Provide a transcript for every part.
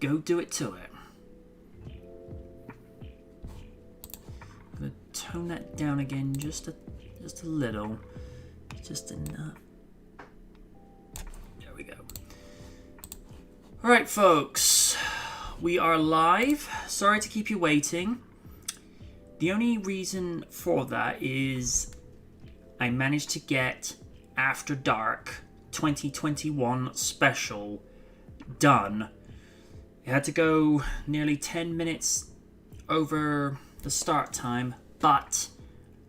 go do it to it. I'm gonna tone that down again just a little, just enough. There we go. All right, folks, we are live. Sorry to keep you waiting. The only reason for that is I managed to get After Dark 2021 special done. It had to go nearly 10 minutes over the start time, but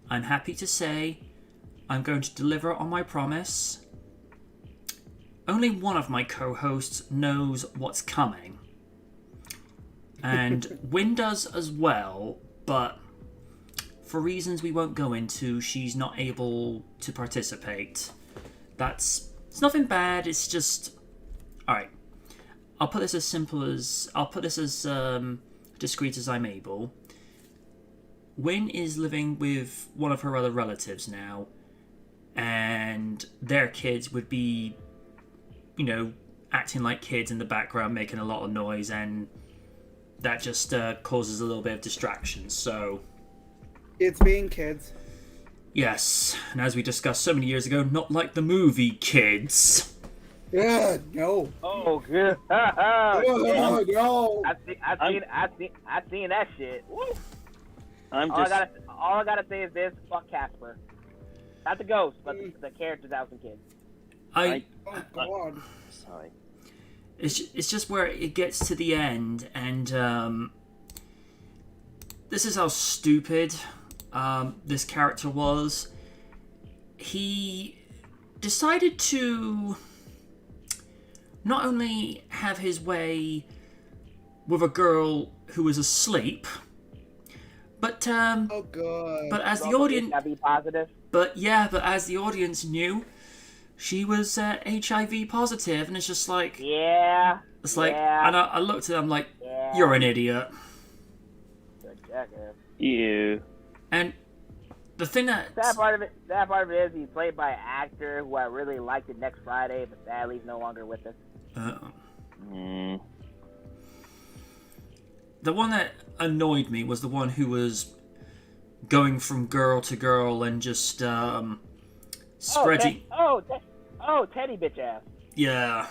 I'm happy to say I'm going to deliver on my promise. Only one of my co-hosts knows what's coming. And Wynn does as well, but for reasons we won't go into, she's not able to participate. It's nothing bad, it's just... Alright. I'll put this as discreet as I'm able. Wynn is living with one of her other relatives now, and their kids would be, acting like kids in the background, making a lot of noise, and that just causes a little bit of distraction, so... It's being kids. Yes, and as we discussed so many years ago, not like the movie Kids. Yeah, no. Oh, good. No. I seen that shit. Woo. All I gotta say is this: fuck Casper. Not the ghost, but the characters out and kids. Oh God. Sorry. It's just where it gets to the end, and this is how stupid this character was. He decided to not only have his way with a girl who was asleep, but Oh God. but as the audience, Be positive. but as the audience knew, she was HIV positive, and it's just like, Yeah. it's like, yeah. and I looked at him like, Yeah. you're an idiot. Good jackass. You. And the thing that Sad part of it is he's played by an actor who I really liked it Next Friday, but sadly he's no longer with us. The one that annoyed me was the one who was going from girl to girl and just spreading. Teddy bitch ass. Yeah.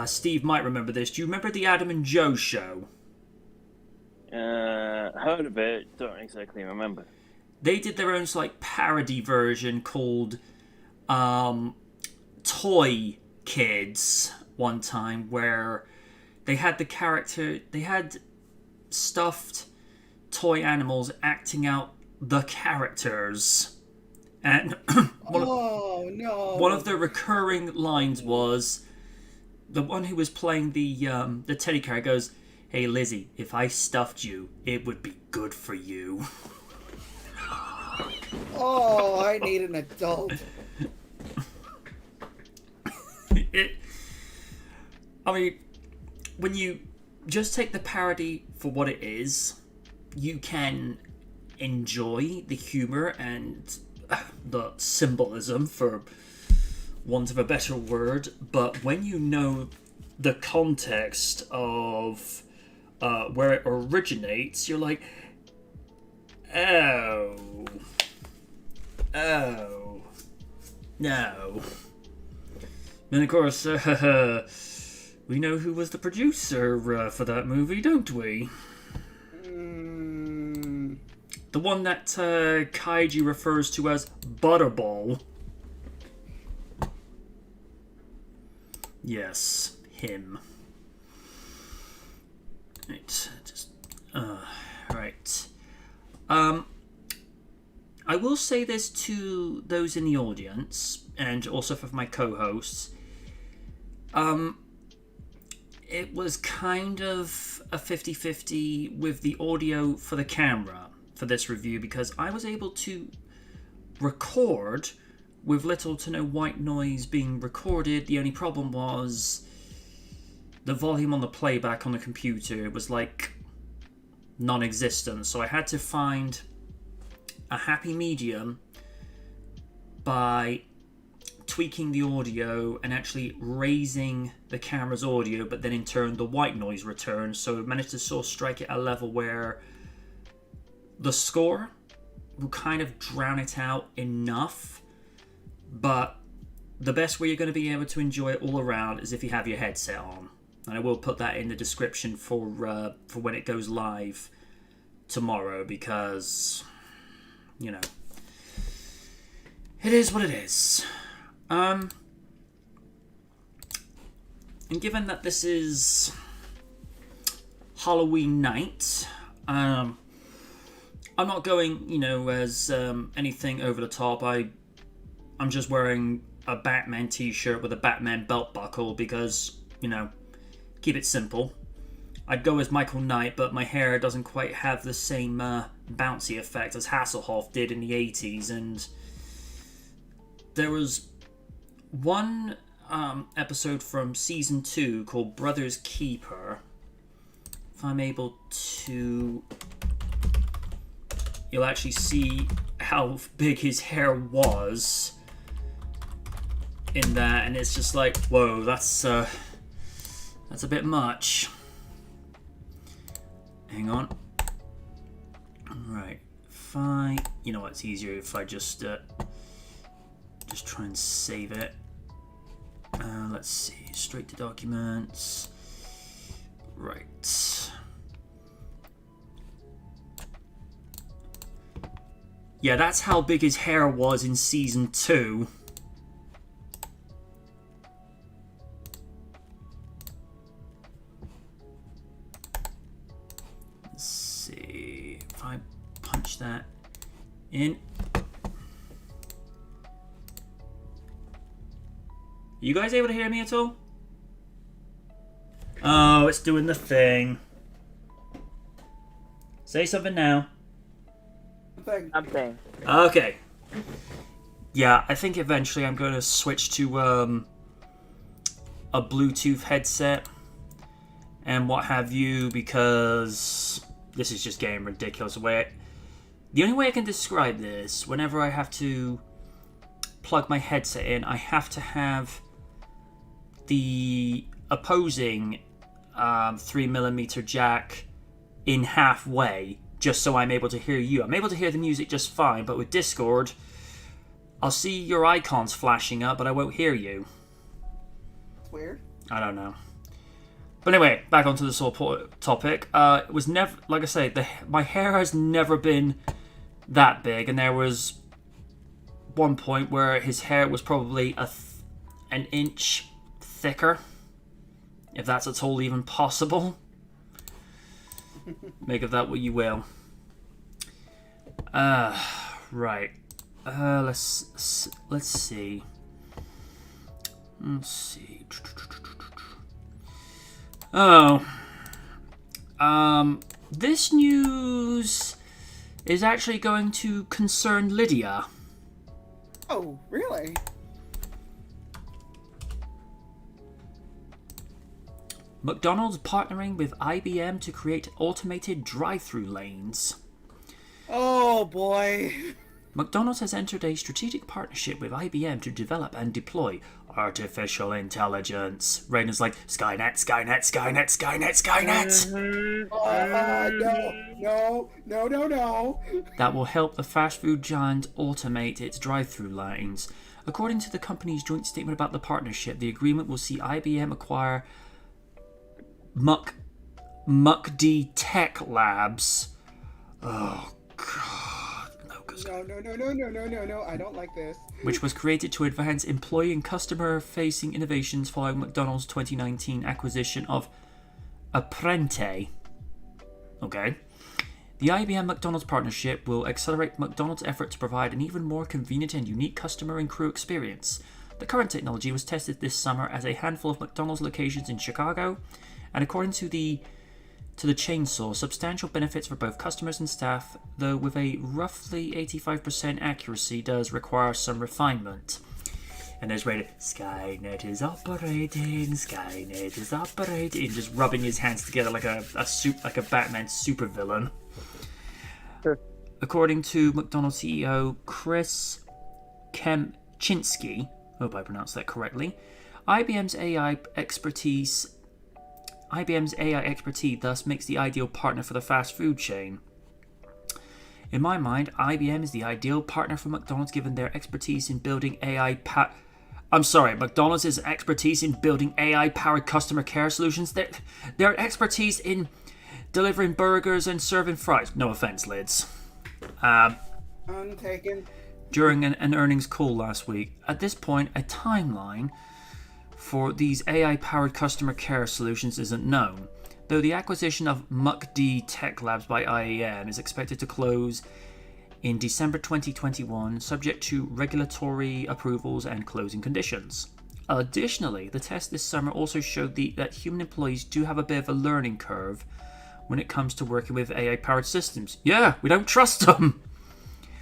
Steve might remember this. Do you remember the Adam and Joe show? Heard of it, don't exactly remember. They did their own parody version called Toy Kids one time, where they had stuffed toy animals acting out the characters, and one of the recurring lines was the one who was playing the teddy character goes, "Hey Lizzie, if I stuffed you, it would be good for you." Oh, I need an adult. When you just take the parody for what it is, you can enjoy the humor and the symbolism, for want of a better word, but when you know the context of where it originates, you're like, oh, no. And of course, we know who was the producer for that movie, don't we? The one that Kaiji refers to as Butterball. Yes, him. Right, right. I will say this to those in the audience, and also for my co-hosts. It was kind of a 50-50 with the audio for the camera for this review, because I was able to record with little to no white noise being recorded. The only problem was the volume on the playback on the computer was non-existent, so I had to find a happy medium by tweaking the audio and actually raising the camera's audio, but then in turn the white noise returns. So it managed to sort of strike it at a level where the score will kind of drown it out enough, but the best way you're going to be able to enjoy it all around is if you have your headset on. And I will put that in the description for when it goes live tomorrow, because, you know, it is what it is. And given that this is Halloween night, I'm not going, you know, as anything over the top. I'm just wearing a Batman t-shirt with a Batman belt buckle because, you know, keep it simple. I'd go as Michael Knight, but my hair doesn't quite have the same bouncy effect as Hasselhoff did in the 80s. And there was one episode from season 2 called Brother's Keeper. If I'm able to, you'll actually see how big his hair was in that, and it's just like, whoa, that's a bit much. Hang on. Right, fine. You know what? It's easier if I just try and save it. Let's see. Straight to documents. Right. Yeah, that's how big his hair was in season 2. Let's see if I punch that in. You guys able to hear me at all? Oh, it's doing the thing. Say something now. Something. Okay. Yeah, I think eventually I'm going to switch to a Bluetooth headset and what have you, because this is just getting ridiculous. The only way I can describe this, whenever I have to plug my headset in, I have to have the opposing 3mm jack in halfway, just so I'm able to hear you. I'm able to hear the music just fine, but with Discord, I'll see your icons flashing up, but I won't hear you. It's weird. I don't know. But anyway, back onto this whole topic. It was never, like I say, my hair has never been that big, and there was one point where his hair was probably an inch thicker, if that's at all even possible. Make of that what you will. Right. Let's see. Let's see. Oh. This news is actually going to concern Lydia. Oh, really? McDonald's partnering with IBM to create automated drive-through lanes. Oh, boy. McDonald's has entered a strategic partnership with IBM to develop and deploy artificial intelligence. Raiden's like, Skynet, Skynet, Skynet, Skynet, Skynet! No. That will help the fast food giant automate its drive-through lanes. According to the company's joint statement about the partnership, the agreement will see IBM acquire MuckD Tech Labs. Oh, God. No. I don't like this. Which was created to advance employee and customer-facing innovations following McDonald's 2019 acquisition of Apprente. Okay. The IBM McDonald's partnership will accelerate McDonald's effort to provide an even more convenient and unique customer and crew experience. The current technology was tested this summer at a handful of McDonald's locations in Chicago, and according to the chainsaw, substantial benefits for both customers and staff, though with a roughly 85% accuracy, does require some refinement. And there's Raiden, Skynet is operating, Skynet is operating, just rubbing his hands together like a Batman supervillain. According to McDonald's CEO Chris Kempczinski, Hope I pronounced that correctly. IBM's AI expertise thus makes the ideal partner for the fast food chain. In my mind, IBM is the ideal partner for McDonald's given their expertise in building McDonald's' expertise in building AI-powered customer care solutions. Their expertise in delivering burgers and serving fries. No offense, Lids. Untaken. During an earnings call last week. At this point, a timeline for these AI-powered customer care solutions isn't known, though the acquisition of MuckD Tech Labs by IAM is expected to close in December 2021, subject to regulatory approvals and closing conditions. Additionally, the test this summer also showed that human employees do have a bit of a learning curve when it comes to working with AI-powered systems. Yeah, we don't trust them!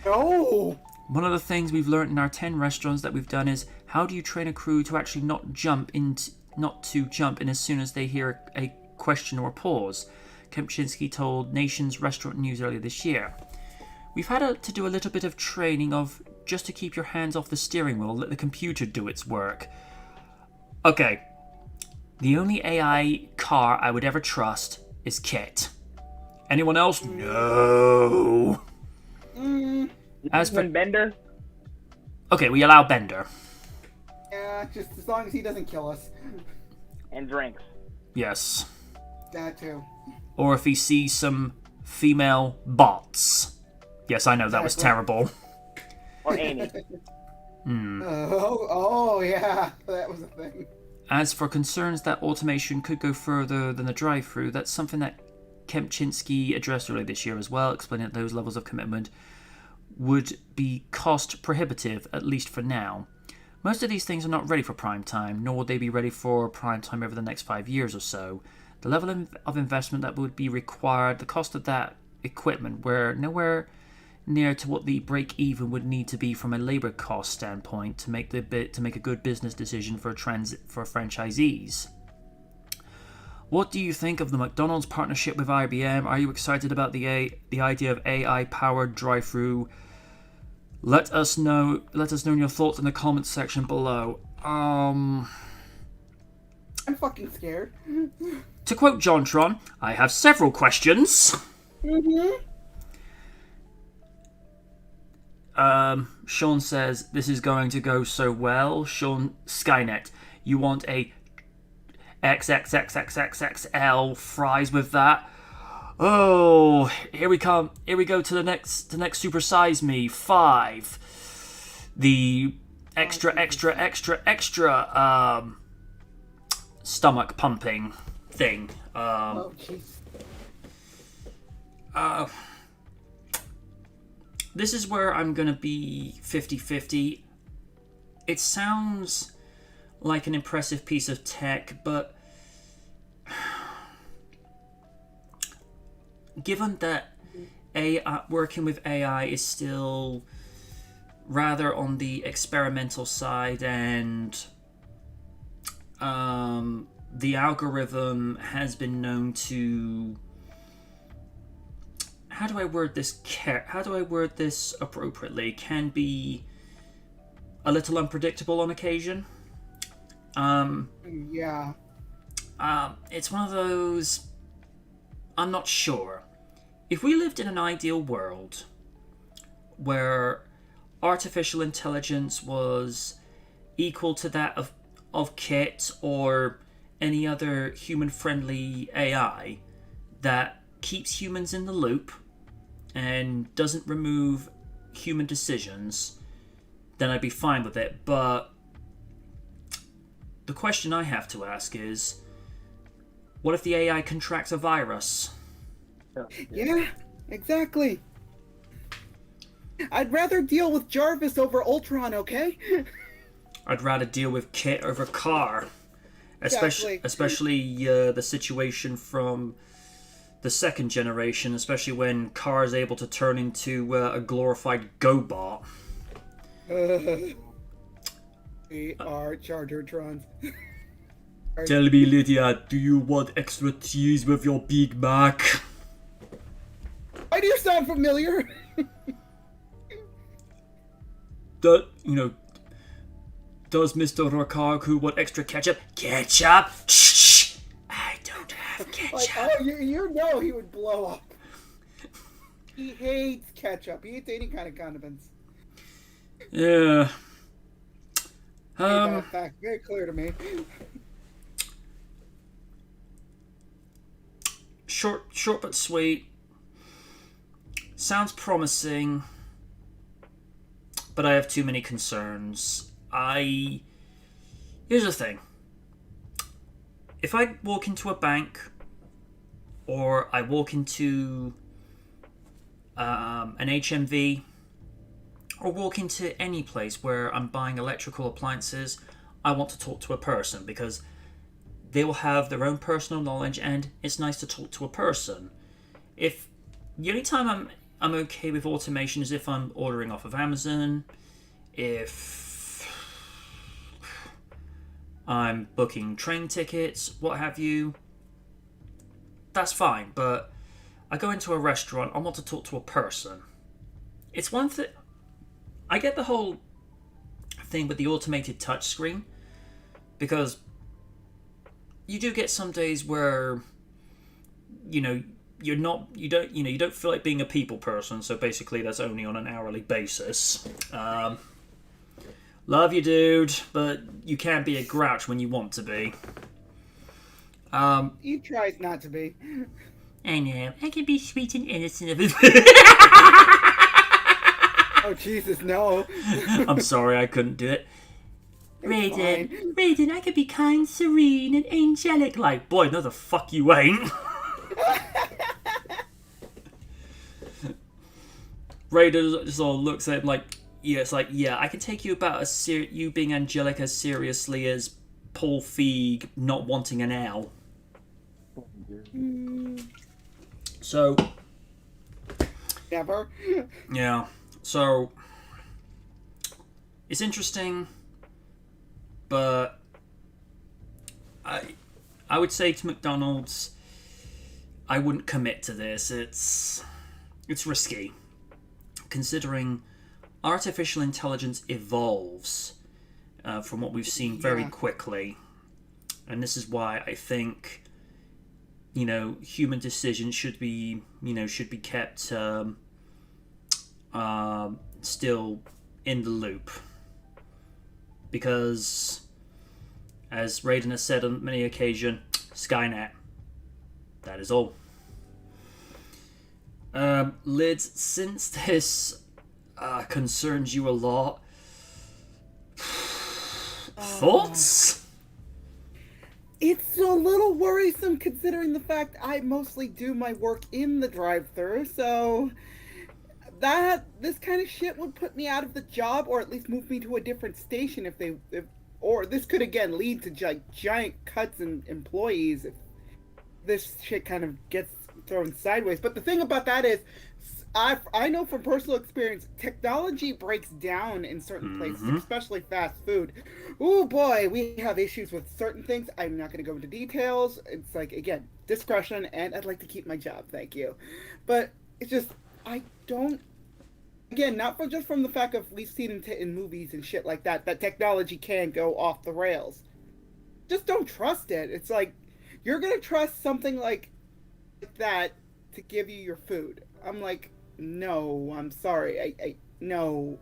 No! One of the things we've learned in our 10 restaurants that we've done is how do you train a crew to actually not to jump in as soon as they hear a question or pause, Kempczynski told Nation's Restaurant News earlier this year. We've had to do a little bit of training of just to keep your hands off the steering wheel, let the computer do its work. Okay, the only AI car I would ever trust is Kit. Anyone else? No. As for Bender? Okay, we allow Bender. Yeah, just as long as he doesn't kill us. And drinks. Yes. That too. Or if he sees some female bots. Yes, I know that was terrible. Or Amy. Oh, yeah, that was a thing. As for concerns that automation could go further than the drive-thru, that's something that Kempczynski addressed earlier this year as well, explaining that those levels of commitment would be cost prohibitive, at least for now. Most of these things are not ready for prime time, nor would they be ready for prime time over the next 5 years or so. The level of investment that would be required, the cost of that equipment, were nowhere near to what the break-even would need to be from a labor cost standpoint to make a good business decision for franchisees. What do you think of the McDonald's partnership with IBM? Are you excited about the idea of AI-powered drive-thru? Let us know your thoughts in the comments section below. I'm fucking scared. To quote JonTron, I have several questions. Sean says, this is going to go so well. Sean, Skynet, you want a XXXXXXL fries with that? Oh, here we come. Here we go to the next Super Size Me 5. The extra stomach pumping thing. Oh, jeez. This is where I'm gonna be 50-50. It sounds like an impressive piece of tech, but given that working with AI is still rather on the experimental side, and the algorithm has been known to... How do I word this appropriately? Can be a little unpredictable on occasion. Yeah. It's one of those... I'm not sure. If we lived in an ideal world where artificial intelligence was equal to that of Kit or any other human-friendly AI that keeps humans in the loop and doesn't remove human decisions, then I'd be fine with it. But the question I have to ask is, what if the AI contracts a virus? Yeah, exactly. I'd rather deal with Jarvis over Ultron, okay? I'd rather deal with Kit over Car. Exactly. Especially the situation from the second generation, especially when Car is able to turn into a glorified GoBot. We are Chargertrons. Tell me, Lydia, do you want extra cheese with your Big Mac? Why do you sound familiar? does Mr. Rakaku want extra ketchup? Ketchup? Shh! I don't have ketchup. Like, oh, you know he would blow up. He hates ketchup. He hates any kind of condiments. Yeah. That fact very clear to me. Short but sweet. Sounds promising, but I have too many concerns. Here's the thing. If I walk into a bank, or I walk into an HMV, or walk into any place where I'm buying electrical appliances, I want to talk to a person because they will have their own personal knowledge and it's nice to talk to a person. If the only time I'm okay with automation is if I'm ordering off of Amazon, if I'm booking train tickets, what have you, that's fine. But I go into a restaurant, I want to talk to a person. It's one thing. I get the whole thing with the automated touchscreen because you do get some days where you don't feel like being a people person, so basically that's only on an hourly basis. Love you, dude, but you can't be a grouch when you want to be. He tries not to be. I know, I can be sweet and innocent. Oh, Jesus, no. I'm sorry, I couldn't do it. Raiden, I could be kind, serene, and angelic. Like, boy, no the fuck you ain't. Raiden just all looks at him like, I can take you about you being angelic as seriously as Paul Feig not wanting an L. So... Never. Yeah. So... It's interesting, but... I would say to McDonald's, I wouldn't commit to this. It's risky. Considering artificial intelligence evolves from what we've seen very quickly. And this is why I think, human decisions should be kept still in the loop. Because, as Raiden has said on many occasions, Skynet. That is all. Lids, since this concerns you a lot, thoughts? It's a little worrisome considering the fact I mostly do my work in the drive-thru, so this kind of shit would put me out of the job, or at least move me to a different station or this could again lead to giant cuts in employees if this shit kind of gets thrown sideways. But the thing about that is, I know from personal experience, technology breaks down in certain places, especially fast food. Oh boy, we have issues with certain things. I'm not going to go into details. It's like, again, discretion, and I'd like to keep my job, thank you. But it's just, I don't, again, not just from the fact of we've seen in movies and shit like that technology can go off the rails. Just don't trust it. It's like, you're going to trust something like that to give you your food. I'm like, no, I'm sorry. I no.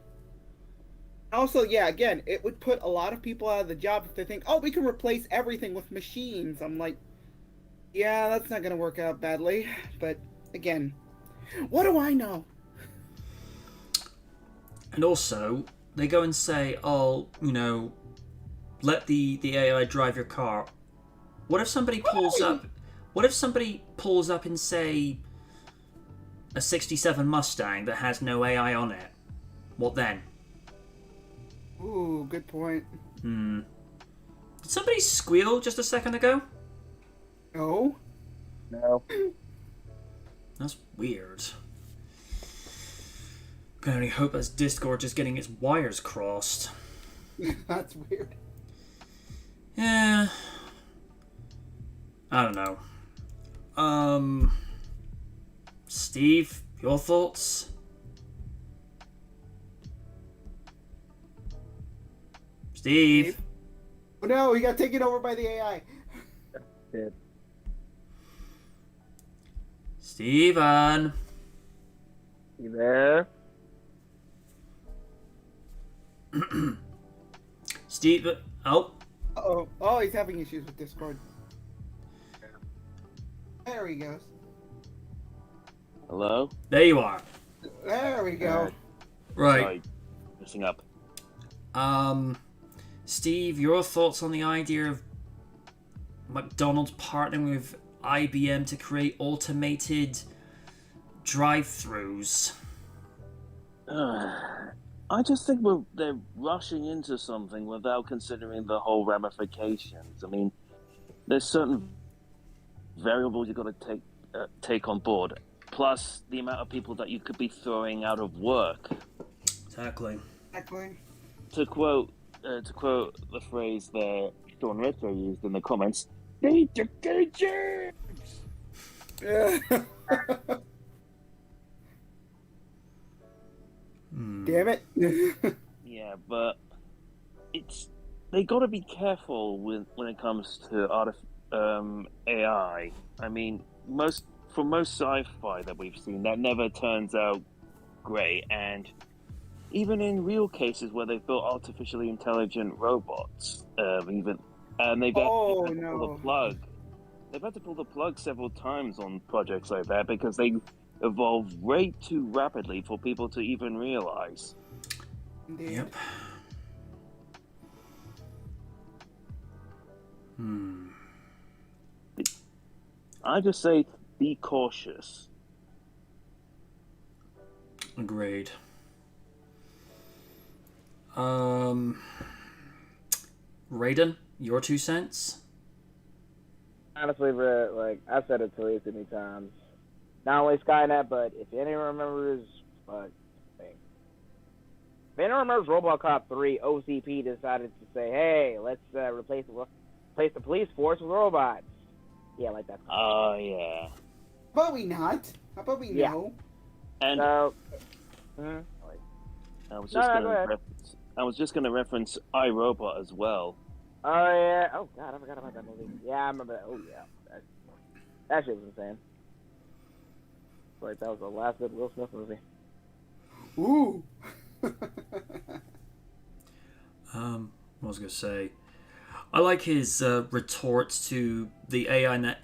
Also, yeah, again, it would put a lot of people out of the job if they think, oh, we can replace everything with machines. I'm like, yeah, that's not going to work out badly. But again, what do I know? And also, they go and say, oh, let the AI drive your car. What if somebody pulls up? What if somebody pulls up in, say, a 67 Mustang that has no AI on it? What then? Ooh, good point. Did somebody squeal just a second ago? No. No. That's weird. I can only hope that's Discord just getting its wires crossed. That's weird. Yeah. I don't know. Steve, your thoughts? Steve. Oh no, he got taken over by the AI. Shit. Steven. You there? Steve. Oh. Oh, he's having issues with Discord. There he goes. Hello? There you are. There we go. Right. Sorry, messing up. Steve, your thoughts on the idea of McDonald's partnering with IBM to create automated drive-thrus? I just think they're rushing into something without considering the whole ramifications. I mean, there's certain variables you've got to take on board, plus the amount of people that you could be throwing out of work. Exactly. To quote the phrase that Sean Ritter used in the comments, data cages. Yeah. Damn it. Yeah, but they got to be careful when it comes to AI. I mean, most sci-fi that we've seen, that never turns out great, and even in real cases where they've built artificially intelligent robots, they've had to pull the plug. They've had to pull the plug several times on projects like that because they evolve way too rapidly for people to even realize. Indeed. Yep. I just say be cautious. Agreed. Raiden, your 2 cents? Honestly, bro, like I've said it way too many times. Not only Skynet, but if anyone remembers, if anyone remembers RoboCop 3, OCP decided to say, "Hey, let's replace the police force with robots." Yeah, like that. Oh yeah. How about we not? How about we know? And So, I was No, just no, going go to ahead. reference. I was just going to reference iRobot as well. oh yeah. Oh god, I forgot about that movie. Yeah, I remember that. Oh yeah, that shit was insane. Like that was the last good Will Smith movie. Ooh. What was I gonna say? I like his retorts to the AI that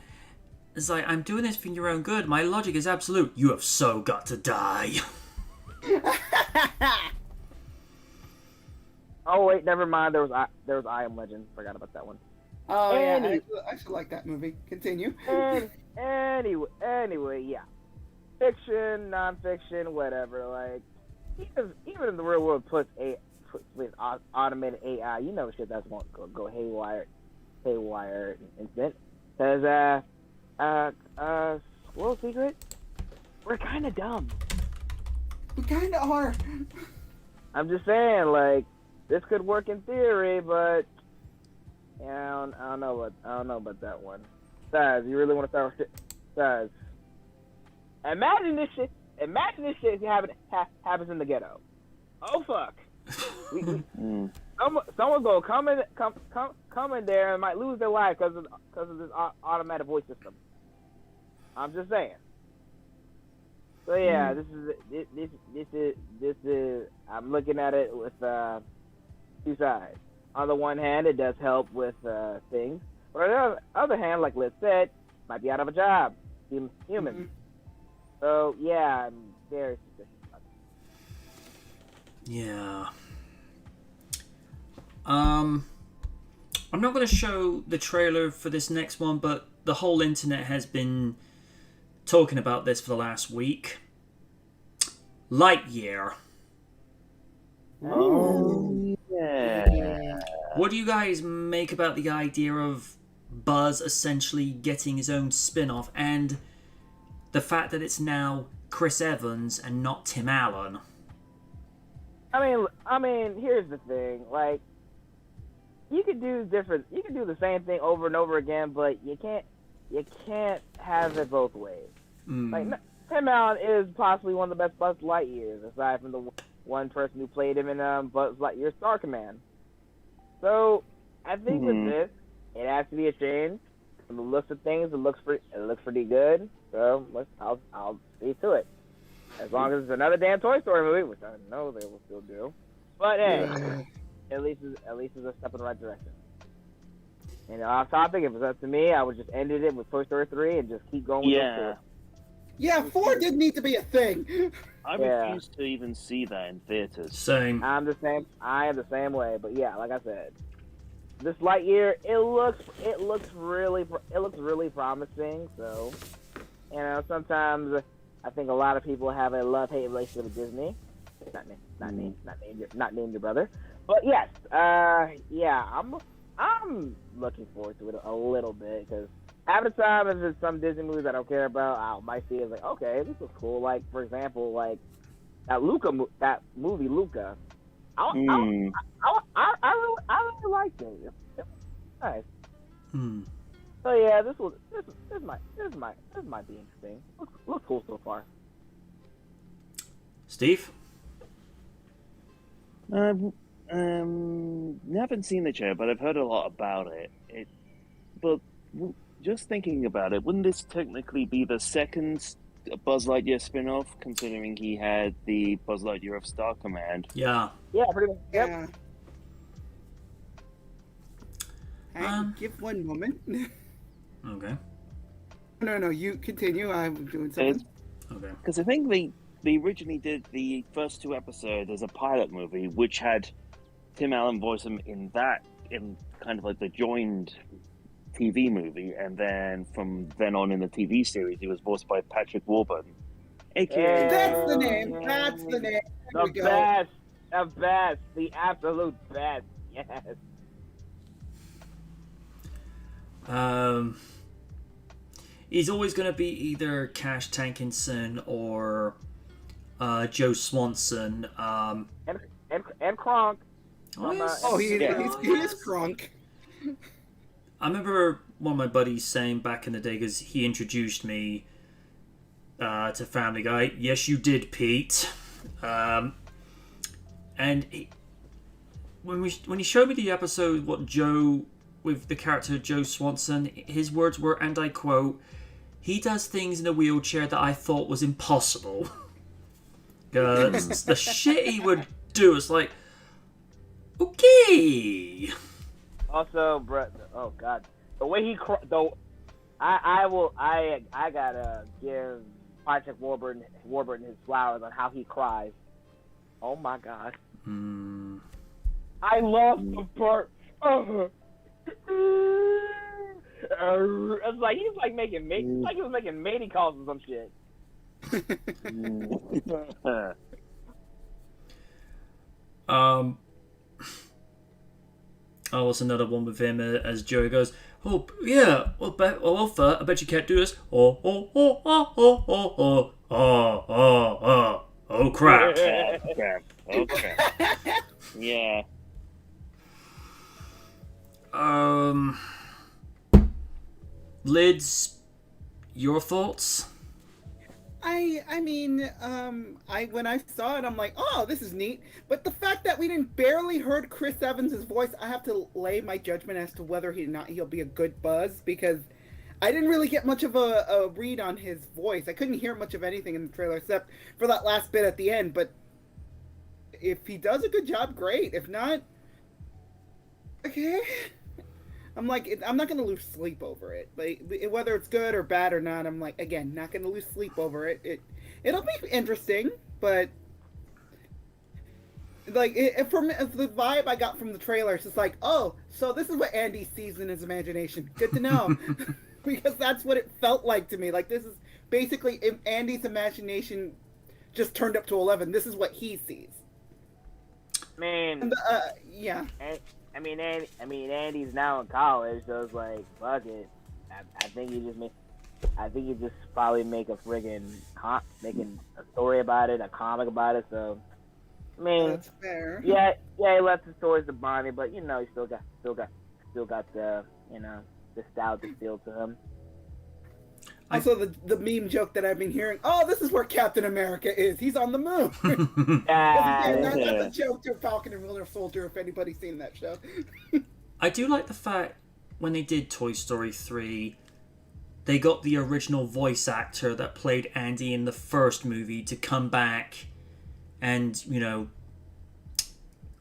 it's like, I'm doing this for your own good. My logic is absolute. You have so got to die. Oh wait, never mind. There was I Am Legend. Forgot about that one. Oh yeah, Any- I actually like that movie. Continue. Anyway, yeah. Fiction, non-fiction, whatever. Like, even in the real world, with automated AI, you know shit that's going to go haywire instant. Because little secret, we're kind of dumb. We kind of are. I'm just saying, like, this could work in theory, but yeah, I don't know about that one. Guys, you really want to start with shit? Guys, imagine this shit happens in the ghetto. Oh fuck! Someone go come in there and might lose their life because of this automatic voice system. I'm just saying. So yeah, this is. I'm looking at it with two sides. On the one hand, it does help with things, but on the other hand, like Liz said, might be out of a job. Human. Mm-hmm. So yeah, I'm very suspicious about it. Yeah. I'm not going to show the trailer for this next one, but the whole internet has been talking about this for the last week. Lightyear. Oh yeah. What do you guys make about the idea of Buzz essentially getting his own spin-off and the fact that it's now Chris Evans and not Tim Allen? I mean, here's the thing. Like, you could do the same thing over and over again, but you can't have it both ways. Like, Tim Allen is possibly one of the best Buzz Lightyears, aside from the one person who played him in Buzz Lightyear Star Command. So I think with this, it has to be a change. From the looks of things, it looks pretty good. So I'll see to it. As long as it's another damn Toy Story movie, which I know they will still do. But hey, at least it's a step in the right direction. And off topic, if it's up to me, I would just end it with Toy Story 3 and just keep going with those two. Yeah, 4 didn't need to be a thing. I refuse to even see that in theaters. Same. I am the same way. But yeah, like I said, this Lightyear, it looks really promising. So, you know, sometimes I think a lot of people have a love-hate relationship with Disney. Not name your brother. But yes, yeah, I'm looking forward to it a little bit because half the time, if it's some Disney movies I don't care about, I might see it as like, okay, this is cool. Like, for example, like that movie Luca. I really liked it. It was nice. So yeah, this might be interesting. Looks cool so far. Steve? Haven't seen the trailer, but I've heard a lot about it. Just thinking about it, wouldn't this technically be the second Buzz Lightyear spin-off, considering he had the Buzz Lightyear of Star Command? Yeah. Yeah, pretty much. Yep. Yeah. Give one moment. Okay. No, you continue. I'm doing something. Okay. Because I think they originally did the first 2 episodes as a pilot movie, which had Tim Allen voice him in kind of like the joined TV movie, and then from then on in the TV series, he was voiced by Patrick Warburton. AKA... That's the name. That's the name. There we go. The best, the absolute best. Yes. He's always going to be either Cash Tankinson or Joe Swanson. And Kronk. He is Kronk. I remember one of my buddies saying back in the day, because he introduced me to Family Guy. Yes, you did, Pete. And when he showed me the episode, with the character Joe Swanson, his words were, and I quote, "He does things in a wheelchair that I thought was impossible." Because the shit he would do, it's like, okay. Also, Brett. Oh God, the way he though, I gotta give Patrick Warburton his flowers on how he cries. Oh my God. I love the part. It's like he was making matey calls or some shit. Oh, what's another one with him as Joey goes, "Oh yeah, Alpha, I bet you can't do this." Oh crap! Okay. Yeah. Lids, your thoughts? When I saw it, I'm like, oh, this is neat. But the fact that we didn't barely heard Chris Evans' voice, I have to lay my judgment as to whether he'll be a good Buzz, because I didn't really get much of a read on his voice. I couldn't hear much of anything in the trailer except for that last bit at the end. But if he does a good job, great. If not, okay. I'm like, I'm not going to lose sleep over it. Like, whether it's good or bad or not, I'm like, again, not going to lose sleep over it. It'll be interesting, but like, from the vibe I got from the trailer, it's just like, oh, so this is what Andy sees in his imagination. Good to know. Because that's what it felt like to me. Like, this is basically Andy's imagination just turned up to 11. This is what he sees. Man. Yeah. Andy's now in college, so it's like, fuck it. I think you just probably make a making a story about it, a comic about it. So, I mean, that's fair. Yeah, he left the stories to Bonnie, but you know, he still got the nostalgia feel to him. Also, the meme joke that I've been hearing, oh, this is where Captain America is. He's on the moon. That's a joke to Falcon and Winter Soldier, if anybody's seen that show. I do like the fact when they did Toy Story 3, they got the original voice actor that played Andy in the first movie to come back and, you know,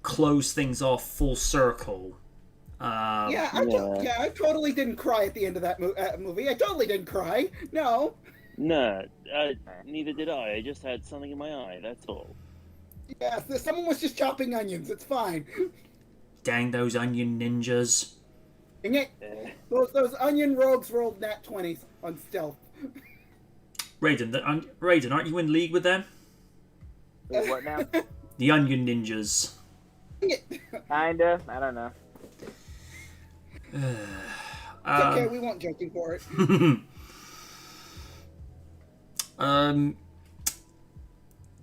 close things off full circle. I totally didn't cry at the end of that movie. I totally didn't cry. No. No, neither did I. I just had something in my eye, that's all. Yeah, someone was just chopping onions. It's fine. Dang those onion ninjas. Dang it. Those onion rogues rolled nat 20s on stealth. Raiden, aren't you in league with them? Wait, what now? The onion ninjas. Kinda. I don't know. It's okay, we won't judge you for it.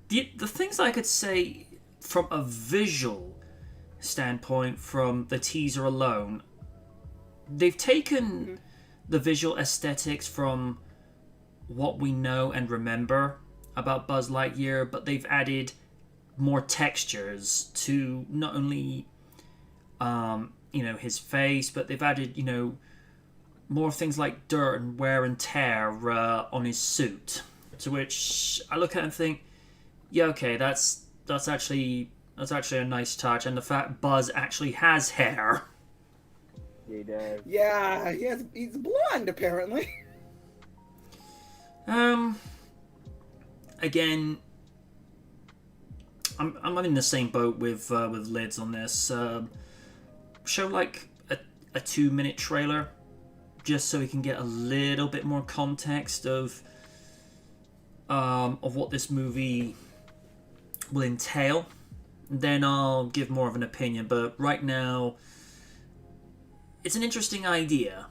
The things I could say from a visual standpoint from the teaser alone, they've taken the visual aesthetics from what we know and remember about Buzz Lightyear, but they've added more textures to not only his face, but they've added more things like dirt and wear and tear on his suit, to which I look at and think, yeah, okay, that's actually a nice touch. And the fact Buzz actually has hair. He does. Yeah, he's blonde apparently. Again, I'm in the same boat with Lids on this. Show like a 2-minute trailer, just so we can get a little bit more context of what this movie will entail. Then I'll give more of an opinion. But right now, it's an interesting idea,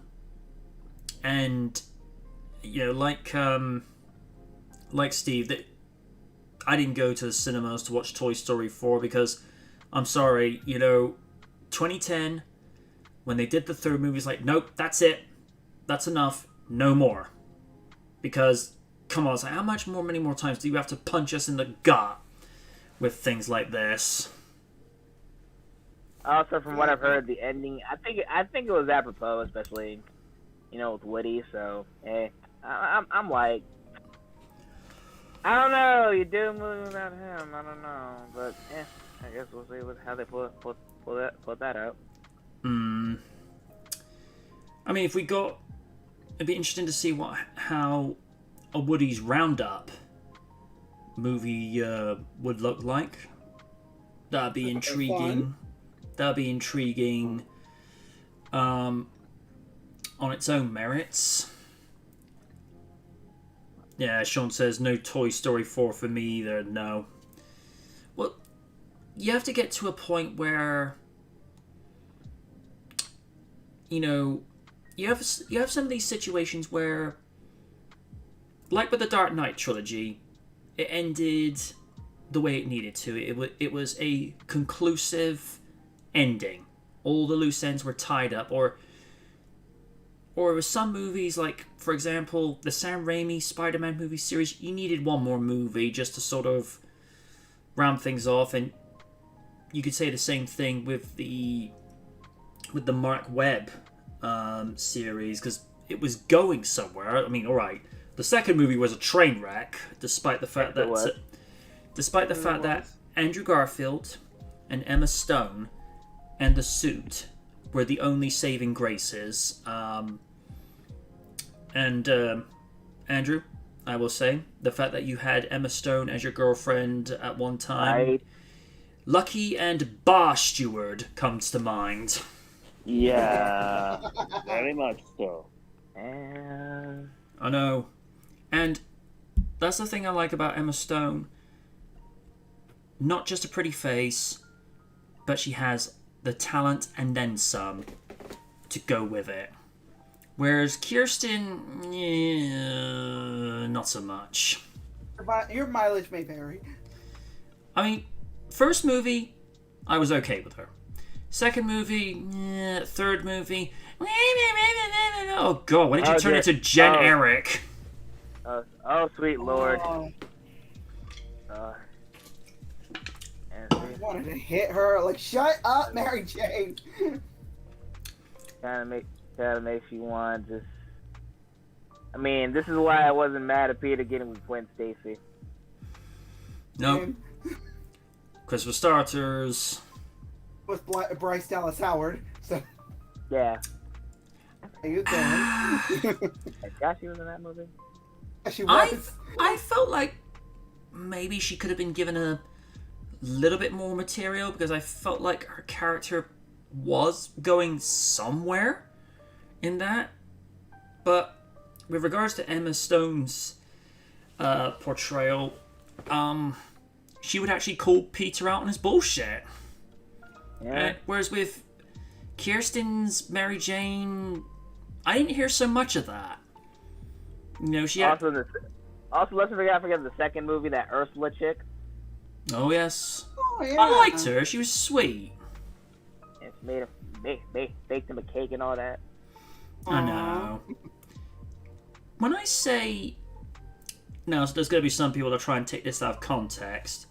and like Steve, that I didn't go to the cinemas to watch Toy Story 4 because I'm sorry, 2010, when they did the third movie, it's like, nope, that's it, that's enough, no more. Because come on, it's like, many more times do you have to punch us in the gut with things like this? Also, from what I've heard, the ending, I think it was apropos, especially, with Woody. So, I'm like, I don't know. You do a movie without him. I don't know, but I guess we'll see how they pull that out. I mean, it'd be interesting to see how a Woody's Roundup movie would look like. That'd be intriguing. That'd be intriguing on its own merits. Yeah, Sean says no Toy Story 4 for me either. No. Well, you have to get to a point where you have some of these situations where, like with the Dark Knight trilogy, it ended the way it needed to. It was a conclusive ending. All the loose ends were tied up, or with some movies, like for example the Sam Raimi Spider-Man movie series, you needed one more movie just to sort of round things off. And you could say the same thing with the Mark Webb series, because it was going somewhere. I mean, all right, the second movie was a train wreck, despite the fact that Andrew Garfield and Emma Stone and the suit were the only saving graces. Andrew, I will say, the fact that you had Emma Stone as your girlfriend at one time, Right. Lucky and Bar Steward comes to mind. Yeah, very much so. I know. And that's the thing I like about Emma Stone. Not just a pretty face, but she has the talent and then some to go with it. Whereas Kirsten, not so much. Your mileage may vary. I mean, first movie, I was okay with her. Second movie, third movie, oh god, why did you turn into Jen Eric? Oh, sweet lord. Oh, And I wanted to hit her. Like, shut up, Mary Jane. kind of makes you want just. I mean, this is why I wasn't mad at Peter getting with Gwen Stacy. Nope. Because for starters, Was Bryce Dallas Howard. So, Yeah. how you doing? Yeah, she was in that movie. She was. I felt like maybe she could have been given a little bit more material, because I felt like her character was going somewhere in that. But with regards to Emma Stone's portrayal, she would actually call Peter out on his bullshit. Yeah. Whereas with Kirsten's Mary Jane, I didn't hear so much of that. You know, she had... Also, let's forget the second movie, that Ursula chick. Oh, yes. Oh, yeah. I liked her. She was sweet. It's baked him a cake and all that. I know. When I say... Now, there's going to be some people that try and take this out of context.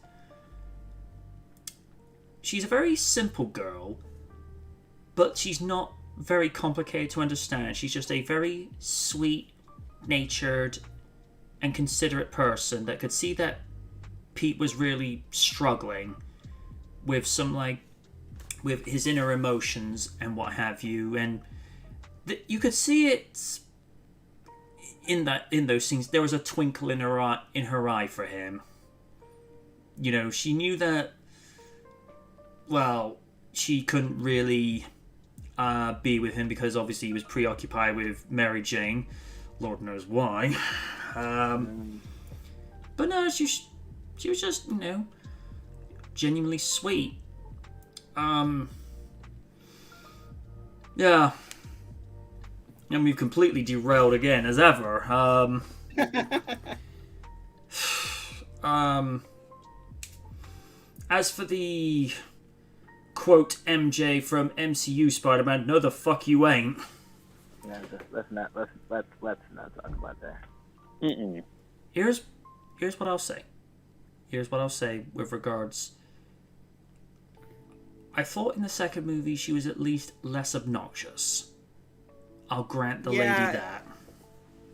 She's a very simple girl, but she's not very complicated to understand. She's just a very sweet-natured and considerate person that could see that Pete was really struggling with with his inner emotions and what have you, and you could see it in those scenes. There was a twinkle in her eye for him. You know, she knew that, well, she couldn't really be with him because obviously he was preoccupied with Mary Jane. Lord knows why. But no, she was just, you know, genuinely sweet. Yeah. And we've completely derailed again, as ever. As for the quote MJ from MCU Spider-Man, no the fuck you ain't. Yeah, let's not talk about that. Mm-mm. Here's what I'll say. Here's what I'll say with regards. I thought in the second movie she was at least less obnoxious. I'll grant the lady that.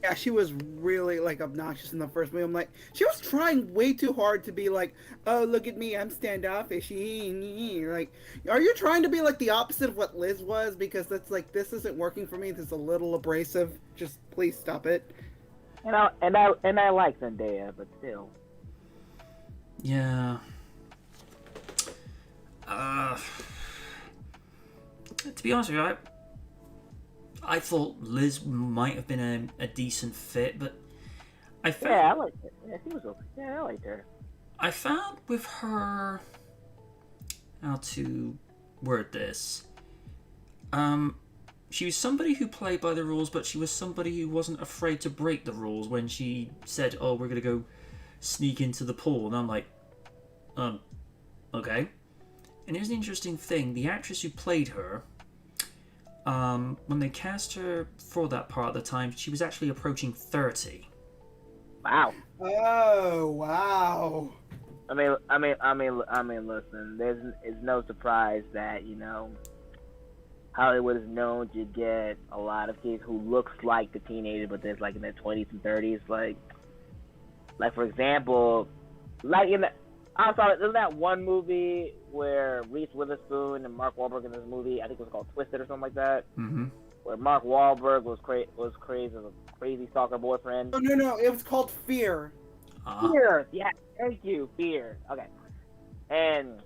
Yeah, she was really, like, obnoxious in the first movie. I'm like, she was trying way too hard to be like, oh, look at me, I'm standoffish. Like, are you trying to be, like, the opposite of what Liz was? Because that's, like, this isn't working for me. This is a little abrasive. Just please stop it. And I like Zendaya, but still. Yeah. To be honest with you, I thought Liz might have been a decent fit, but I found... Yeah, I liked it. Yeah, she was okay. Yeah, I liked her. I found with her... How to word this? She was somebody who played by the rules, but she was somebody who wasn't afraid to break the rules when she said, oh, we're going to go sneak into the pool. And I'm like, okay. And here's the interesting thing. The actress who played her, when they cast her for that part at the time, she was actually approaching 30. Wow. Oh, wow. I mean, listen. It's no surprise that, you know, Hollywood is known to get a lot of kids who looks like the teenager, but they're like in their 20s and 30s. Like for example, like I'm sorry, there's that one movie where Reese Witherspoon and Mark Wahlberg in this movie, I think it was called Twisted or something like that, where Mark Wahlberg was crazy as a crazy stalker boyfriend. Oh, no, it was called Fear. Fear, yeah, thank you, Fear. Okay, and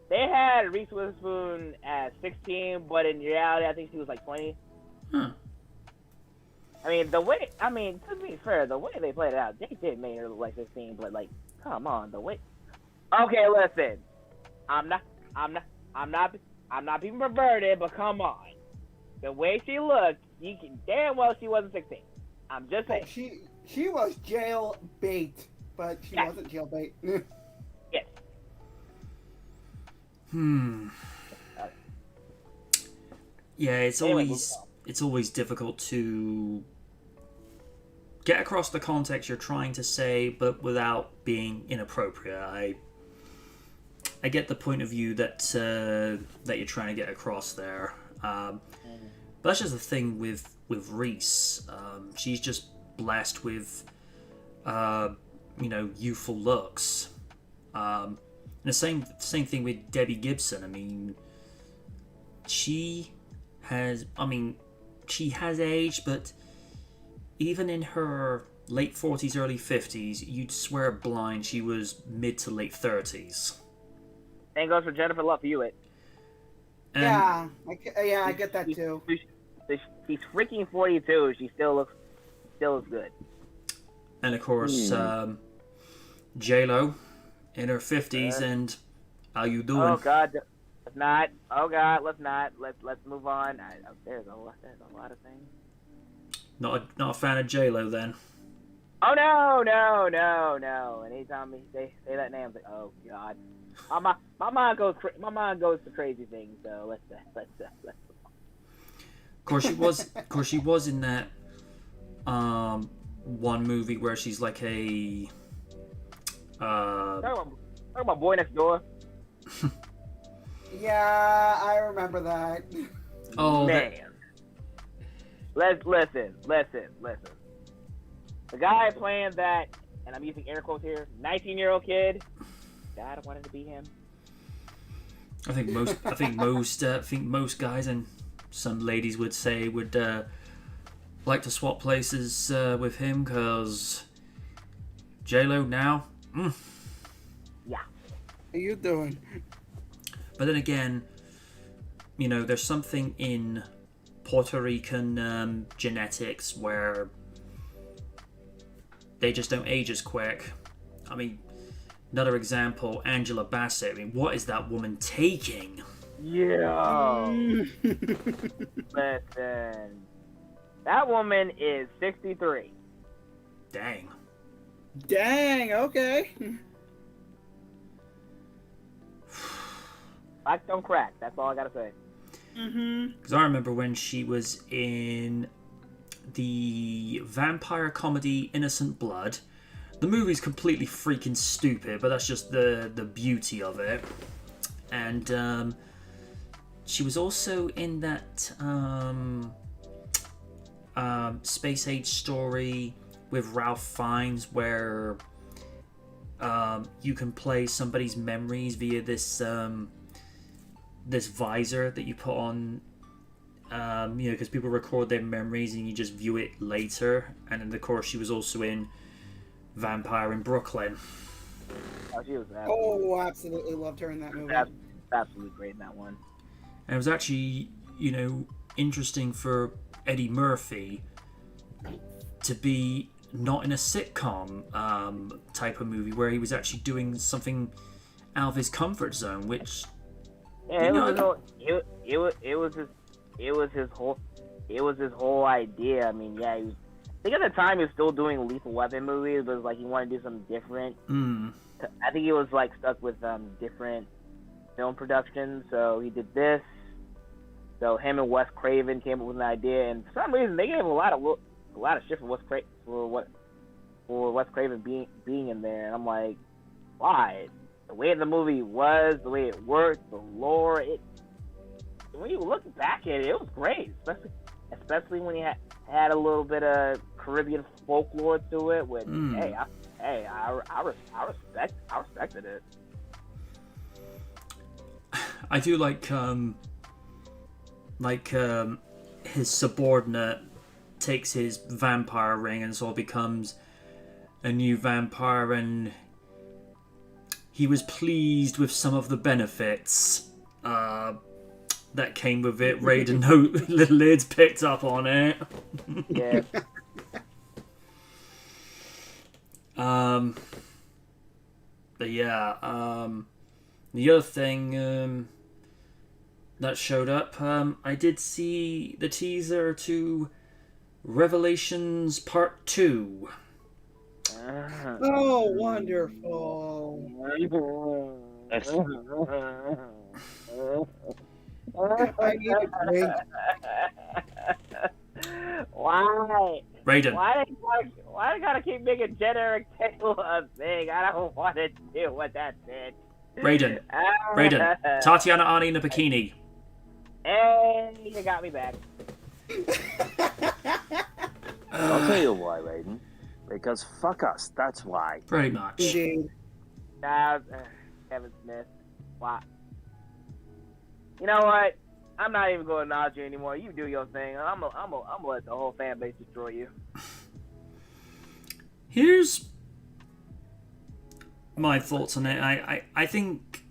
they had Reese Witherspoon at 16, but in reality, I think she was like 20. Huh. I mean, to be fair, the way they played it out, they did make her look like 16, but like, come on, the way. Okay, listen, I'm not being perverted, but come on, the way she looked, you can damn well she wasn't 16. I'm just saying. She was jail bait, but she wasn't jail bait. Yes. Yeah, it's always difficult to get across the context you're trying to say, but without being inappropriate. I get the point of view that that you're trying to get across there. But that's just the thing with Reese. She's just blessed with youthful looks. And the same thing with Debbie Gibson. I mean, she has aged, but even in her late 40s, early 50s, you'd swear blind she was mid to late 30s. Same goes for Jennifer Love Hewitt. And, I get that too. She's freaking 42. She still looks good. And of course, J-Lo in her 50s, and how you doing? Oh God, let's not. Oh God, let's not. Let's move on. There's a lot of things. Not a fan of J-Lo then. Oh no! Anytime they say that name, I'm like, oh God. My mind goes to crazy things. So let's. Of course, she was in that one movie where she's like a. Talk about Boy Next Door. Yeah, I remember that. Oh man. Listen. The guy playing that, and I'm using air quotes here, 19-year-old kid. God, I wanted to be him. I think most guys and some ladies would say would like to swap places with him, because J-Lo now. Yeah. How you doing? But then again, there's something in Puerto Rican genetics where they just don't age as quick. I mean, another example, Angela Bassett. I mean, what is that woman taking? Yeah. Listen. That woman is 63. Dang, okay. Facts don't crack. That's all I gotta say. Because I remember when she was in the vampire comedy Innocent Blood. The movie's completely freaking stupid, but that's just the beauty of it. And she was also in that Space Age story with Ralph Fiennes, where you can play somebody's memories via this visor that you put on, because people record their memories and you just view it later. And then, of course, she was also in Vampire in Brooklyn. Oh, she was absolutely loved her in that movie. Absolutely great in that one. And it was actually, interesting for Eddie Murphy to be not in a sitcom type of movie, where he was actually doing something out of his comfort zone, which it was his whole idea. I mean, yeah, I think at the time he was still doing Lethal Weapon movies, but it was like he wanted to do something different. I think he was like stuck with different film productions, so he did this. So him and Wes Craven came up with an idea, and for some reason they gave him a lot of shit for Wes Craven being in there, and I'm like, why? The way the movie was, the way it worked, the lore, when you look back at it, it was great, especially when you had a little bit of Caribbean folklore to it. With I respected it. I do like his subordinate takes his vampire ring and sort of becomes a new vampire, and he was pleased with some of the benefits that came with it. Raiden, little lids picked up on it. Yeah. But yeah, the other thing that showed up, I did see the teaser to Revelations Part 2. Oh, wonderful. I need a drink. Why? Raiden. Why they gotta keep making generic tail a thing? I don't want to deal with that shit. Raiden. Tatiana Arnie in a bikini. Hey, you got me back. I'll tell you why, Raiden. Because fuck us, that's why. Pretty much. Indeed. Kevin Smith. Wow. You know what? I'm not even going to nod you anymore. You do your thing. I'm gonna let the whole fan base destroy you. Here's my thoughts on it. I think,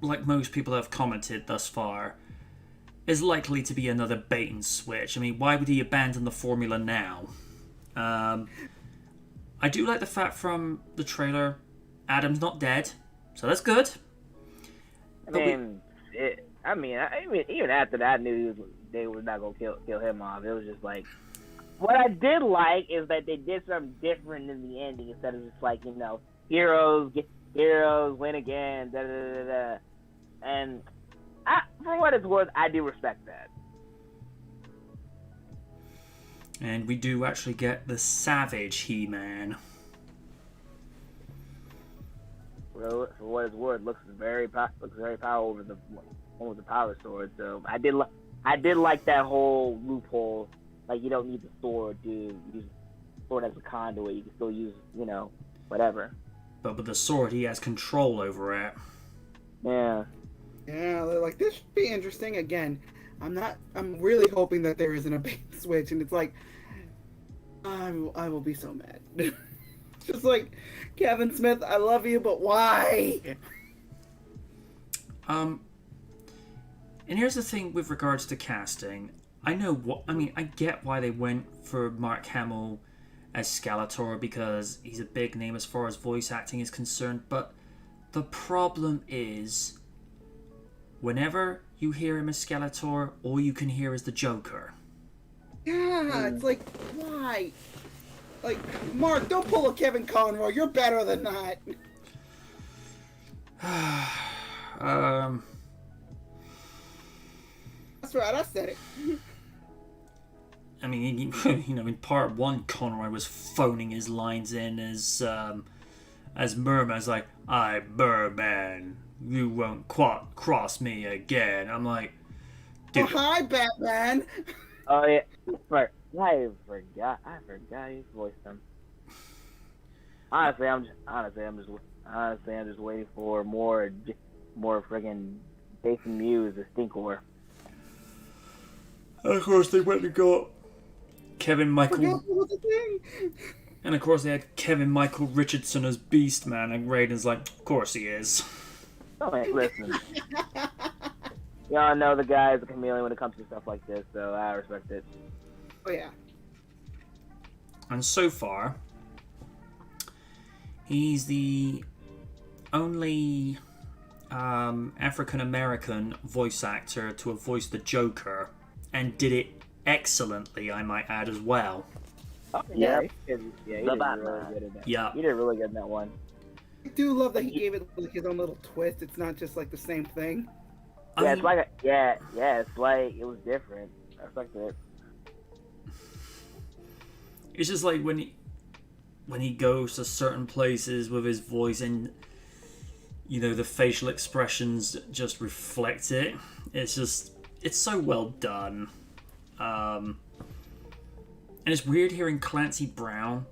like most people have commented thus far, is likely to be another bait and switch. I mean, why would he abandon the formula now? I do like the fact from the trailer, Adam's not dead, so that's good. Even after that, I knew they was not gonna kill him off. It was just like, what I did like is that they did something different in the ending instead of just like, heroes win again, da da da da. And for what it's worth, I do respect that. And we do actually get the Savage He-Man. For what it's worth, looks very powerful with the power sword. So I did like that whole loophole. Like, you don't need the sword to use the sword as a conduit. You can still use, whatever. But with the sword, he has control over it. Yeah. Yeah, they're like, this should be interesting. Again, I'm really hoping that there isn't a bait and switch, and it's like, I will be so mad. Just like, Kevin Smith, I love you, but why? And here's the thing with regards to casting. I get why they went for Mark Hamill as Skeletor, because he's a big name as far as voice acting is concerned, but the problem is, whenever you hear him as Skeletor, all you can hear is the Joker. Yeah, it's like, why? Like, Mark, don't pull a Kevin Conroy. You're better than that. That's right, I said it. I mean, in part one, Conroy was phoning his lines in as Merman's like, I'm Merman. You won't cross me again. I'm like, dude. Oh, hi, Batman. Oh yeah, right. I forgot you voiced him. Honestly, I'm just waiting for more friggin' Jason Mewes as Stinkor. And of course, they went and got Kevin Michael. And of course, they had Kevin Michael Richardson as Beastman, and Raiden's like, of course he is. Oh, man, listen. Y'all know the guy is a chameleon when it comes to stuff like this, so I respect it. Oh, yeah. And so far, he's the only African-American voice actor to have voiced the Joker, and did it excellently, I might add, as well. Oh, yeah. He The did Batman. really good in that. Yeah. He did really good in that one. I do love that he gave it like his own little twist. It's not just like the same thing. Yeah, it's like it's like it was different. I respect it. It's just like when he goes to certain places with his voice, and the facial expressions just reflect it. It's so well done. And it's weird hearing Clancy Brown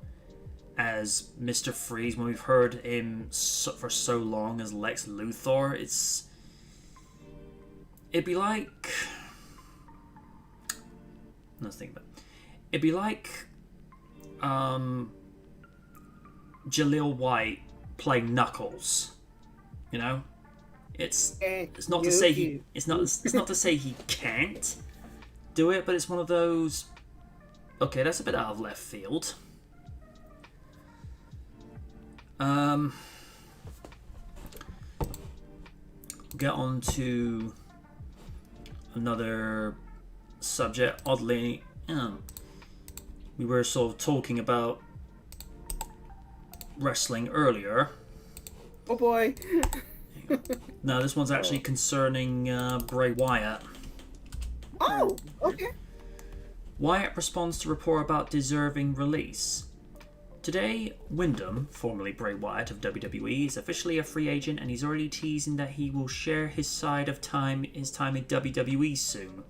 as Mr. Freeze when we've heard him for so long as Lex Luthor. It'd be like, let's think about it. It'd be like Jaleel White playing Knuckles. It's not to say it's not to say he can't do it, but it's one of those. Okay, that's a bit out of left field. Get on to another subject. Oddly, we were sort of talking about wrestling earlier. Oh boy. No, this one's actually concerning Bray Wyatt. Oh, okay. Wyatt responds to report about deserving release. Today, Wyndham, formerly Bray Wyatt of WWE, is officially a free agent, and he's already teasing that he will share his side of his time in WWE soon.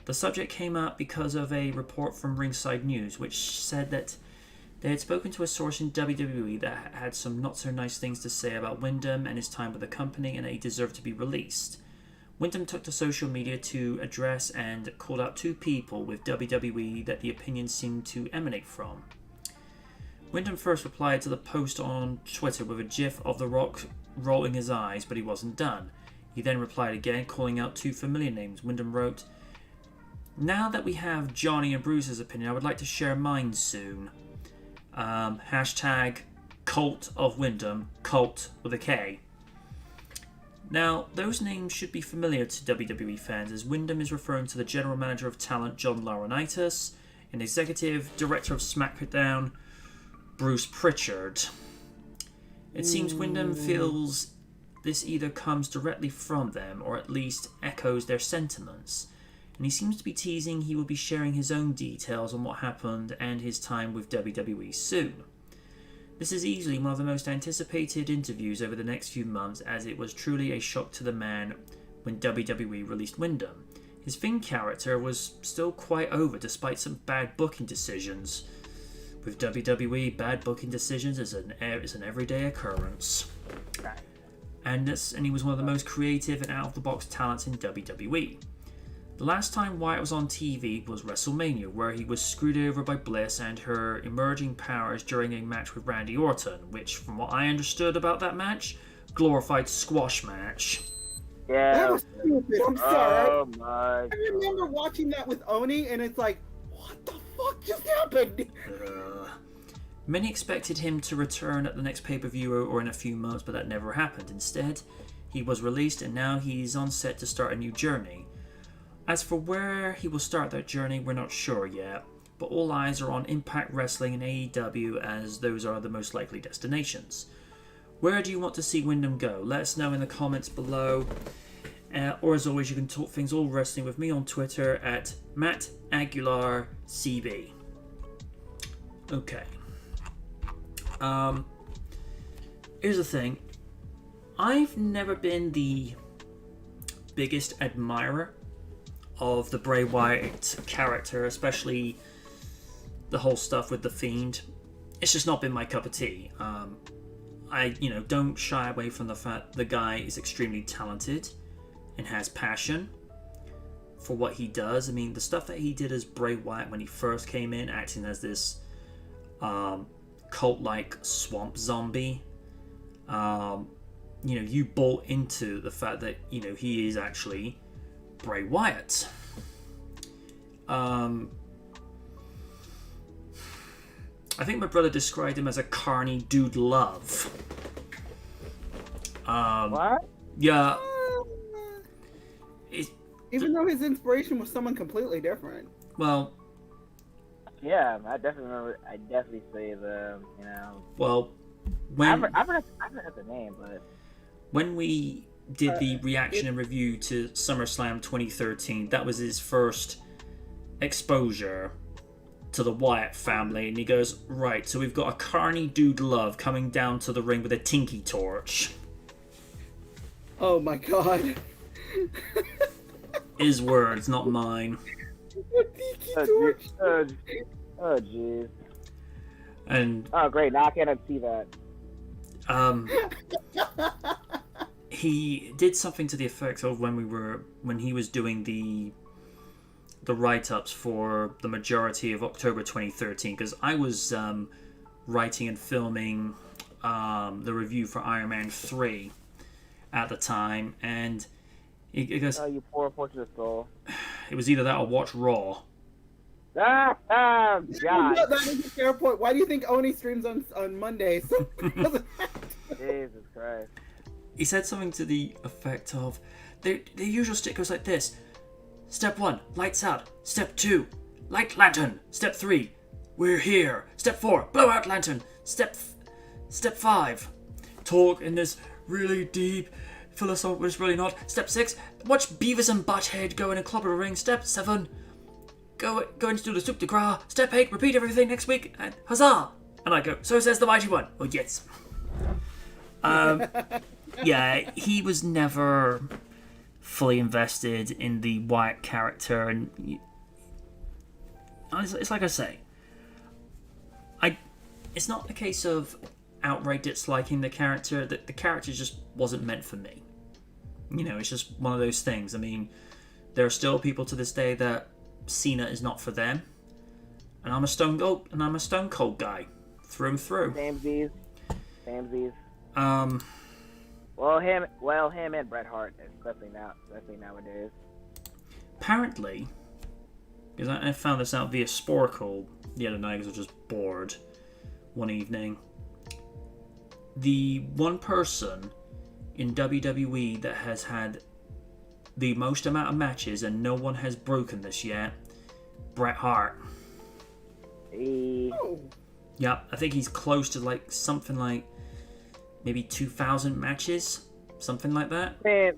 The subject came up because of a report from Ringside News, which said that they had spoken to a source in WWE that had some not so nice things to say about Wyndham and his time with the company, and that he deserved to be released. Wyndham took to social media to address and called out 2 people with WWE that the opinions seemed to emanate from. Wyndham first replied to the post on Twitter with a gif of The Rock rolling his eyes, but he wasn't done. He then replied again, calling out 2 familiar names. Wyndham wrote, "Now that we have Johnny and Bruce's opinion, I would like to share mine soon. Hashtag Cult of Wyndham, Cult with a K." Now, those names should be familiar to WWE fans, as Wyndham is referring to the General Manager of Talent, John Laurinaitis, and Executive Director of SmackDown, Bruce Pritchard. It seems Wyndham feels this either comes directly from them or at least echoes their sentiments, and he seems to be teasing he will be sharing his own details on what happened and his time with WWE soon. This is easily one of the most anticipated interviews over the next few months, as it was truly a shock to the man when WWE released Wyndham. His Finn character was still quite over despite some bad booking decisions. With WWE, bad booking decisions is an everyday occurrence. And he was one of the most creative and out-of-the-box talents in WWE. The last time Wyatt was on TV was WrestleMania, where he was screwed over by Bliss and her emerging powers during a match with Randy Orton, which, from what I understood about that match, glorified squash match. Yeah. That was stupid. I'm sorry. Oh my I remember watching that with Oni, and it's like, what the fuck just happened? Many expected him to return at the next pay-per-view or in a few months, but that never happened. Instead, he was released, and now he's on set to start a new journey. As for where he will start that journey, we're not sure yet, but all eyes are on Impact Wrestling and AEW, as those are the most likely destinations. Where do you want to see Wyndham go? Let us know in the comments below. Or as always, you can talk things all wrestling with me on Twitter at MattAguilarCB. Okay. Here's the thing. I've never been the biggest admirer of the Bray Wyatt character, especially the whole stuff with The Fiend. It's just not been my cup of tea. I don't shy away from the fact the guy is extremely talented and has passion for what he does. I mean, the stuff that he did as Bray Wyatt when he first came in, acting as this cult-like swamp zombie. You bought into the fact that, he is actually Bray Wyatt. I think my brother described him as a carny dude love. What? Yeah. Even though his inspiration was someone completely different. Well. Yeah, I definitely say the, Well, when I've heard the name, but when we did the reaction and review to SummerSlam 2013, that was his first exposure to the Wyatt family, and he goes, right, so we've got a carny dude love coming down to the ring with a tinky torch. Oh my god. His words, not mine. oh jeez. And oh great, now I can't see that. He did something to the effect of when he was doing the write-ups for the majority of October 2013, because I was writing and filming the review for Iron Man 3 at the time, and he goes, "Oh, you poor fortunate soul." It was either that or watch Raw. God. That is a fair point. Why do you think Oni streams on Mondays? Jesus Christ. He said something to the effect of, the usual stick goes like this. Step 1, lights out. Step 2, light lantern. Step 3, we're here. Step 4, blow out lantern. Step 5, talk in this really deep philosophical, it's really not. Step 6, watch Beavis and Butthead go in a club or a ring. Step 7, going to do the soup de gras, step 8, repeat everything next week, and huzzah! And I go, so says the mighty one. Oh, yes. Yeah, he was never fully invested in the Wyatt character, and it's like I say, it's not a case of outright disliking the character. The character just wasn't meant for me. You know, it's just one of those things. I mean, there are still people to this day that Cena is not for them, and I'm a Stone Cold guy through and through. Samesies. Um, Well, him and Bret Hart, especially nowadays. Apparently, because I found this out via Sporkle the other night because I was just bored one evening. The one person in WWE that has had the most amount of matches and no one has broken this yet, Bret Hart. Oh. Yep, I think he's close to something like maybe 2,000 matches, something like that. Man,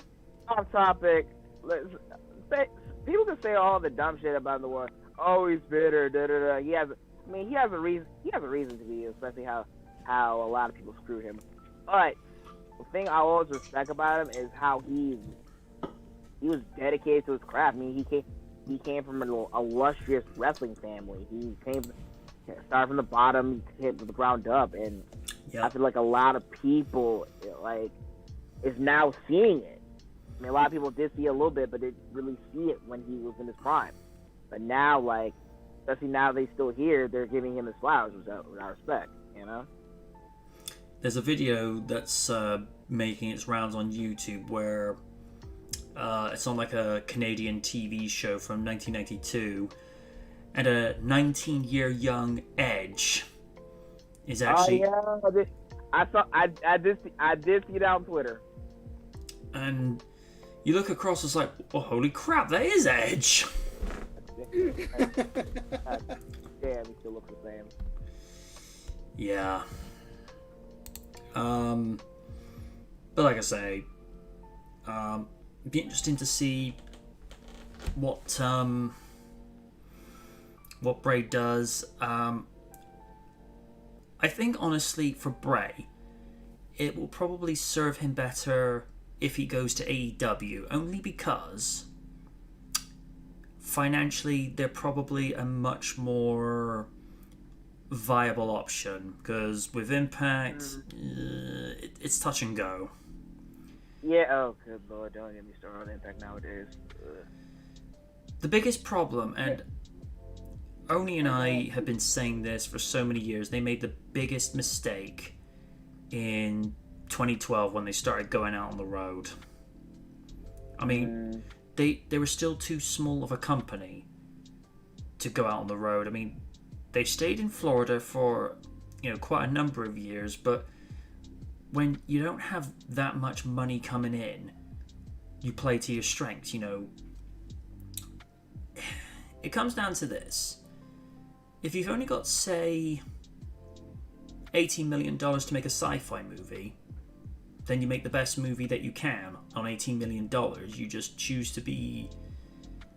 off topic. People can say all the dumb shit about the war. Oh, he's bitter. Da da da. He has a reason. He has a reason to be, especially how a lot of people screw him. But the thing I always respect about him is how he was dedicated to his craft. I mean, he came from an illustrious wrestling family. He started from the bottom, hit to the ground up, and I feel like a lot of people is now seeing it. I mean, a lot of people did see it a little bit, but didn't really see it when he was in his prime. But now, especially now they still here, they're giving him his flowers without respect, you know? There's a video that's making its rounds on YouTube where it's on a Canadian TV show from 1992, and a 19-year young Edge is actually... Oh, yeah. I did see that on Twitter. And you look across, it's like, oh, holy crap, that is Edge! Damn, he still looks the same. Yeah. But like I say, it'd be interesting to see what Bray does. I think honestly for Bray, it will probably serve him better if he goes to AEW, only because financially they're probably a much more viable option, because with Impact it's touch and go. Yeah, oh good lord, don't get me started on Impact nowadays. The biggest problem, and Oni and I have been saying this for so many years, they made the biggest mistake in 2012 when they started going out on the road. I mean, they were still too small of a company to go out on the road. I mean, they stayed in Florida for quite a number of years, but when you don't have that much money coming in, you play to your strengths. It comes down to this: if you've only got, say, $18 million to make a sci-fi movie, then you make the best movie that you can on $18 million. You just choose to be...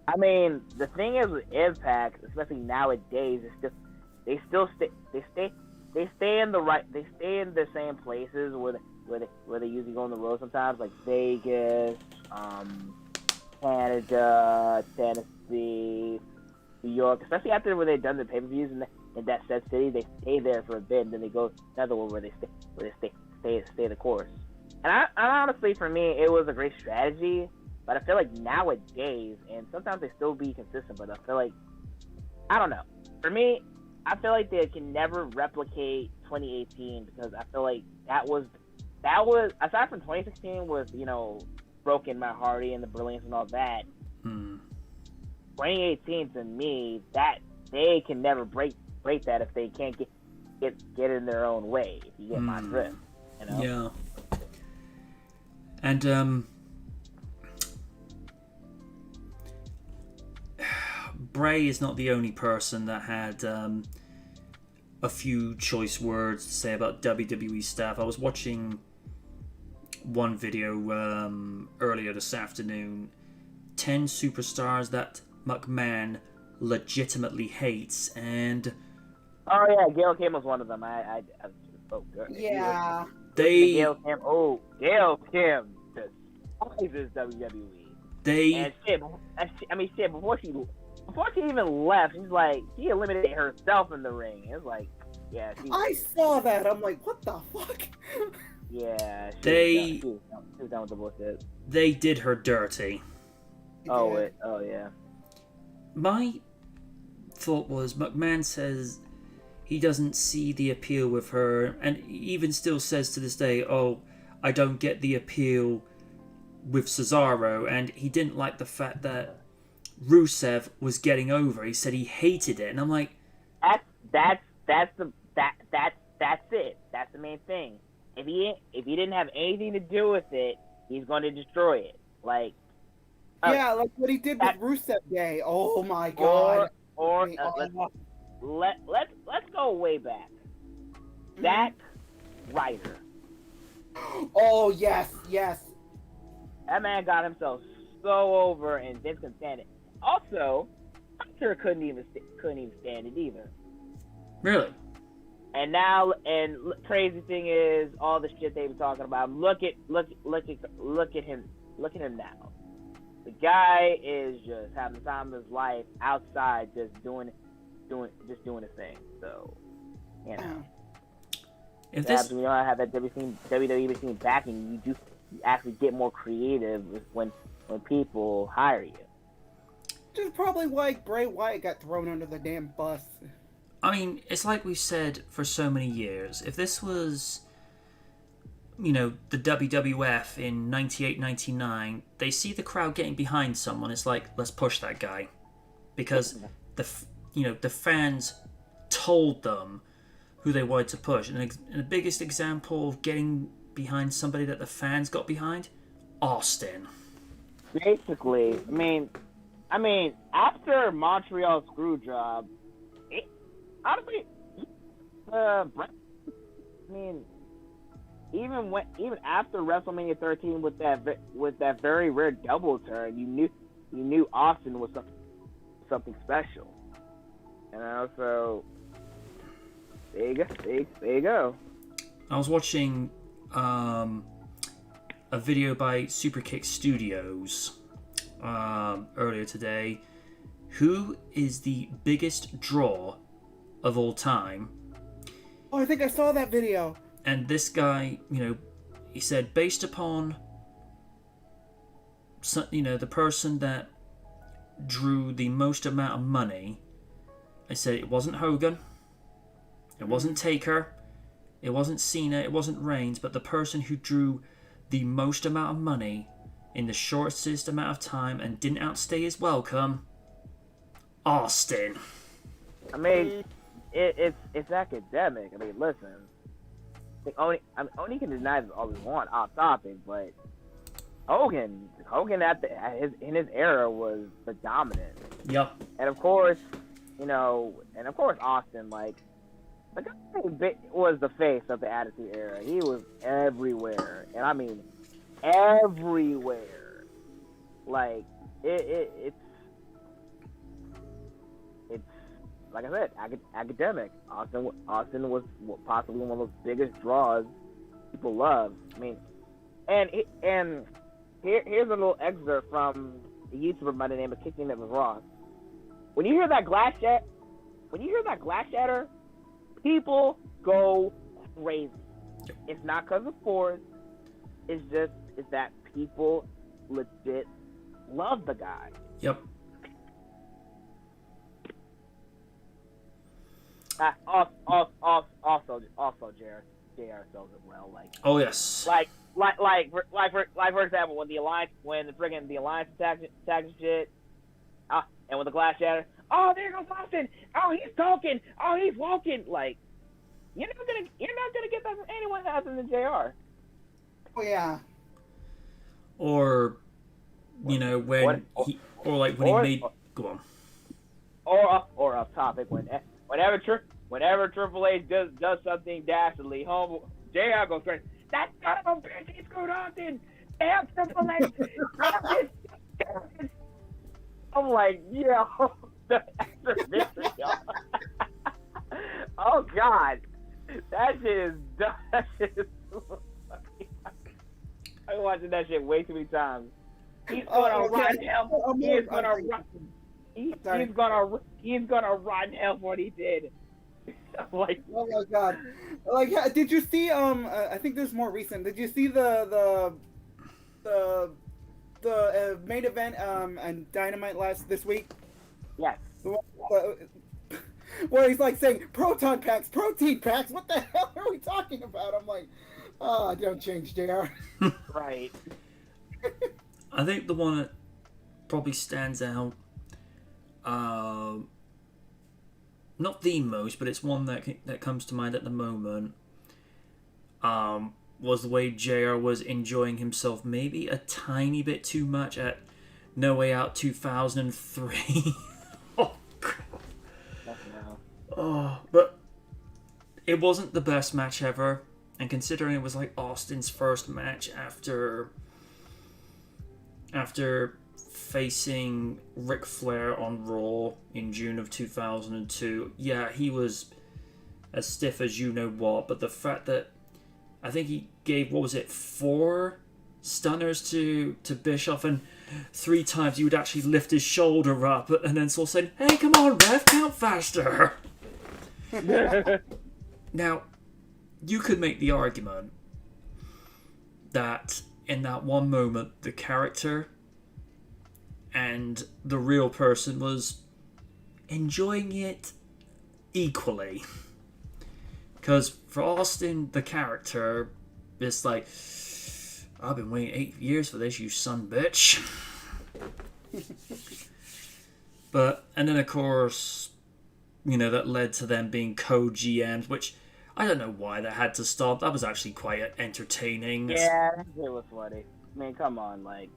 I mean, the thing is with Impact, especially nowadays, it's just they stay in the same places where they usually go on the road sometimes, like Vegas, Canada, Tennessee, New York. Especially after when they've done the pay-per-views in that set city, they stay there for a bit, and then they go to another one where they stay the course. And I honestly, for me, it was a great strategy. But I feel like nowadays, and sometimes they still be consistent, but I feel like, I don't know. For me, I feel like they can never replicate 2018, because I feel like that was aside from 2016 with Broken Matt Hardy and the Brilliance and all that. 2018 to me, that they can never break that if they can't get in their own way. If you get my drift, Yeah. And Bray is not the only person that had a few choice words to say about WWE staff. I was watching one video earlier this afternoon. 10 superstars that McMahon legitimately hates, and Oh yeah, Gail Kim was one of them. Oh, good. Yeah. they Gail Kim. Oh, Gail Kim despises WWE. they And shit, I mean, shit. Before she even left, she eliminated herself in the ring. It's like, yeah, I saw that. I'm like, what the fuck? yeah. They- She was done with the bullshit. they did her dirty. Oh, Yeah. oh yeah. My thought was McMahon says he doesn't see the appeal with her, and even still says to this day, "Oh, I don't get the appeal with Cesaro," and he didn't like the fact that Rusev was getting over. He said he hated it, and I'm like, That's it. That's the main thing. If he didn't have anything to do with it, he's going to destroy it. Like, Yeah, like what he did with Rusev Day. Oh my god. or Oh. let's go way back. Zack Ryder. Oh yes, yes. That man got himself so over, and Vince couldn't stand it. Also, Hunter couldn't even stand it either. really? And now, crazy thing is, all the shit they were talking about. Look at him. Look at him now. The guy is just having the time of his life outside, just doing his thing. So, you know, If perhaps this when you don't have that WWE machine backing, you actually get more creative when people hire you. Which is probably why Bray Wyatt got thrown under the damn bus. I mean, it's like we've said for so many years. If this was, you know, the WWF in 98, 99, they see the crowd getting behind someone. It's like, let's push that guy. Because the fans told them who they wanted to push. And the biggest example of getting behind somebody that the fans got behind, Austin. Basically, I mean, after Montreal Screwjob, honestly, even after WrestleMania 13 with that very rare double turn, you knew Austin was something special. And also, there you go. I was watching a video by Superkick Studios earlier today. Who is the biggest draw of all time? Oh, I think I saw that video. And this guy, he said based upon the person that drew the most amount of money, I said it wasn't Hogan, it wasn't Taker, it wasn't Cena, it wasn't Reigns, but the person who drew the most amount of money in the shortest amount of time and didn't outstay his welcome, Austin. I mean, it's academic. I mean, listen. Only can deny this all we want off topic, but Hogan in his era was the dominant. Yep. And of course, Austin, like, the guy was the face of the Attitude Era. He was everywhere, and I mean everywhere. Like it's like I said, academic. Austin was possibly one of those biggest draws people love. I mean, and here's a little excerpt from a YouTuber by the name of Kicking It with Ross. When you hear that glass shatter, people go crazy. It's not because of force. It's that people legit love the guy. Yep. Also, JR sells it well. Like, Oh yes. like for example, when the alliance attacked shit, and when the glass shattered, oh, there goes Austin. Oh, he's talking. Oh, he's walking. Like, you're not gonna get that from anyone other than JR. Oh yeah. Or when he made go on. Or off topic, whenever Triple H does something dastardly, JR goes crazy. That son of a bitch, he screwed Austin. Damn Triple H. I'm like, yeah. extra victory. Oh God, that shit is dumb. That shit is so funny. I've been watching that shit way too many times. He's gonna run hell. He's gonna run. He's gonna run hell for what he did. Like, oh my God! Like, did you see? I think this is more recent. Did you see the main event and Dynamite this week? yes. Where he's like saying proton packs, protein packs. What the hell are we talking about? I'm like, oh, don't change, JR. Right. I think the one that probably stands out, not the most, but it's one that comes to mind at the moment, was the way JR was enjoying himself maybe a tiny bit too much at No Way Out 2003. Oh, God. Oh, but it wasn't the best match ever, and considering it was like Austin's first match after facing Ric Flair on Raw in June of 2002, yeah, he was as stiff as you know what, but the fact that I think he gave, 4 stunners to Bischoff, and 3 times he would actually lift his shoulder up and then sort of saying, hey, come on, ref, count faster. Now, you could make the argument that in that one moment, the character and the real person was enjoying it equally. Because for Austin, the character is like, I've been waiting 8 years for this, you son bitch. And then of course, that led to them being co-GMs, which I don't know why that had to stop. That was actually quite entertaining. Yeah, it was funny. I mean, come on, like,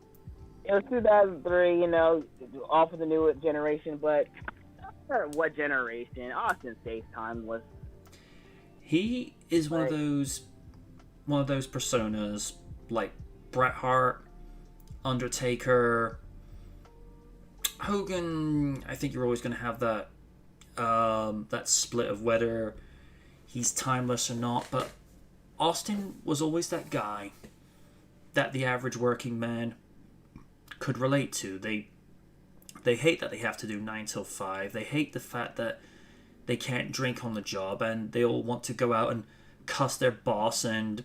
it was 2003, off of the new generation, but what generation? Austin's FaceTime was. He is one of those personas like Bret Hart, Undertaker, Hogan. I think you're always going to have that split of whether he's timeless or not, but Austin was always that guy that the average working man could relate to. They hate that they have to do 9 till 5. They hate the fact that they can't drink on the job, and they all want to go out and cuss their boss, and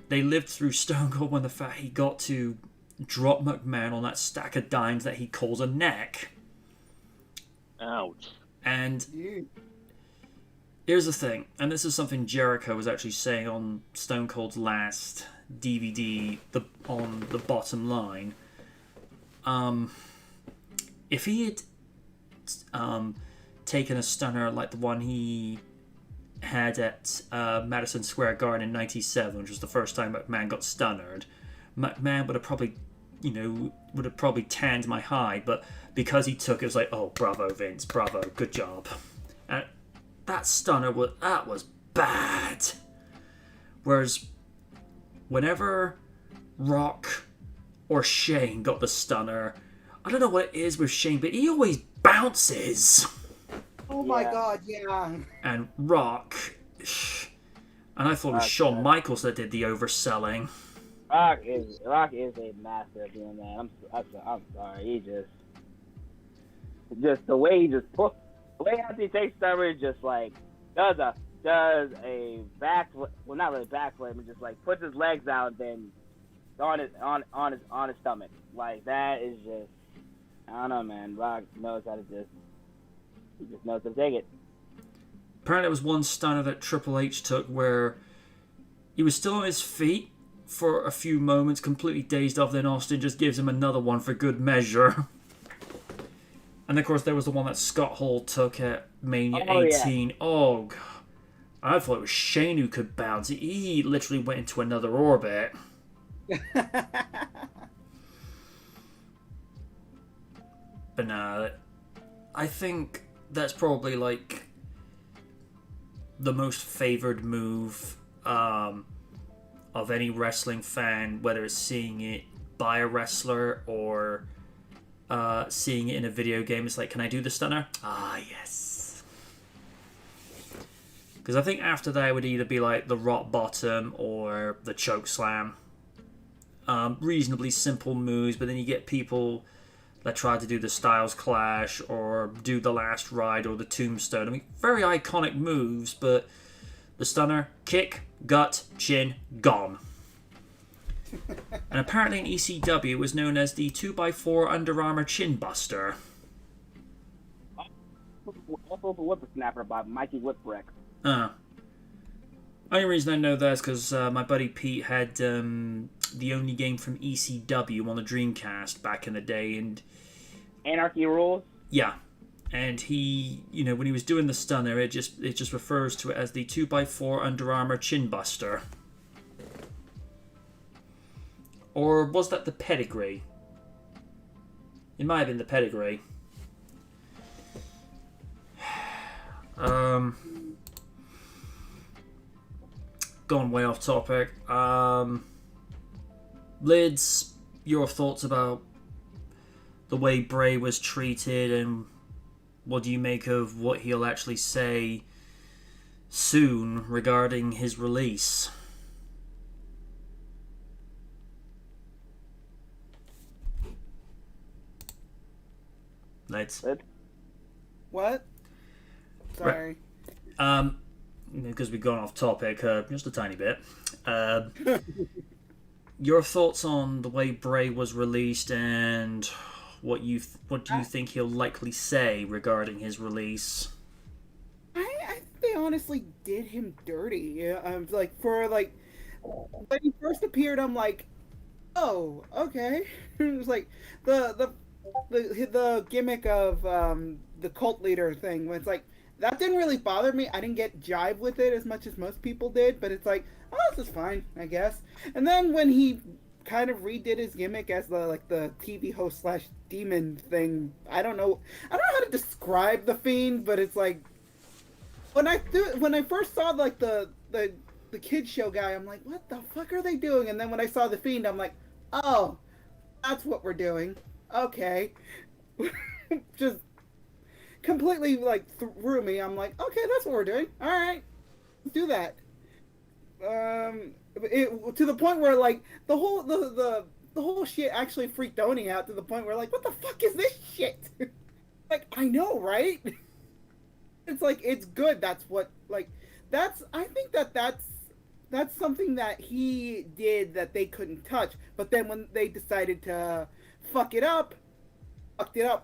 they lived through Stone Cold when the fact he got to drop McMahon on that stack of dimes that he calls a neck. Ouch. And here's the thing, and this is something Jericho was actually saying on Stone Cold's last DVD, on the bottom line. If he had taken a stunner like the one he had at Madison Square Garden in '97, which was the first time McMahon got stunnered, McMahon would have probably tanned my hide, but because he took it, it was like, oh, bravo, Vince, bravo, good job. And that stunner was bad. Whereas whenever Rock or Shane got the stunner, I don't know what it is with Shane, but he always bounces. Oh my God, yeah. And Rock, and I thought it was Shawn Michaels that did the overselling. Rock is a master at doing that. I'm sorry. He just the way he just the way after he takes coverage, just like does a back, well, not really backflip, but just like puts his legs out, then on his stomach. Like, that is just, I don't know, man. Rock knows how to he just knows how to take it. Apparently, there was one stunner that Triple H took where he was still on his feet for a few moments, completely dazed off. Then Austin just gives him another one for good measure. And of course, there was the one that Scott Hall took at Mania 18. Yeah. Oh, God. I thought it was Shane who could bounce. He literally went into another orbit. But nah, I think that's probably like the most favored move of any wrestling fan, whether it's seeing it by a wrestler or seeing it in a video game. It's like, can I do the stunner? Ah, yes. Because I think after that it would either be like the rock bottom or the choke slam. Reasonably simple moves, but then you get people that try to do the Styles Clash or do the Last Ride or the Tombstone. I mean, very iconic moves, but the stunner, kick, gut, chin, gone. And apparently in ECW it was known as the 2x4 Under Armour Chin Buster. Also the Whippersnapper by Mikey Whipwreck. Only reason I know that is because my buddy Pete had the only game from ECW on the Dreamcast back in the day, and Anarchy Rules? yeah. And he, when he was doing the stunner, it just refers to it as the 2x4 Under Armour Chin Buster. Or was that the pedigree? It might have been the pedigree. Gone way off topic. Lids, your thoughts about the way Bray was treated, and what do you make of what he'll actually say soon regarding his release? Lids. What? Sorry. Because we've gone off topic just a tiny bit. Your thoughts on the way Bray was released, and what do you think he'll likely say regarding his release? I think they honestly did him dirty. Yeah, when he first appeared, I'm like, oh, okay. It was like the gimmick of the cult leader thing, when it's like, that didn't really bother me. I didn't get jive with it as much as most people did, but it's like, oh, this is fine, I guess. And then when he kind of redid his gimmick as the TV host / demon thing, I don't know how to describe the Fiend, but it's like, when I first saw the kid show guy, I'm like, what the fuck are they doing? And then when I saw the Fiend, I'm like, oh, that's what we're doing. Okay. Just completely threw me. I'm like, okay, that's what we're doing. All right, let's do that. To the point where the whole shit actually freaked Oni out, to the point where what the fuck is this shit? I know, right? It's it's good. I think that's something that he did that they couldn't touch. But then when they decided to fucked it up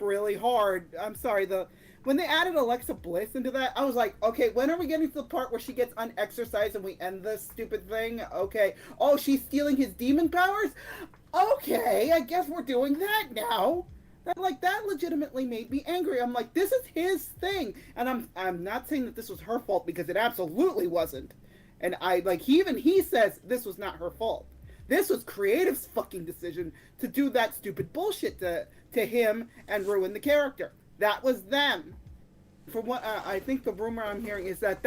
really hard. I'm sorry, when they added Alexa Bliss into that, I was like, okay, when are we getting to the part where she gets unexercised and we end this stupid thing? Okay. Oh, she's stealing his demon powers? Okay, I guess we're doing that now. That legitimately made me angry. I'm like, this is his thing. And I'm not saying that this was her fault, because it absolutely wasn't. And he says this was not her fault. This was Creative's fucking decision to do that stupid bullshit to him and ruin the character. That was them. From what I think the rumor I'm hearing is that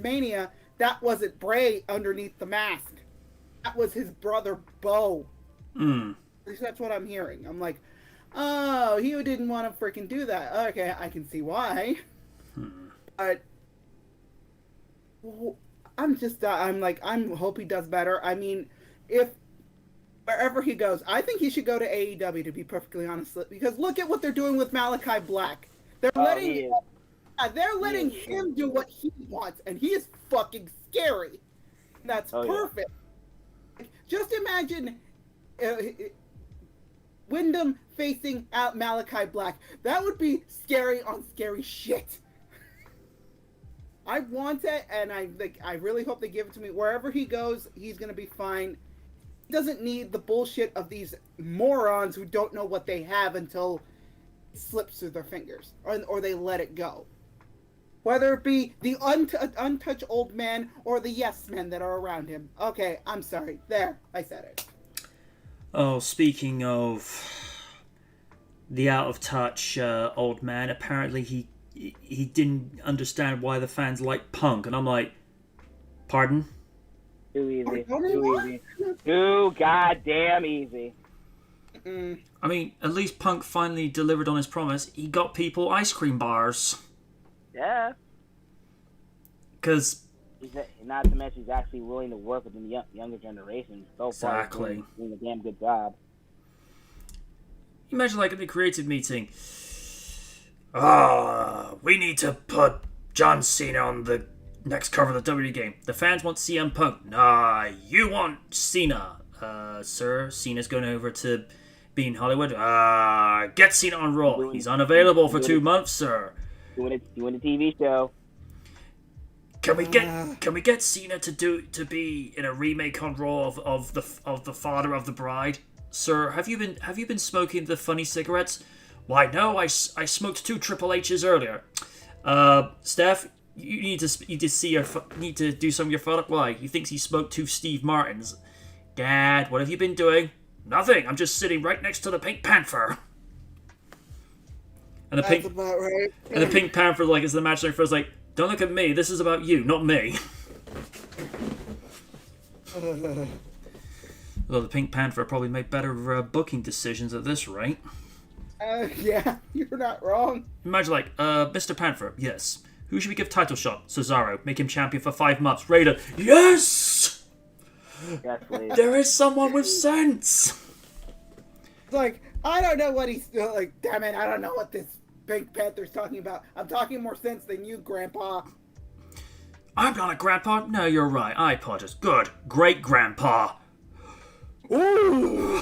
Mania, that wasn't Bray underneath the mask. That was his brother Bo. At least that's what I'm hearing. I'm like, oh, he didn't want to freaking do that. Okay, I can see why. But I hope he does better. I mean, if wherever he goes, I think he should go to AEW, to be perfectly honest, because look at what they're doing with Malachi Black. They're letting him do what he wants, and he is fucking scary. That's perfect. Yeah. Just imagine Wyndham facing out Malachi Black. That would be scary on scary shit. I want it, and I really hope they give it to me. Wherever he goes, he's gonna be fine. He doesn't need the bullshit of these morons who don't know what they have until it slips through their fingers, or they let it go. Whether it be the untouched old man or the yes men that are around him. Okay, I'm sorry. There, I said it. Oh, speaking of the out of touch old man, apparently he didn't understand why the fans like Punk, and I'm like, pardon? Too easy. Too easy. Too goddamn easy. I mean, at least Punk finally delivered on his promise. He got people ice cream bars. Yeah. Because Not to mention he's actually willing to work with the younger generation. So far, exactly. he's doing a damn good job. Imagine like at the creative meeting. We need to put John Cena on the next cover of the WWE game. The fans want CM Punk. Nah, you want Cena. Sir, Cena's going over to be in Hollywood. Get Cena on Raw. He's unavailable for 2 months, sir. Doing a TV show. Can we get Cena to be in a remake on Raw of the father of the bride? Sir, have you been smoking the funny cigarettes? Why no, I smoked 2 Triple H's earlier. Steph, you need to do some of your photo. Why? He thinks he smoked 2 Steve Martins. Dad, what have you been doing? Nothing. I'm just sitting right next to the Pink Panther. And That's about right. And the Pink Panther, like, as the match first, like, don't look at me. This is about you, not me. Although the Pink Panther probably made better booking decisions at this rate. Yeah, you're not wrong. Imagine, like, Mr. Panther, yes. Who should we give title shot? Cesaro. Make him champion for 5 months. Raiden, yes! There is someone with sense. It's like, I don't know what he's like. Damn it, I don't know what this Pink Panther's talking about. I'm talking more sense than you, Grandpa. I'm not a grandpa. No, you're right. I apologize. Good. Great grandpa. Ooh.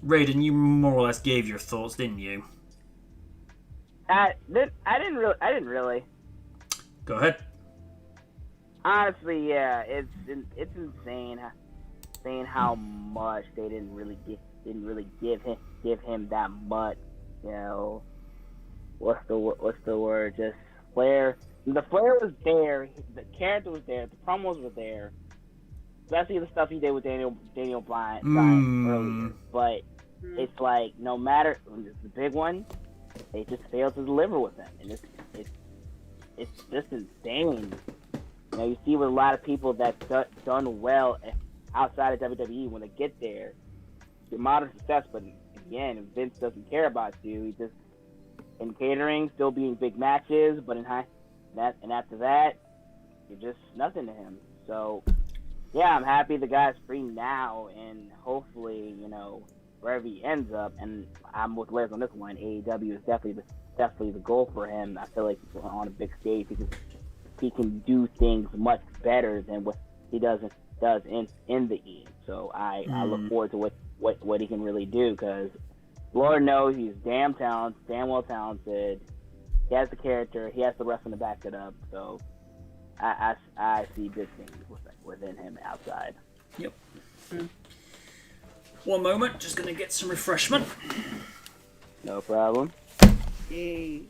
Raiden, you more or less gave your thoughts, didn't you? I didn't really. Go ahead. Honestly, yeah, it's insane how much they didn't really give him that much. You know, what's the word? Just flair. The flair was there. The character was there. The promos were there. Especially the stuff he did with Daniel Bryan earlier. But it's like no matter the big one, they just failed to deliver with him, and it's just insane. You know, you see with a lot of people that's done well outside of WWE when they get there, your modern success. But again, if Vince doesn't care about you, he just in catering, still being big matches, but after that, you're just nothing to him. So yeah, I'm happy the guy's free now, and hopefully, you know, wherever he ends up, and I'm with Liz on this one, AEW is definitely the goal for him. I feel like on a big stage because he can do things much better than what he does in the E. So I look forward to what he can really do, because Lord knows he's damn well talented. He has the character, he has the wrestling to back it up. So I see big things within him outside. Yep. One moment, just gonna get some refreshment. No problem. Yay.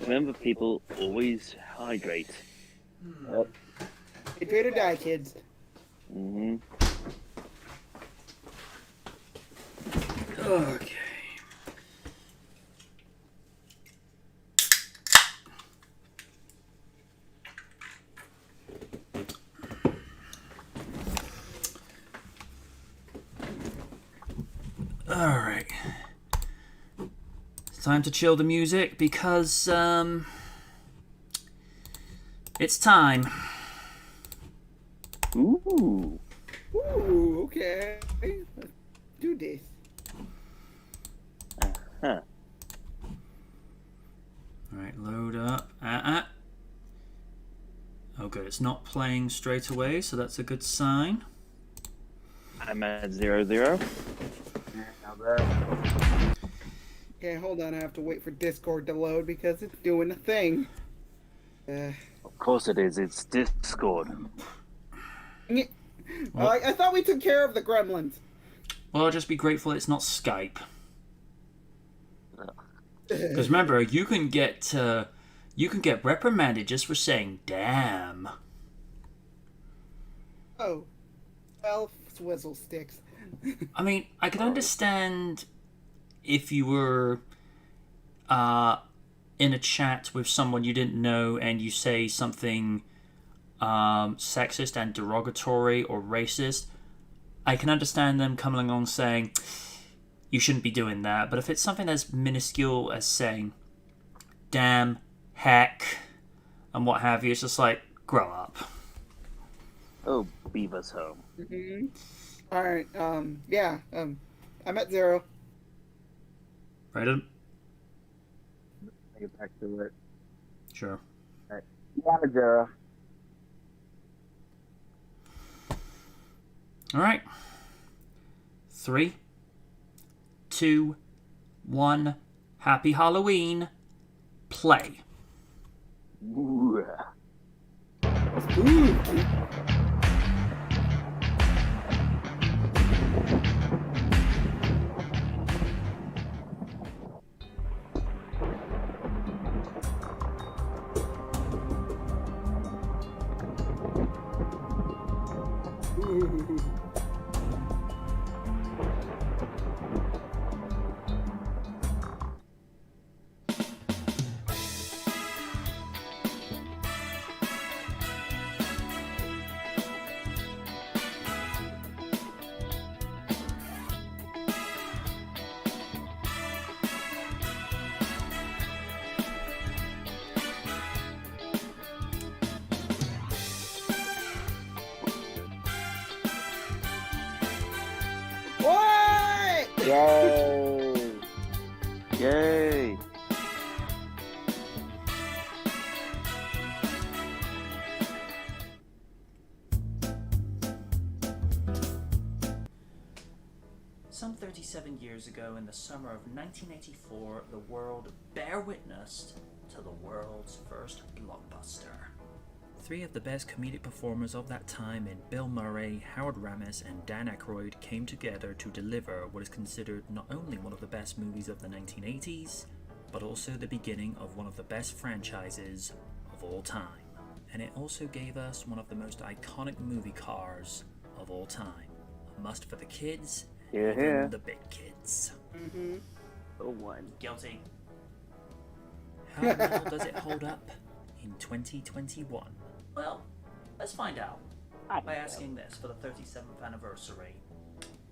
Remember, people, always hydrate. Yep. Hydrate or die, kids. Mm-hmm. Okay. Alright. It's time to chill the music because, it's time. Ooh. Ooh, okay. Let's do this. Huh. Alright, load up. Oh good, it's not playing straight away, so that's a good sign. I'm at 0-0. Okay, hold on. I have to wait for Discord to load because it's doing a thing. Of course it is. It's Discord. I thought we took care of the gremlins. Well, just be grateful it's not Skype. Because remember, you can get reprimanded just for saying "damn." Oh, well, swizzle sticks. I mean, I could understand if you were in a chat with someone you didn't know and you say something sexist and derogatory or racist, I can understand them coming along saying, you shouldn't be doing that. But if it's something as minuscule as saying, damn, heck, and what have you, it's just like, grow up. Oh, Beaver's home. Mm-hmm. All right. Yeah. I'm at 0. Right? Get back to it. Sure. Yeah, Jera. All right. 3, 2, 1. Happy Halloween. Play. Ooh. Ooh. Ooh. What? Yay! Yay! Some 37 years ago, in the summer of 1984, the world bear witness to the world's first blockbuster. 3 of the best comedic performers of that time in Bill Murray, Howard Ramis, and Dan Aykroyd came together to deliver what is considered not only one of the best movies of the 1980s, but also the beginning of one of the best franchises of all time. And it also gave us one of the most iconic movie cars of all time. A must for the kids, Here, and here. even the big kids. Mm-hmm. The one. Guilty. How well does it hold up in 2021? Well, let's find out by asking this for the 37th anniversary.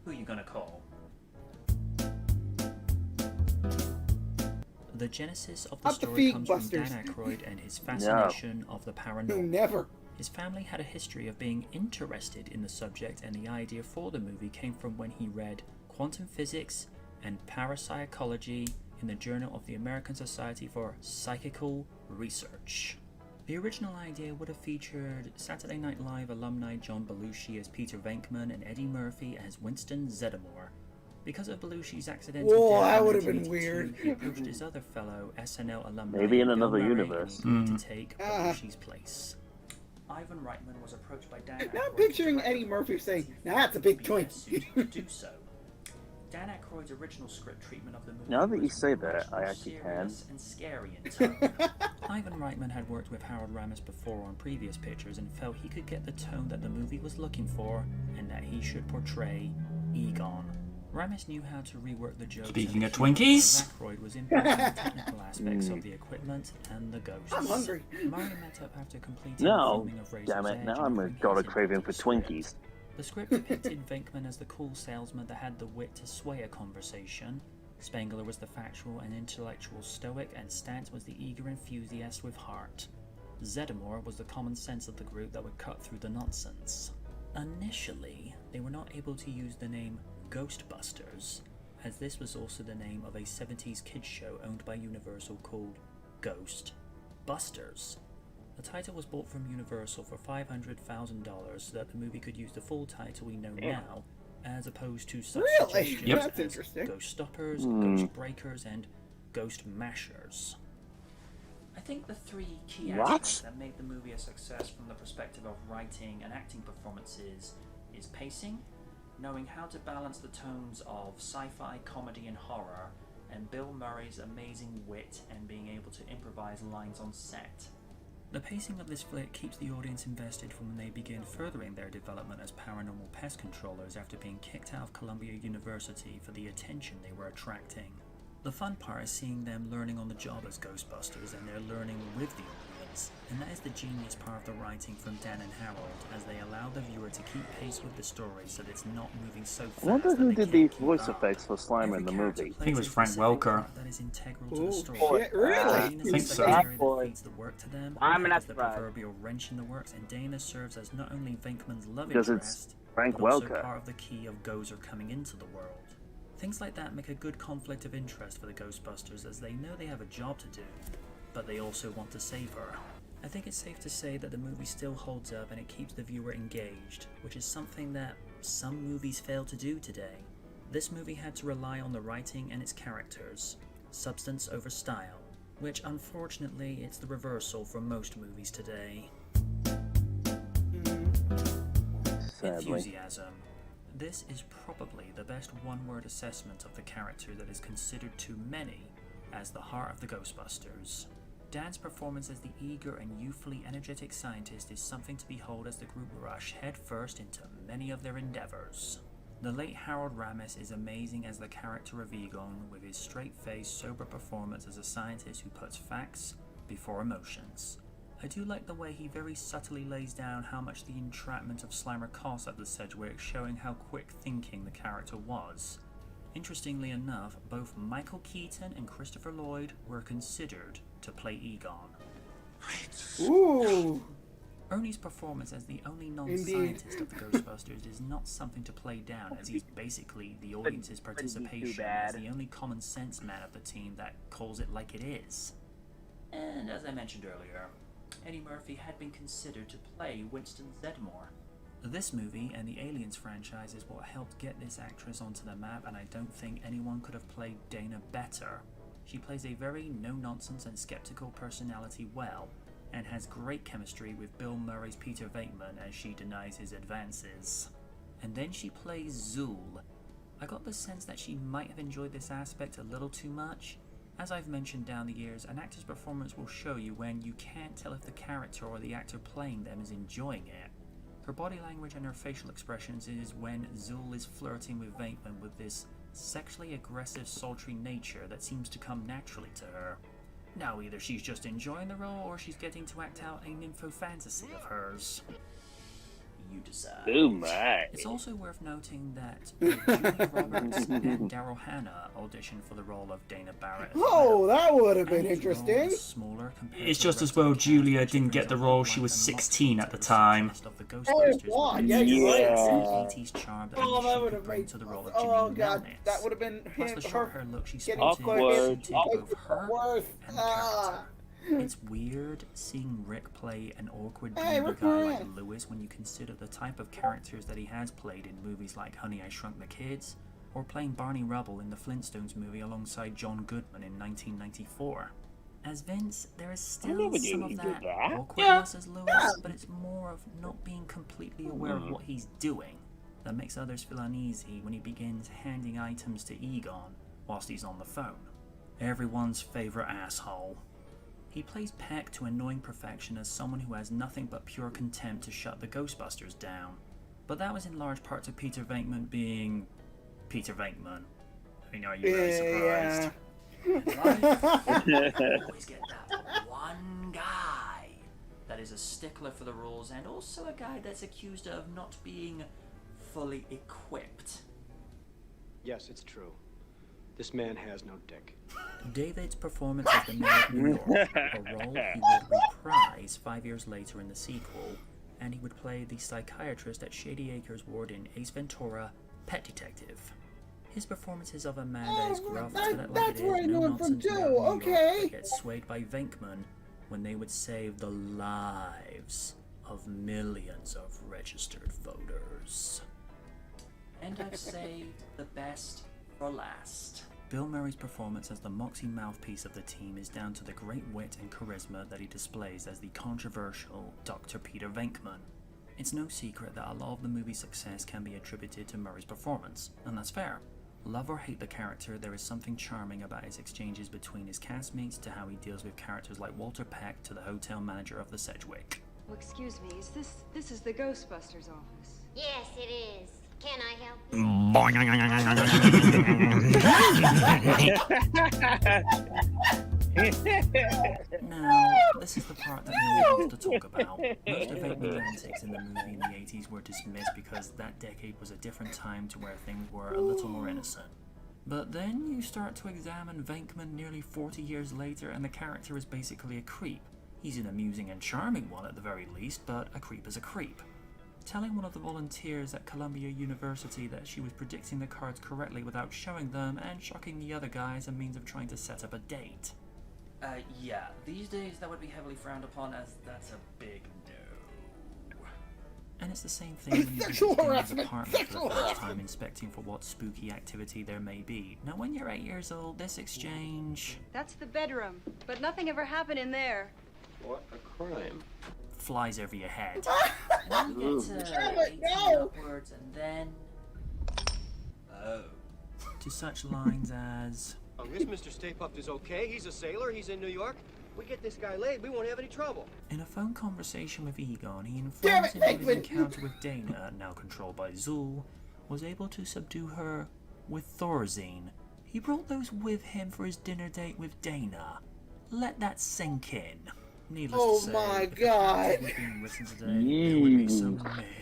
Who are you gonna call? The genesis of the Up the story feed comes busters. from Dan Aykroyd and his fascination of the paranormal. Never. His family had a history of being interested in the subject, and the idea for the movie came from when he read quantum physics and parapsychology in the Journal of the American Society for Psychical Research. The original idea would have featured Saturday Night Live alumni John Belushi as Peter Venkman and Eddie Murphy as Winston Zeddemore. Because of Belushi's accidental Whoa, death that in would have been 1982, weird. he approached his other fellow SNL alumni Maybe in Bill another Murray, universe. and he agreed to take Ah. Belushi's place. Ivan Reitman was approached by Dan Now I'm Aykroyd picturing to direct Eddie the Murphy role, saying, as he "Now that's a big would be twink." best suited to do so. Dan Aykroyd's original script treatment of the movie Now that you was say much that, I more actually can. serious and scary in tone. Ivan Reitman had worked with Howard Ramis before on previous pictures and felt he could get the tone that the movie was looking for and that he should portray Egon. Ramis knew how to rework the jokes. Speaking and of the humor, Twinkies. whereas Aykroyd was involved in the technical aspects of the equipment and the ghosts. I'm hungry. Murray met up after completing No, the filming of Razor's damn it, Edge now and I'm bringing got a his input craving to for the script. Twinkies. The script depicted Venkman as the cool salesman that had the wit to sway a conversation. Spengler was the factual and intellectual stoic, and Stantz was the eager enthusiast with heart. Zeddemore was the common sense of the group that would cut through the nonsense. Initially, they were not able to use the name Ghostbusters, as this was also the name of a 70s kids show owned by Universal called Ghost Busters. The title was bought from Universal for $500,000 so that the movie could use the full title we know now, as opposed to such Really? suggestions Yep. That's as interesting. Ghost Stoppers, Ghost Breakers, and Ghost Mashers. I think the 3 key What? aspects that made the movie a success from the perspective of writing and acting performances is pacing, knowing how to balance the tones of sci-fi, comedy, and horror, and Bill Murray's amazing wit and being able to improvise lines on set. The pacing of this flick keeps the audience invested from when they begin furthering their development as paranormal pest controllers after being kicked out of Columbia University for the attention they were attracting. The fun part is seeing them learning on the job as Ghostbusters, and they're learning with the audience. And that is the genius part of the writing from Dan and Harold, as they allow the viewer to keep pace with the story so that it's not moving so fast. I wonder that who they did can't the keep voice up. effects for Slimer Every in the character movie. plays I think it was a Frank specific Welker. part that is integral to Oh, the story. shit, really? Dana's I think the so. secretary Boy. that feeds the work to them. I'm Rick not is the surprised. proverbial wrench in the works, and Dana serves as not only Venkman's love Because it's interest, Frank but also Welker. part of the key of Gozer coming into the world. Things like that make a good conflict of interest for the Ghostbusters, as they know they have a job to do, but they also want to save her. I think it's safe to say that the movie still holds up and it keeps the viewer engaged, which is something that some movies fail to do today. This movie had to rely on the writing and its characters, substance over style, which unfortunately it's the reversal for most movies today. Sadly. Enthusiasm. This is probably the best one-word assessment of the character that is considered to many as the heart of the Ghostbusters. Dan's performance as the eager and youthfully energetic scientist is something to behold as the group rush headfirst into many of their endeavors. The late Harold Ramis is amazing as the character of Egon, with his straight-faced, sober performance as a scientist who puts facts before emotions. I do like the way he very subtly lays down how much the entrapment of Slimer cost at the Sedgwick, showing how quick thinking the character was. Interestingly enough, both Michael Keaton and Christopher Lloyd were considered to play Egon. Ooh. Ernie's performance as the only non-scientist of the Ghostbusters is not something to play down, as he's basically the audience's participation as the only common sense man of the team that calls it like it is. And as I mentioned earlier, Eddie Murphy had been considered to play Winston Zeddemore. This movie and the Aliens franchise is what helped get this actress onto the map, and I don't think anyone could have played Dana better. She plays a very no-nonsense and skeptical personality well, and has great chemistry with Bill Murray's Peter Venkman as she denies his advances. And then she plays Zool. I got the sense that she might have enjoyed this aspect a little too much. As I've mentioned down the years, an actor's performance will show you when you can't tell if the character or the actor playing them is enjoying it. Her body language and her facial expressions is when Zool is flirting with Venkman with this sexually aggressive, sultry nature that seems to come naturally to her. Now, either she's just enjoying the role or she's getting to act out a nympho fantasy of hers. You decide. Oh my. It's also worth noting that Julia Roberts and Daryl Hannah auditioned for the role of Dana Barrett. as Oh, well. that would have been Annie's role was interesting. smaller compared It's to the just as rest well of the cast, Julia but she didn't brings get the a role. lot She of was life and 16 moxie at the to time. sexiness of the Oh, Ghostbusters wow, with yeah, this you're right. 80s charm that Oh, only that she would could have bring made. to the role of Oh Janine god, Melnitz. that would have been Plus him. the short-hair look she getting sported awkward. suited both her Worse. and the character. It's weird seeing Rick play an awkward Hey, dreamy Rick guy like Moranis. Lewis when you consider the type of characters that he has played in movies like Honey, I Shrunk the Kids, or playing Barney Rubble in the Flintstones movie alongside John Goodman in 1994. As Vince, there is still never knew some he of did that that. awkwardness as Lewis, but it's more of not being completely aware of what he's doing that makes others feel uneasy when he begins handing items to Egon whilst he's on the phone. Everyone's favorite asshole. He plays Peck to annoying perfection as someone who has nothing but pure contempt to shut the Ghostbusters down. But that was in large part to Peter Venkman being Peter Venkman. I mean, are you really surprised? In life, you always get that one guy that is a stickler for the rules, and also a guy that's accused of not being fully equipped. Yes, it's true. This man has no dick. David's performance as the Mayor of New York, a role he would reprise 5 years later in the sequel, and he would play the psychiatrist at Shady Acres Ward in Ace Ventura: Pet Detective. His performance is of a man that is gruff, that- but like that's it where is, I know him from no-nonsense too, New York okay. that gets swayed by Venkman when they would save the lives of millions of registered voters. And I've saved the best for last. Bill Murray's performance as the moxie mouthpiece of the team is down to the great wit and charisma that he displays as the controversial Dr. Peter Venkman. It's no secret that a lot of the movie's success can be attributed to Murray's performance, and that's fair. Love or hate the character, there is something charming about his exchanges between his castmates to how he deals with characters like Walter Peck to the hotel manager of the Sedgwick. Oh, excuse me, this is the Ghostbusters office? Yes, it is. Can I help? Now, this is the part that no one wants to talk about. Most of Venkman's antics in the movie in the 80s were dismissed because that decade was a different time to where things were a little more innocent. But then you start to examine Venkman nearly 40 years later and the character is basically a creep. He's an amusing and charming one at the very least, but a creep is a creep. Telling one of the volunteers at Columbia University that she was predicting the cards correctly without showing them and shocking the other guy as a means of trying to set up a date. Yeah, these days that would be heavily frowned upon as that's a big no. And it's the same thing when you visit Dana's apartment for the first time inspecting for what spooky activity there may be. Now when you're 8 years old, this exchange... That's the bedroom, but nothing ever happened in there. What a crime. flies over your head. And then you get to 18 upwards and then... Oh. To such lines as... Oh, this Mr. Stay Puft is okay. He's a sailor. He's in New York. We get this guy laid, we won't have any trouble. In a phone conversation with Egon, he informs him that his encounter with Dana, now controlled by Zul, was able to subdue her with Thorazine. He brought those with him for his dinner date with Dana. Let that sink in. Needless to say, my if God. the was being written today, there would be some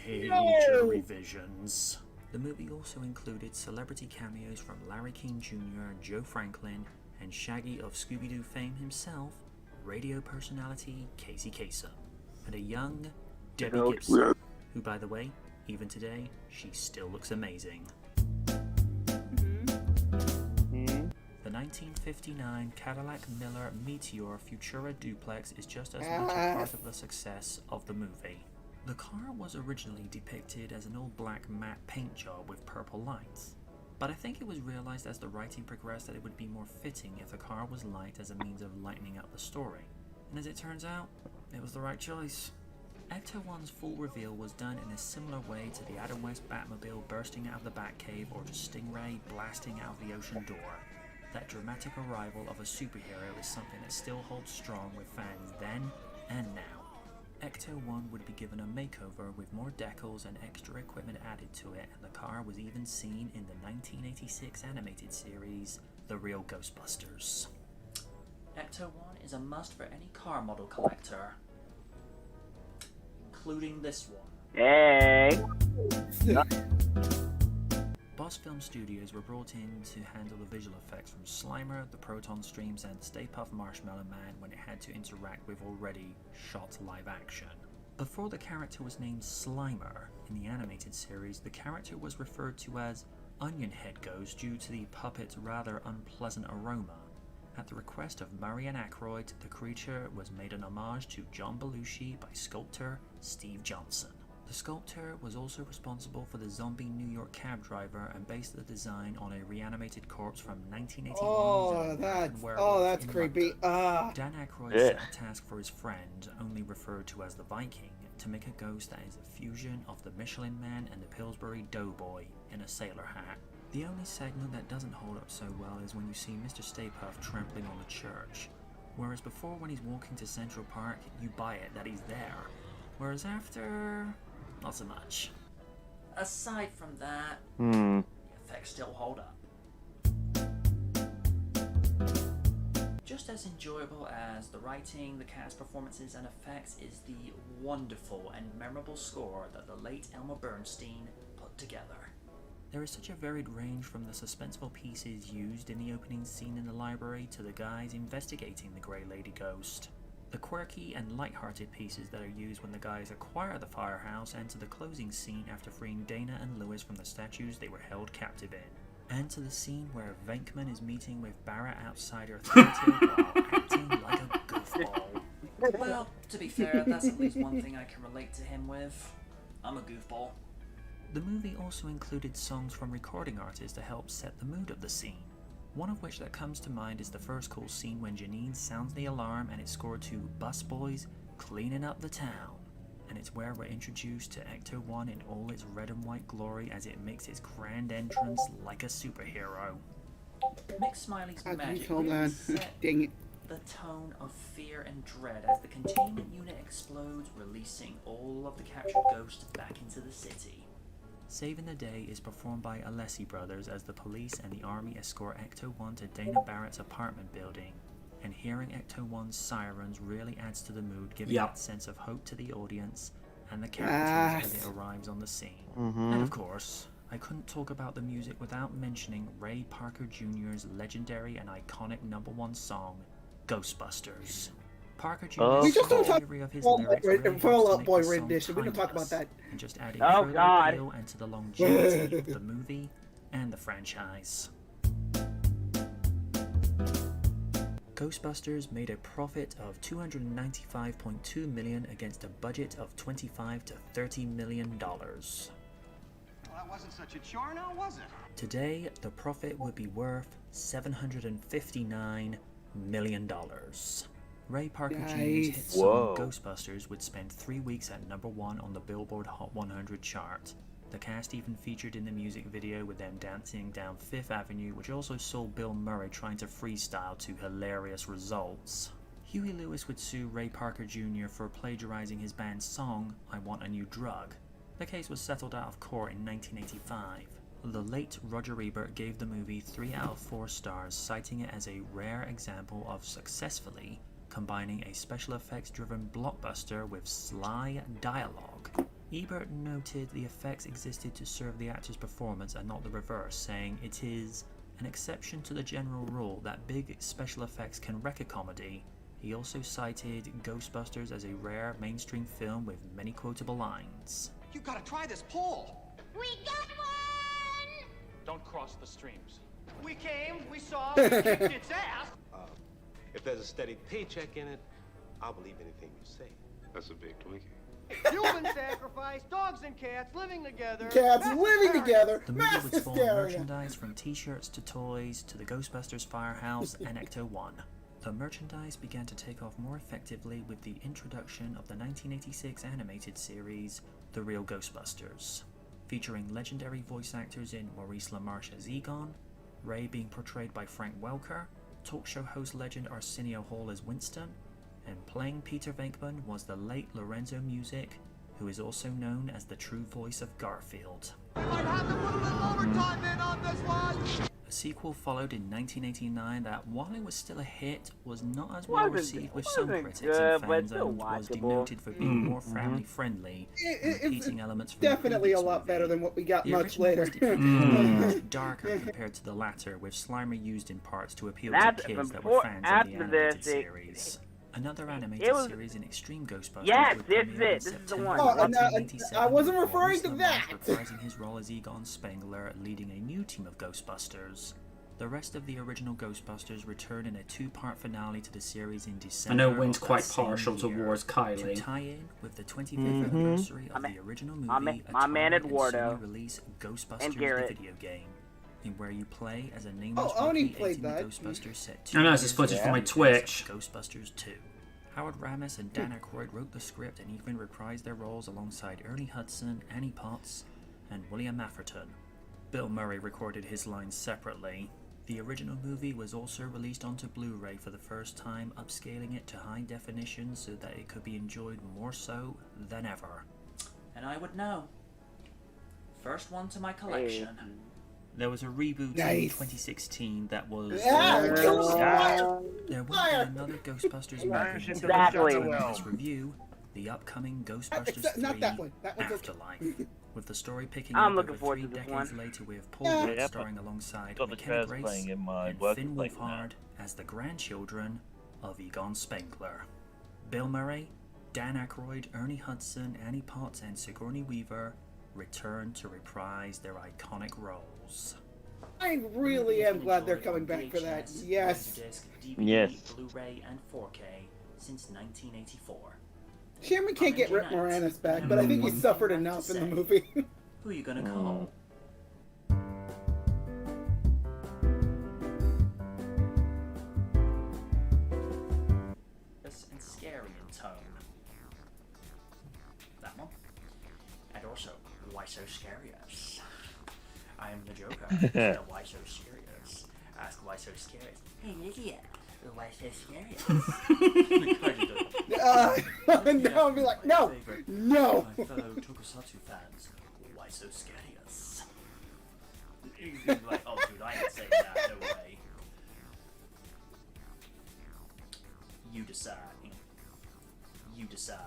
major revisions. The movie also included celebrity cameos from Larry King Jr., Joe Franklin, and Shaggy of Scooby-Doo fame himself, radio personality Casey Kasem, and a young Debbie Gibson, who, by the way, even today, she still looks amazing. The 1959 Cadillac Miller Meteor Futura Duplex is just as much a part of the success of the movie. The car was originally depicted as an all black matte paint job with purple lights, but I think it was realized as the writing progressed that it would be more fitting if the car was light as a means of lightening up the story. And as it turns out, it was the right choice. Ecto 1's full reveal was done in a similar way to the Adam West Batmobile bursting out of the Batcave or to Stingray blasting out of the ocean door. That dramatic arrival of a superhero is something that still holds strong with fans then and now. Ecto 1 would be given a makeover with more decals and extra equipment added to it, and the car was even seen in the 1986 animated series, The Real Ghostbusters. Ecto 1 is a must for any car model collector, including this one. Hey! Boss Film Studios were brought in to handle the visual effects from Slimer, the Proton Streams, and Stay Puft Marshmallow Man when it had to interact with already shot live action. Before the character was named Slimer in the animated series, the character was referred to as Onion Head Ghost due to the puppet's rather unpleasant aroma. At the request of Marianne Aykroyd, the creature was made an homage to John Belushi by sculptor Steve Johnson. The sculptor was also responsible for the zombie New York cab driver and based the design on a reanimated corpse from 1981. That's creepy. Dan Aykroyd set a task for his friend, only referred to as the Viking, to make a ghost that is a fusion of the Michelin Man and the Pillsbury Doughboy in a sailor hat. The only segment that doesn't hold up so well is when you see Mr. Stay Puft trampling on the church. Whereas before, when he's walking to Central Park, you buy it that he's there. Whereas after... not so much. Aside from that, the effects still hold up. Just as enjoyable as the writing, the cast performances, and effects is the wonderful and memorable score that the late Elmer Bernstein put together. There is such a varied range from the suspenseful pieces used in the opening scene in the library to the guys investigating the Grey Lady Ghost. The quirky and light-hearted pieces that are used when the guys acquire the firehouse and to the closing scene after freeing Dana and Lewis from the statues they were held captive in. And to the scene where Venkman is meeting with Barra outsider Theater while acting like a goofball. Well, to be fair, that's at least one thing I can relate to him with. I'm a goofball. The movie also included songs from recording artists to help set the mood of the scene. One of which that comes to mind is the first cool scene when Janine sounds the alarm and it's scored to Busboys Cleaning Up the Town. And it's where we're introduced to Ecto 1 in all its red and white glory as it makes its grand entrance like a superhero. Mick Smiley's magic really set Dang it. the tone of fear and dread as the containment unit explodes, releasing all of the captured ghosts back into the city. Saving the Day is performed by Alessi brothers as the police and the army escort Ecto-1 to Dana Barrett's apartment building. And hearing Ecto-1's sirens really adds to the mood, giving that sense of hope to the audience and the characters as it arrives on the scene. And of course, I couldn't talk about the music without mentioning Ray Parker Jr.'s legendary and iconic #1 song, Ghostbusters. Parker Jr.'s We just don't talk delivery of his Fall lyrics Out really Fall helps Out make Boy the song rendition. We don't talk about timeless, that. and just adding Oh, further God. appeal and to the longevity of the movie and the franchise. Ghostbusters made a profit of $295.2 million against a budget of $25 to $30 million. Well, that wasn't such a chore, now was it? Today, the profit would be worth $759 million. Ray Parker Jr.'s hit song Whoa. Ghostbusters would spend 3 weeks at #1 on the Billboard Hot 100 chart. The cast even featured in the music video with them dancing down Fifth Avenue, which also saw Bill Murray trying to freestyle to hilarious results. Huey Lewis would sue Ray Parker Jr. for plagiarizing his band's song, I Want a New Drug. The case was settled out of court in 1985. The late Roger Ebert gave the movie 3 out of 4 stars, citing it as a rare example of successfully combining a special effects driven blockbuster with sly dialogue. Ebert noted the effects existed to serve the actor's performance and not the reverse, saying it is an exception to the general rule that big special effects can wreck a comedy. He also cited Ghostbusters as a rare mainstream film with many quotable lines. You gotta try this pole. We got one! Don't cross the streams. We came, we saw, we kicked its ass. If there's a steady paycheck in it, I'll believe anything you say. That's a big Twinkie. Human sacrifice, dogs and cats living together. Cats Mass living hysteria. together. The Mass movie would spawn hysteria. merchandise from t-shirts to toys to the Ghostbusters Firehouse and Ecto-1. The merchandise began to take off more effectively with the introduction of the 1986 animated series, The Real Ghostbusters, featuring legendary voice actors in Maurice LaMarche as Egon, Ray being portrayed by Frank Welker, talk show host legend Arsenio Hall as Winston, and playing Peter Venkman was the late Lorenzo Music, who is also known as the true voice of Garfield. We might have to put a little overtime in on this one. A sequel followed in 1989 that, while it was still a hit, was not as well received with some wasn't critics good, and but fans still and was watchable. denoted for being more family friendly and It's repeating elements from the definitely a previous lot movie. better than what we got The much original later. was definitively much darker compared to the latter, with Slimer used in parts to appeal to That's kids that before- were fans of the after animated this, series. Another animated it was- series in Extreme Ghostbusters Yes, would this premiere is in it. This is the September one. Oh, and, 1987, I wasn't with referring Maurice to LaMarche that. reprising his role as Egon Spengler, leading a new team of Ghostbusters. The rest of the original Ghostbusters returned in a 2-part finale to the series in I December. know Wynn's of that quite same partial year. towards To Kylie. tie in with the 25th anniversary of the original movie, my man Atari Eduardo. and Sony release Ghostbusters And the Garrett. video game, in where you play as a nameless Oh, Oni rookie played agent that. Ghostbusters set I know, 2 it's just footage years from my after Twitch. Ghostbusters 2. Howard Ramis and Dan Aykroyd wrote the script and even reprised their roles alongside Ernie Hudson, Annie Potts, and William Atherton. Bill Murray recorded his lines separately. The original movie was also released onto Blu-ray for the first time, upscaling it to high definition so that it could be enjoyed more so than ever. And I would know. First one to my collection. There was a reboot in Nice. 2016 that was... Kill the fire! There will Fire! be another Ghostbusters movie. Exactly. In this review, the upcoming Ghostbusters 3 Not that one. That one's okay. Afterlife, with the story picking I'm up looking over forward 3 to this decades one. later with Paul Rudd Yeah. starring alongside Got the McKenna chairs Grace playing in my and work Finn place now. Wolfhard as the grandchildren of Egon Spengler. Bill Murray, Dan Aykroyd, Ernie Hudson, Annie Potts, and Sigourney Weaver return to reprise their iconic roles. I really am glad they're coming back for that. Yes. DVD, Yes. Blu-ray, and 4K since 1984. Shame we can't get Rick Moranis back, but I think he suffered enough in the movie. Who are you gonna call? And scary in tone. That one. And also, why so scarious? I am the Joker. So why so serious? Ask why so scarious. Hey Lydia, why so scarious? Now I'll be like, no, no. My fellow Tokusatsu fans, why so scarious? He's gonna be like, oh, dude, I ain't saying that. No way. You decide. You decide.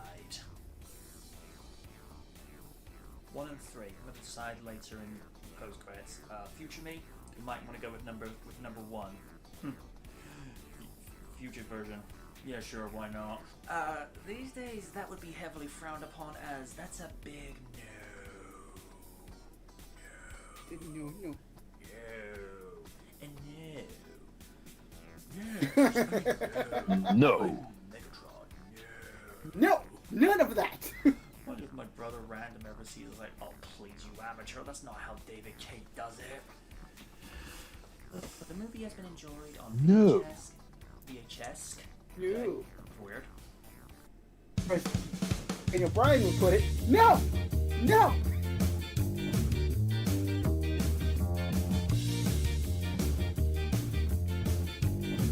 1 and 3. We'll decide later in post credits. Future me, you might want to go with number 1. Future version. Yeah, sure, why not? These days that would be heavily frowned upon as that's a big no. No. And No. Megatron, No, none of that. What if my brother random ever sees us like, oh please you amateur, that's not how David Cage does it. The movie has been enjoyed on No. VHS. No. Okay. Weird. And Brian would put it, no.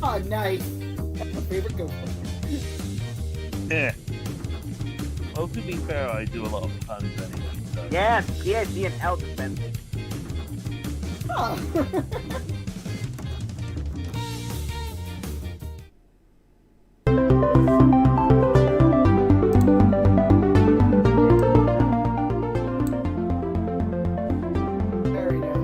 Oh, nice. That's my favorite Ghostbuster. Yeah. Well, to be fair, I do a lot of puns anyway. So. Yes, PSG and L dispensing. Oh. Very nice.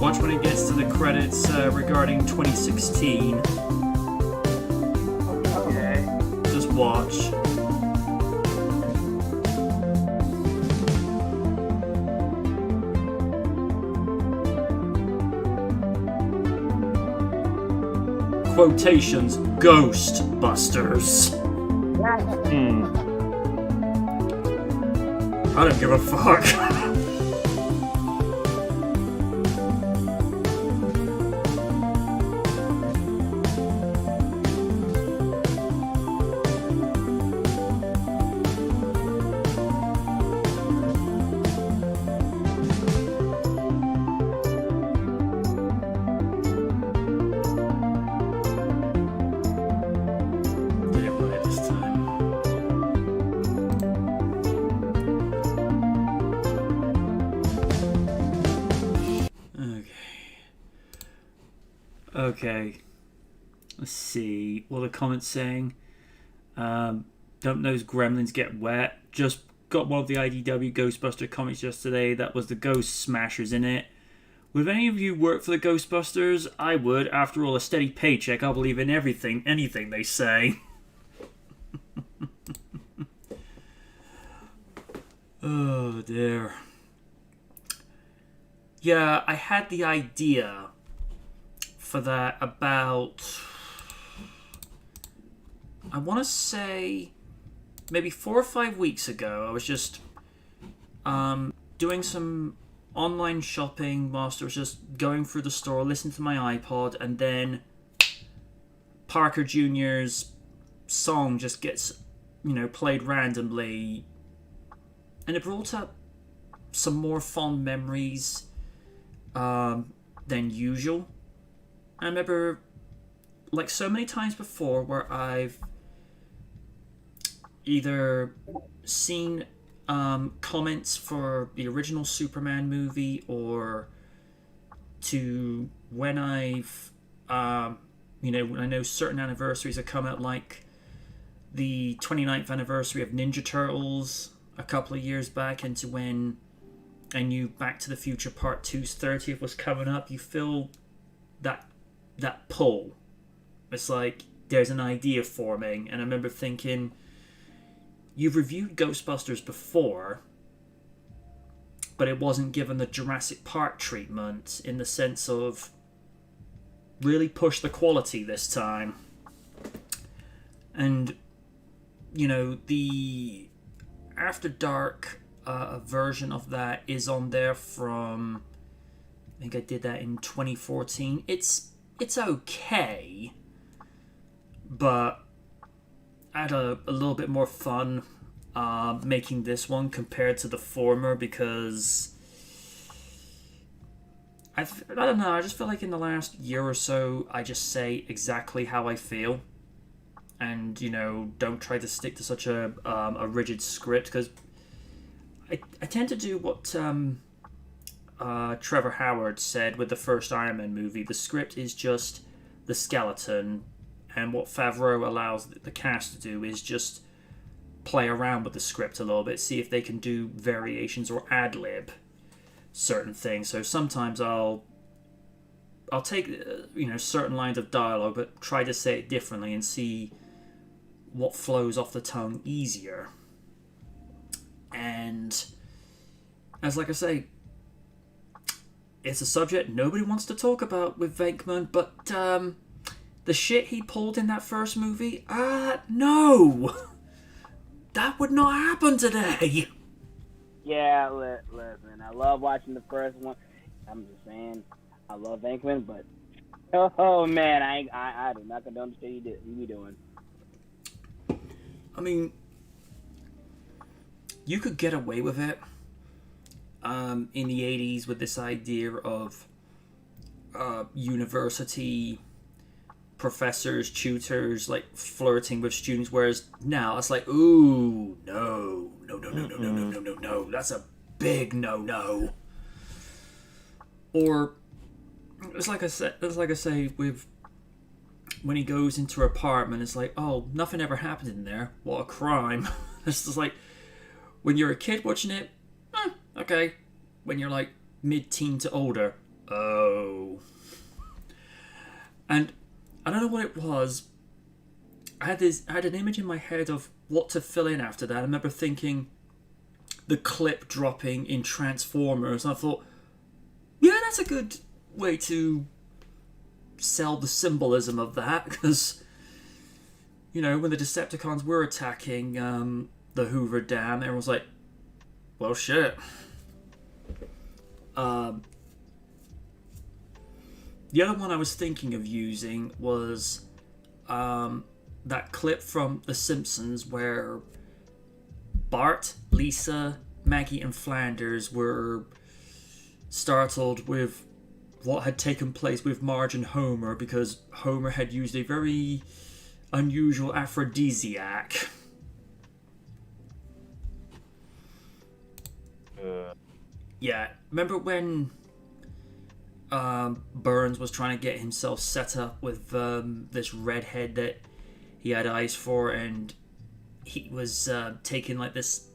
Watch when it gets to the credits regarding 2016. Okay. Just watch. Quotations, Ghostbusters. I don't give a fuck. Didn't play it this time. Okay. Let's see. What are the comments saying? Don't those gremlins get wet? Just got one of the IDW Ghostbuster comics yesterday. That was the Ghost Smashers in it. Would any of you work for the Ghostbusters? I would. After all, a steady paycheck. I'll believe in anything they say. Oh dear. Yeah, I had the idea for that about, I want to say, maybe 4 or 5 weeks ago. I was just doing some online shopping whilst I was just going through the store, listening to my iPod, and then Parker Jr.'s song just gets, played randomly, and it brought up some more fond memories than usual. I remember, like so many times before, where I've either seen comments for the original Superman movie, or to when I've, when I know certain anniversaries have come out, like the 29th anniversary of Ninja Turtles a couple of years back, into when I knew Back to the Future Part 2's 30th was coming up. You feel that pull. It's like there's an idea forming, and I remember thinking, you've reviewed Ghostbusters before, but it wasn't given the Jurassic Park treatment, in the sense of really push the quality this time. And the After Dark version of that is on there from, I think I did that in 2014. It's okay, but I had a little bit more fun making this one compared to the former, because I don't know. I just feel like in the last year or so, I just say exactly how I feel, and don't try to stick to such a rigid script because I tend to do what Trevor Howard said with the first Iron Man movie. The script is just the skeleton, and what Favreau allows the cast to do is just play around with the script a little bit, see if they can do variations or ad-lib certain things. So sometimes I'll take certain lines of dialogue but try to say it differently and see what flows off the tongue easier. And as like I say, it's a subject nobody wants to talk about with Venkman, but the shit he pulled in that first movie, no! That would not happen today! Yeah, listen, I love watching the first one. I'm just saying, I love Venkman, but oh man, I do not condone the shit he be doing. I mean, you could get away with it in the 80s with this idea of university professors, tutors, like flirting with students, whereas now it's like, ooh, no, that's a big no. Or it's like I say with when he goes into her apartment, it's like, oh, nothing ever happened in there. What a crime. It's just like when you're a kid watching it, okay. When you're like mid-teen to older, oh. And I don't know what it was. I had an image in my head of what to fill in after that. I remember thinking the clip dropping in Transformers. And I thought, yeah, that's a good way to sell the symbolism of that. Because, when the Decepticons were attacking the Hoover Dam, everyone was like, well, shit. The other one I was thinking of using was that clip from The Simpsons where Bart, Lisa, Maggie, and Flanders were startled with what had taken place with Marge and Homer because Homer had used a very unusual aphrodisiac. Yeah, remember when Burns was trying to get himself set up with this redhead that he had eyes for, and he was taking like this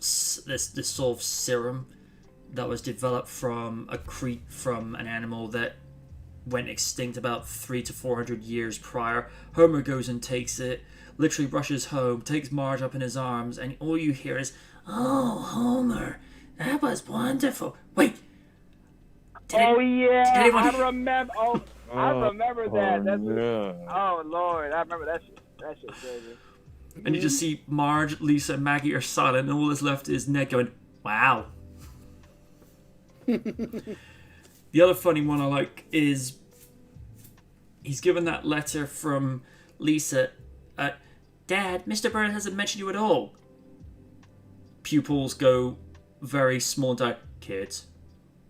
sort of serum that was developed from an animal that went extinct about 300 to 400 years prior. Homer goes and takes it, literally rushes home, takes Marge up in his arms, and all you hear is, "Oh, Homer, that was wonderful." Wait. I remember. I remember that. Oh Lord, I remember that shit. That shit's crazy. And you just see Marge, Lisa, and Maggie are silent, and all that's left is Ned going, "Wow." The other funny one I like is he's given that letter from Lisa. Dad, Mr. Burns hasn't mentioned you at all. Pupils go very small and kids,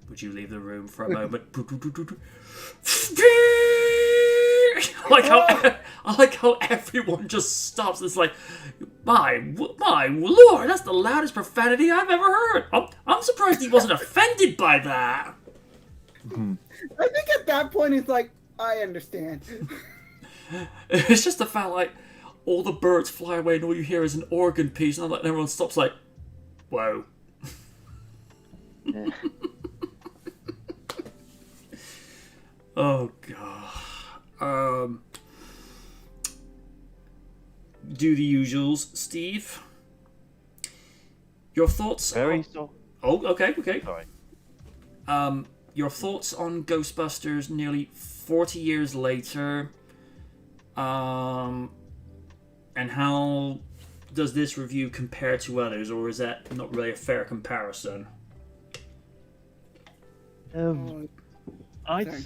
would you leave the room for a moment? I like how everyone just stops. It's like, my lord, that's the loudest profanity I've ever heard. I'm surprised he wasn't offended by that. I think at that point it's like, I understand. It's just the fact like all the birds fly away and all you hear is an organ piece, and everyone stops like, whoa. Oh god. Do the usuals, Steve. Your thoughts? Oh, okay. Sorry. Your thoughts on Ghostbusters nearly 40 years later, and how does this review compare to others, or is that not really a fair comparison? I'd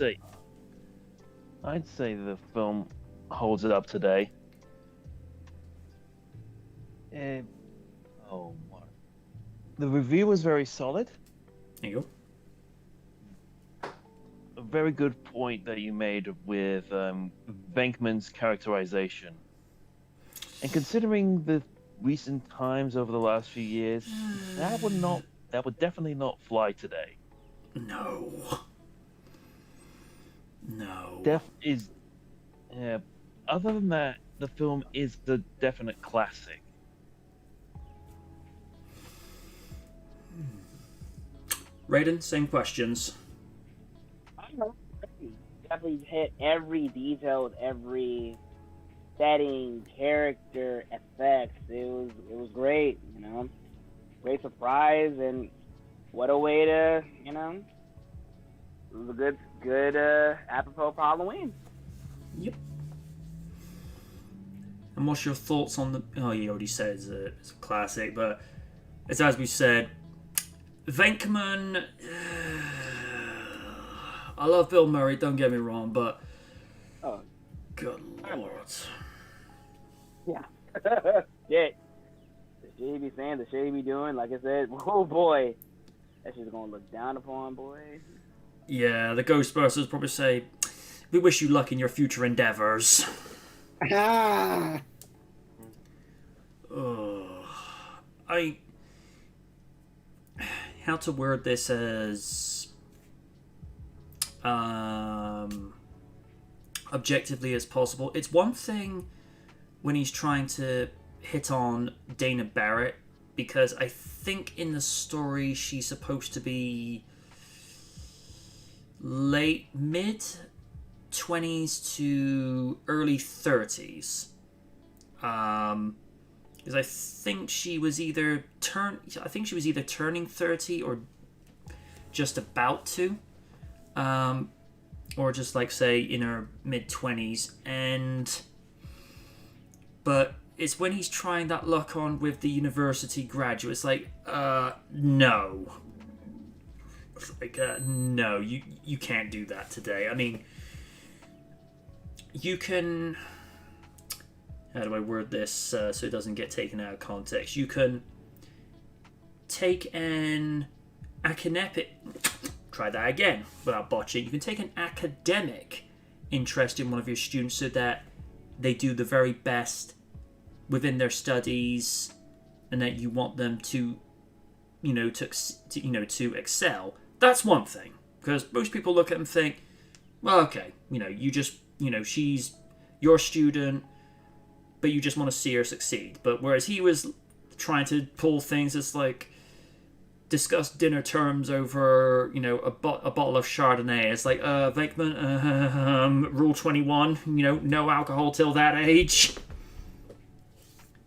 say the film holds it up today. The review was very solid. There you go. very good point that you made with Venkman's characterization. And considering the recent times over the last few years, that would definitely not fly today. No. No. Other than that, the film is the definite classic. Raiden, same questions. I don't know. Definitely hit every detail, every setting, character, effects. It was great, you know. Great surprise, and what a way to, you know. It was a good apropos for Halloween. Yep. And what's your thoughts on the? Oh, you already said it's a classic, but it's as we said. Venkman, I love Bill Murray, don't get me wrong, but good lord. Yeah. Shit. The shit he be saying, the shit he be doing, like I said, oh boy, that shit's gonna look down upon, boy. Yeah, the Ghostbusters probably say, we wish you luck in your future endeavors. Ah. How to word this as objectively as possible. It's one thing when he's trying to hit on Dana Barrett, because I think in the story she's supposed to be mid-20s to early 30s. Because I think she was either turning 30 or just about to, or just like say in her mid-20s. But it's when he's trying that luck on with the university graduates, like, no, like, no, you can't do that today. I mean, you can. How do I word this so it doesn't get taken out of context? You can take an academic... Try that again without botching. You can take an academic interest in one of your students so that they do the very best within their studies, and that you want them to, to excel. That's one thing, because most people look at them and think, well, okay, she's your student, but you just want to see her succeed. But whereas he was trying to pull things as like discuss dinner terms over, a bottle of Chardonnay. It's like, Venkman, Rule 21, no alcohol till that age.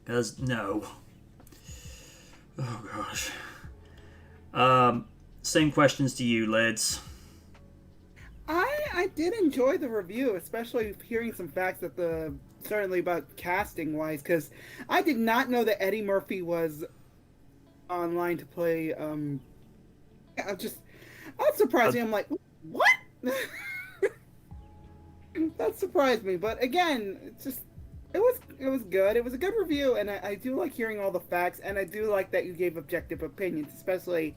Because no. Oh gosh. Same questions to you, Lids. I did enjoy the review, especially hearing some facts that certainly about casting wise, because I did not know that Eddie Murphy was online to play. That surprised me. I'm like, what? That surprised me. But again, it was good. It was a good review, and I do like hearing all the facts, and I do like that you gave objective opinions, especially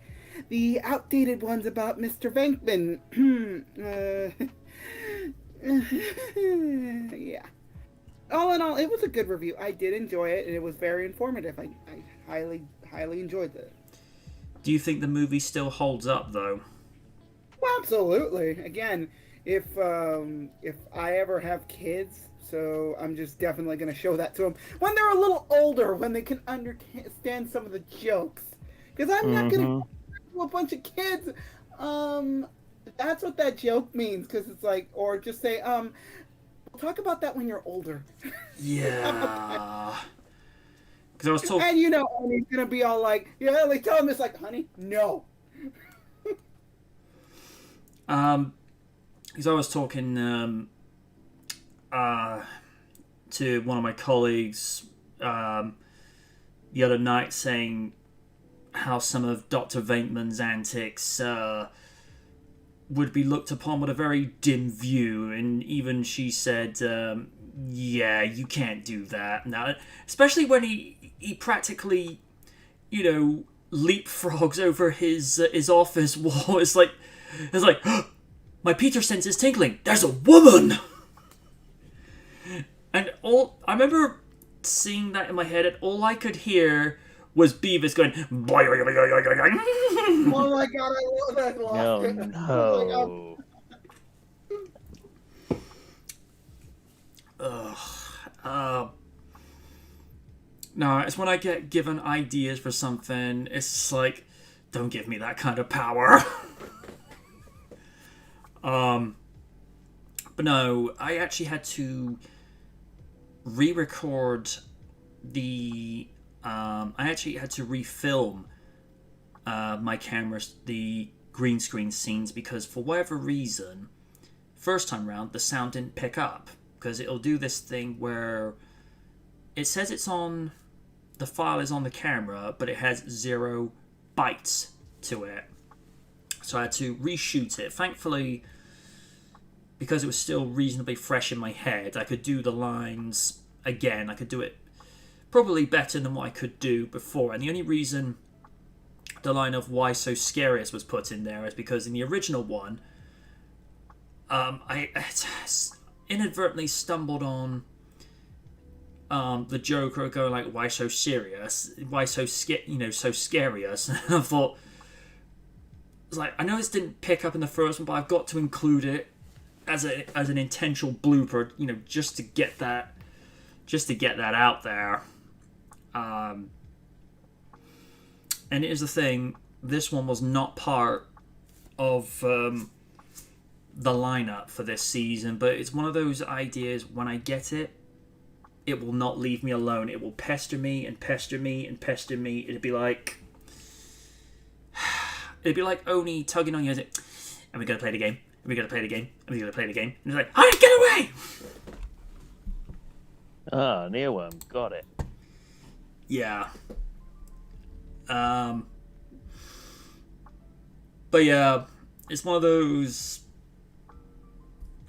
the outdated ones about Mr. Venkman. Yeah. All in all, it was a good review. I did enjoy it, and it was very informative. I highly enjoyed it. Do you think the movie still holds up, though? Well, absolutely. Again, if I ever have kids, so I'm just definitely going to show that to them when they're a little older, when they can understand some of the jokes. Because I'm not going to a bunch of kids. That's what that joke means. Because it's like, or just say, we'll talk about that when you're older. Yeah. Because I was told, and he's gonna be all like, yeah, like tell him it's like, honey, no. Because I was talking to one of my colleagues the other night, saying how some of Dr. Venkman's antics would be looked upon with a very dim view, and even she said, yeah, you can't do that now, especially when he practically, leapfrogs over his office wall. It's like My Peter sense is tingling. There's a woman! And I remember seeing that in my head, and all I could hear was Beavis going. Oh my god, I lost it. No. No, it's when I get given ideas for something, it's just like, don't give me that kind of power. But no, I actually had to re-record I actually had to refilm my cameras, the green screen scenes, because for whatever reason, first time round, the sound didn't pick up. Because it'll do this thing where it says the file is on the camera, but it has 0 bytes to it. So I had to reshoot it. Thankfully, because it was still reasonably fresh in my head, I could do the lines again. I could do it probably better than what I could do before. And the only reason the line of "Why so scariest" was put in there is because in the original one, I inadvertently stumbled on the Joker going like, "Why so serious? Why so so scarious?" And I thought, it's like, I know this didn't pick up in the first one, but I've got to include it as an intentional blooper, just to get that out there. And here's the thing: this one was not part of the lineup for this season, but it's one of those ideas. When I get it, it will not leave me alone. It will pester me and pester me and pester me. It'd be like Oni tugging on you. And we're gonna play the game. And we're gonna play the game. And we're gonna play the game. And it's like, "Hi, get away!" Ah, Nearworm, got it. Yeah. But yeah, it's one of those.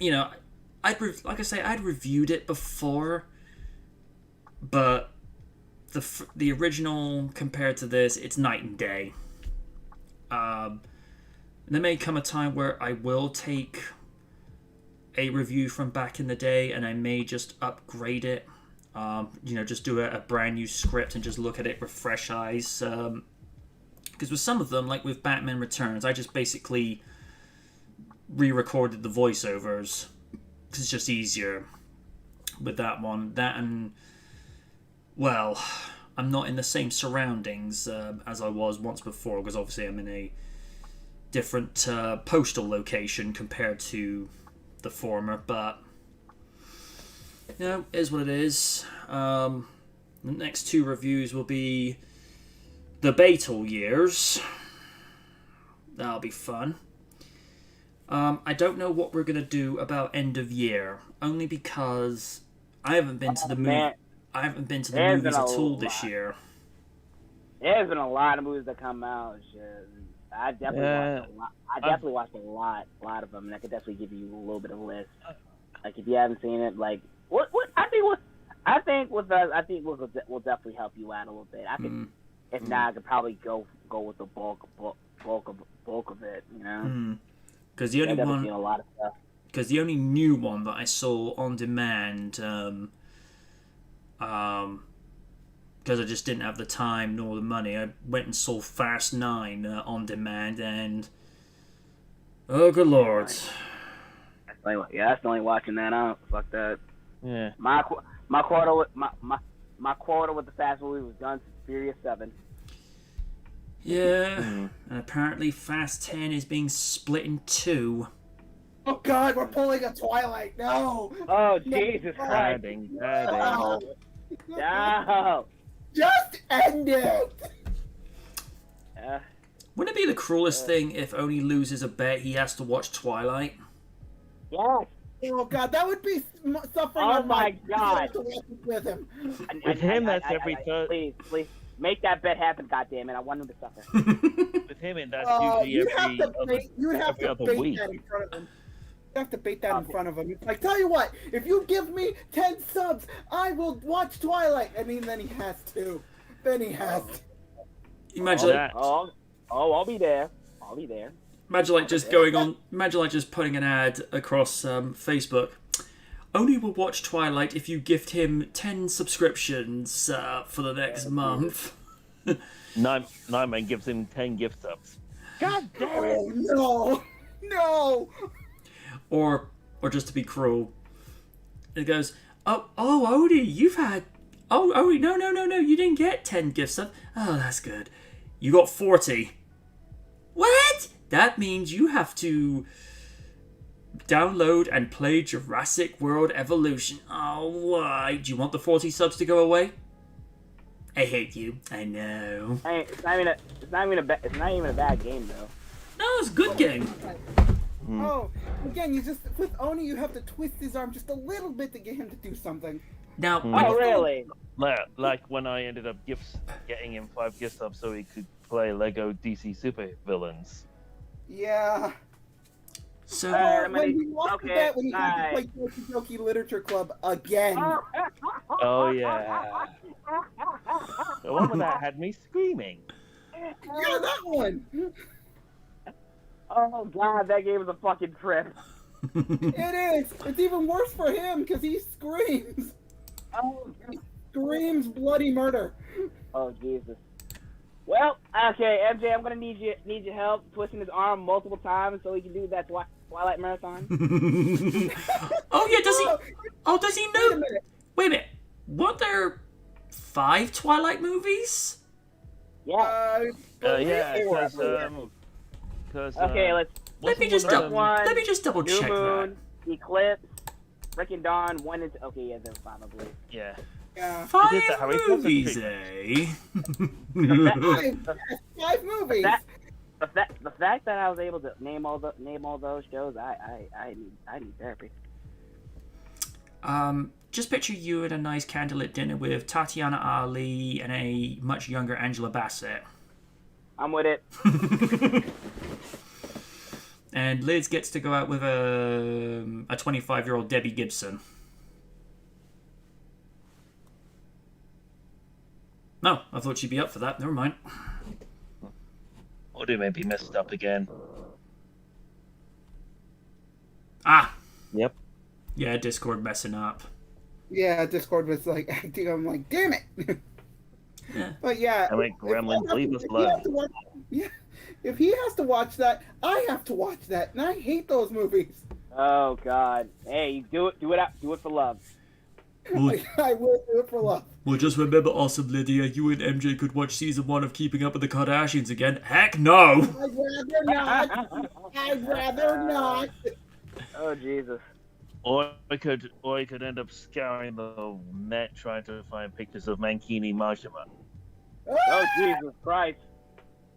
Like I say, I'd reviewed it before, but the original compared to this, it's night and day. There may come a time where I will take a review from back in the day, and I may just upgrade it. Just do a brand new script and just look at it with fresh eyes. Because with some of them, like with Batman Returns, I just basically re-recorded the voiceovers because it's just easier with that one. That and, well, I'm not in the same surroundings as I was once before, because obviously I'm in a different postal location compared to the former, but it is what it is. The next 2 reviews will be the Beatle years. That'll be fun. I don't know what we're gonna do about end of year, only because I haven't been to the movie. I haven't been to the movies at all this year. There's been a lot of movies that come out. I definitely watched a lot of them, and I could definitely give you a little bit of a list. Like if you haven't seen it, like what I think with us, I think we'll definitely help you out a little bit. I could, if not, I could probably go with the bulk of it. Because the only one, a lot of stuff. Because the only new one that I saw on demand, because I just didn't have the time nor the money, I went and saw Fast 9 on demand, and oh good lord. That's the only watching that out. Fuck that. Yeah. My quota with the Fast movie was done. Furious 7. Yeah, and apparently Fast 10 is being split in 2. Oh god, we're pulling a Twilight. No. Oh Jesus Christ! No. Just end it. Wouldn't it be the cruelest thing if Oni loses a bet he has to watch Twilight? Yes. Oh god, that would be suffering. Oh my god. With him. With him, that's every third. Please. Make that bet happen, goddammit. I want him to suffer. With him, and that's usually every other week. That in front of him. You have to bait that in front of him. It's like, tell you what, if you give me 10 subs, I will watch Twilight. I mean, then he has to. Imagine that. I'll be there. Imagine like just going on. Imagine like just putting an ad across Facebook. Only will watch Twilight if you gift him 10 subscriptions for the next month. Nightman gives him 10 gift subs. God damn it! Oh, no! Or just to be cruel, it goes, oh, Odie, you've had, Odie, no, you didn't get 10 gift subs. Oh, that's good. You got 40. What? That means you have to download and play Jurassic World Evolution. Oh, why? Do you want the 40 subs to go away? I hate you. I know. Hey, it's not even a bad game though. No, it's a good game. Oh, again, you just with Oni, you have to twist his arm just a little bit to get him to do something. Now, Oh, really? Like when I ended up getting him 5 gift subs so he could play Lego DC Super Villains. Yeah. So When we lost the bet when he had to play Doki Doki Literature Club again. Oh yeah. The one that had me screaming. Yeah, that one. Oh god, that game was a fucking trip. It is. It's even worse for him because he screams. Oh, Screams bloody murder. oh Jesus. Well, okay, MJ, I'm gonna need your help twisting his arm multiple times so he can do that Twilight marathon. oh yeah, does he? Oh, does he Wait a know? minute. Wait a minute. Weren't there 5 Twilight movies? Yeah. Yeah, because Okay, Let me just double New check Moon, Eclipse, Freaking Dawn, 1 and 2. Okay, yeah, there's 5, I believe. Yeah. Yeah. 5 did the Harry Potter movies, treatment. eh? Five movies. The fact that I was able to name all those shows, I need therapy. Just picture you at a nice candlelit dinner with Tatiana Ali and a much younger Angela Bassett. I'm with it. And Liz gets to go out with a 25-year-old Debbie Gibson. No, I thought she'd be up for that. Never mind. Audio may be messed up again. Ah! Yep. Yeah, Discord messing up. Yeah, Discord was like acting. I'm like, damn it. Yeah. But yeah. I mean, Gremlins, leave us alone. Yeah. If he has to watch that, I have to watch that, and I hate those movies. Oh God. Hey, you do it for love. Well, I will do it for love. well, just remember, Awesome Lydia, you and MJ could watch season 1 of Keeping Up with the Kardashians again. Heck no! I'd rather not. I'd rather not. Oh Jesus. Or I could end up scouring the net trying to find pictures of Mankini Majima. Oh Jesus Christ.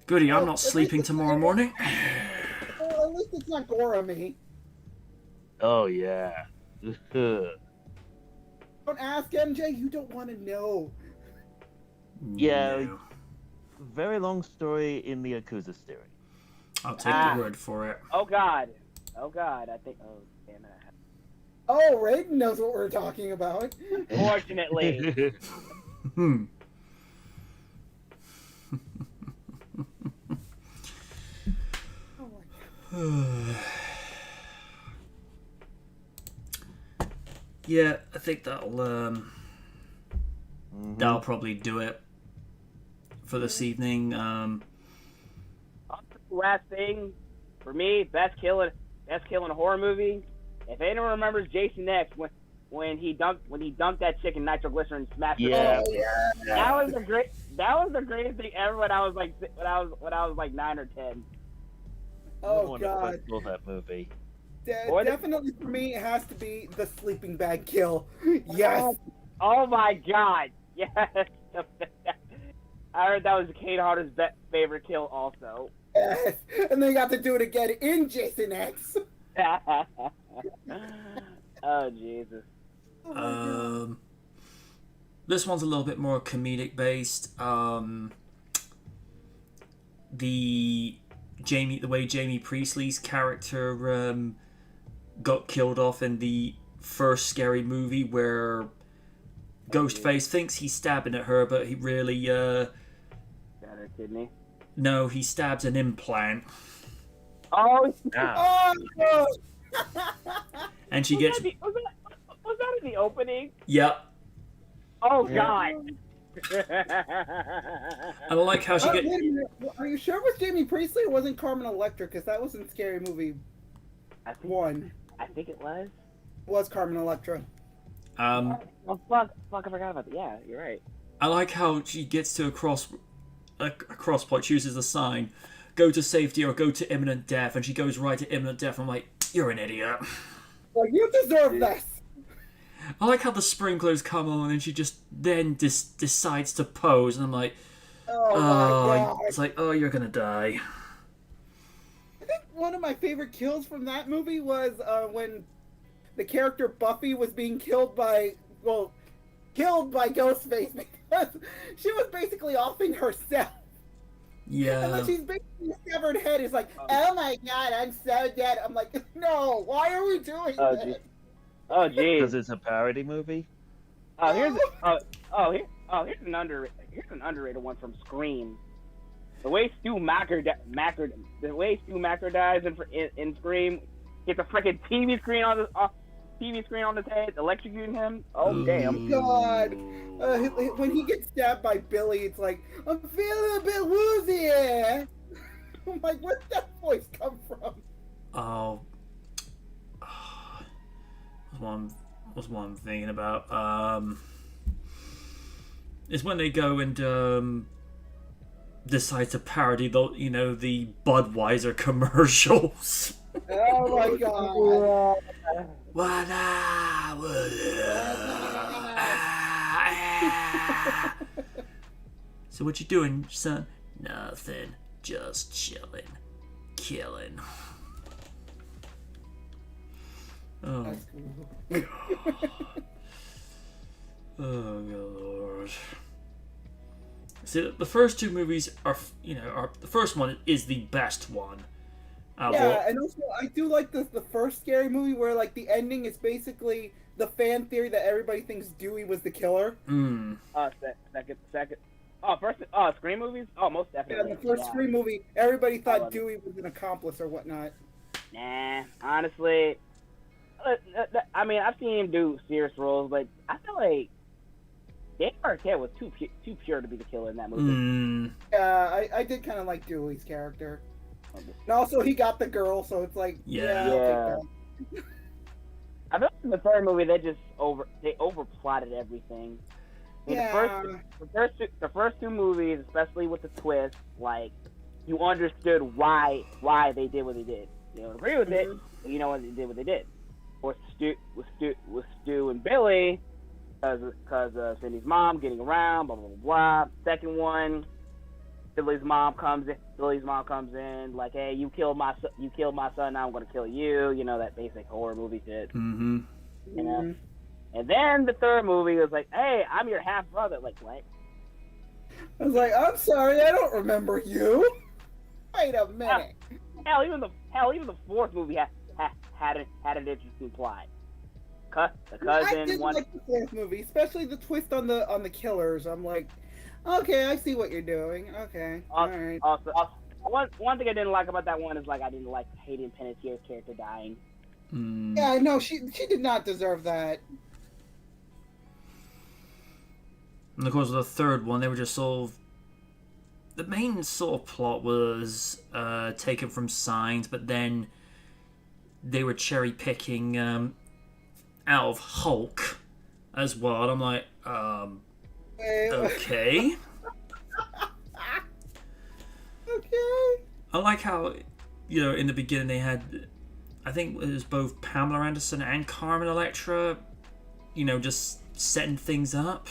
Goody, I'm not sleeping tomorrow morning. Well, at least it's not Gora me. Oh yeah. Don't ask MJ. You don't want to know. Yeah. No. Very long story in the Yakuza series. I'll take your word for it. Oh God. I think. Oh damn it. Oh, Raiden knows what we're talking about. Fortunately. Yeah, I think that'll probably do it for this evening. Last thing for me, best kill in a horror movie. If anyone remembers Jason X when he dunked that chick in nitroglycerin and smashed her. Yeah. Oh, yeah. That was the greatest thing ever when I was like 9 or 10. Oh God. I love that movie. Definitely for me, it has to be the sleeping bag kill. Yes. Oh my God. Yes. I heard that was Kate Harder's favorite kill also. Yes. And they got to do it again in Jason X. Oh Jesus. This one's a little bit more comedic based. The way Jamie Priestley's character got killed off in the first Scary Movie, where Ghostface thinks he's stabbing at her, but he really Got her kidney. no, he stabs an implant. Oh, Ah, Oh, And she gets, was that in the opening? yep. Oh Yeah. God. I like how she wait a get. minute. Are you sure it was Jamie Priestley or wasn't Carmen Electra? Because that was in Scary Movie I think 1. it was. Was Carmen Electra. Oh, Fuck, I forgot about that. Yeah, you're right. I like how she gets to a cross point, chooses the sign, go to safety or go to imminent death, and she goes right to imminent death. I'm like, you're an idiot. Like, you deserve this. I like how the sprinklers come on and she just then decides to pose, and I'm like, Oh my God. it's like, oh, you're gonna die. I think one of my favorite kills from that movie was when the character Buffy was being killed by Ghostface because she was basically offing herself. And Yeah. then she's basically severed head is like, oh my God, I'm so dead. I'm like, no, why are we doing Oh this? geez. Oh because geez. it's a parody movie. Here's an underrated one from Scream. The way Stu Macker dies in Scream, gets a freaking TV screen on his head, electrocuting him. Oh damn! God. When he gets stabbed by Billy, it's like, I'm feeling a bit woozy. I'm like, where'd that voice come from? Oh. Was one I'm thinking about. Is when they go and decide to parody the Budweiser commercials. Oh my God. So what you doing, son? Nothing. Just chilling. Killing. Oh. That's cool. Oh, good lord. See, the first two movies are the first one is the best one. Yeah, and also I do like the first Scary Movie where like the ending is basically the fan theory that everybody thinks Dewey was the killer. Second. Scream movies? Oh, most Yeah, definitely. the first Scream movie, everybody I thought love it. Dewey was an accomplice or whatnot. Nah, honestly, I mean, I've seen him do serious roles, but I feel like Dave Arquette was too pure to be the killer in that movie. Yeah, I did kind of like Dewey's character. And also, he got the girl, so it's like, Yeah. I'll take that. I feel like in the third movie they just overplotted everything. I mean, Yeah. the first two movies, especially with the twist, like you understood why they did what they did. You don't agree with it, but you know why they did what they did. Or Stu and Billy, because of Cindy's mom getting around, blah blah blah blah. Second one, Billy's mom comes in, like, hey, you killed my son, now I'm gonna kill you. You know, that basic horror movie shit. Mm-hmm. You know. And then the third movie was like, hey, I'm your half brother. Like, what? I was like, I'm sorry, I don't remember you. Wait a minute. Hell, even the fourth movie had an interesting plot. The I cousin did one. like the fourth movie, especially the twist on the killers. I'm like, okay, I see what you're doing. Okay, all right. Also, one thing I didn't like about that one is like I didn't like Hayden Panettiere's character dying. Yeah, no, she did not deserve that. And of course, the third one, they were just the main sort of plot was taken from Signs, but then they were cherry picking out of Hulk as well. And I'm like, okay. Okay. I like how, in the beginning they had, I think it was both Pamela Anderson and Carmen Electra, just setting things up.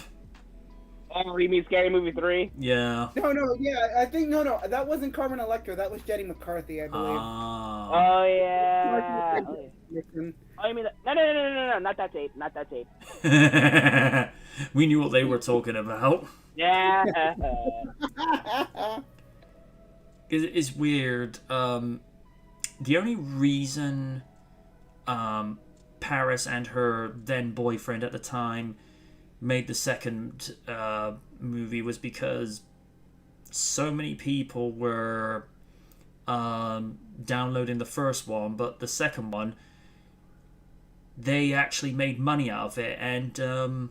Oh, you mean Scary Movie 3? Yeah. No, yeah, I think no, that wasn't Carmen Electra. That was Jenny McCarthy, I believe. Oh yeah. Oh, you mean no, not that tape, We knew what they were talking about. Yeah. It's weird. The only reason Paris and her then boyfriend at the time made the second movie was because so many people were downloading the first one, but the second one, they actually made money out of it, and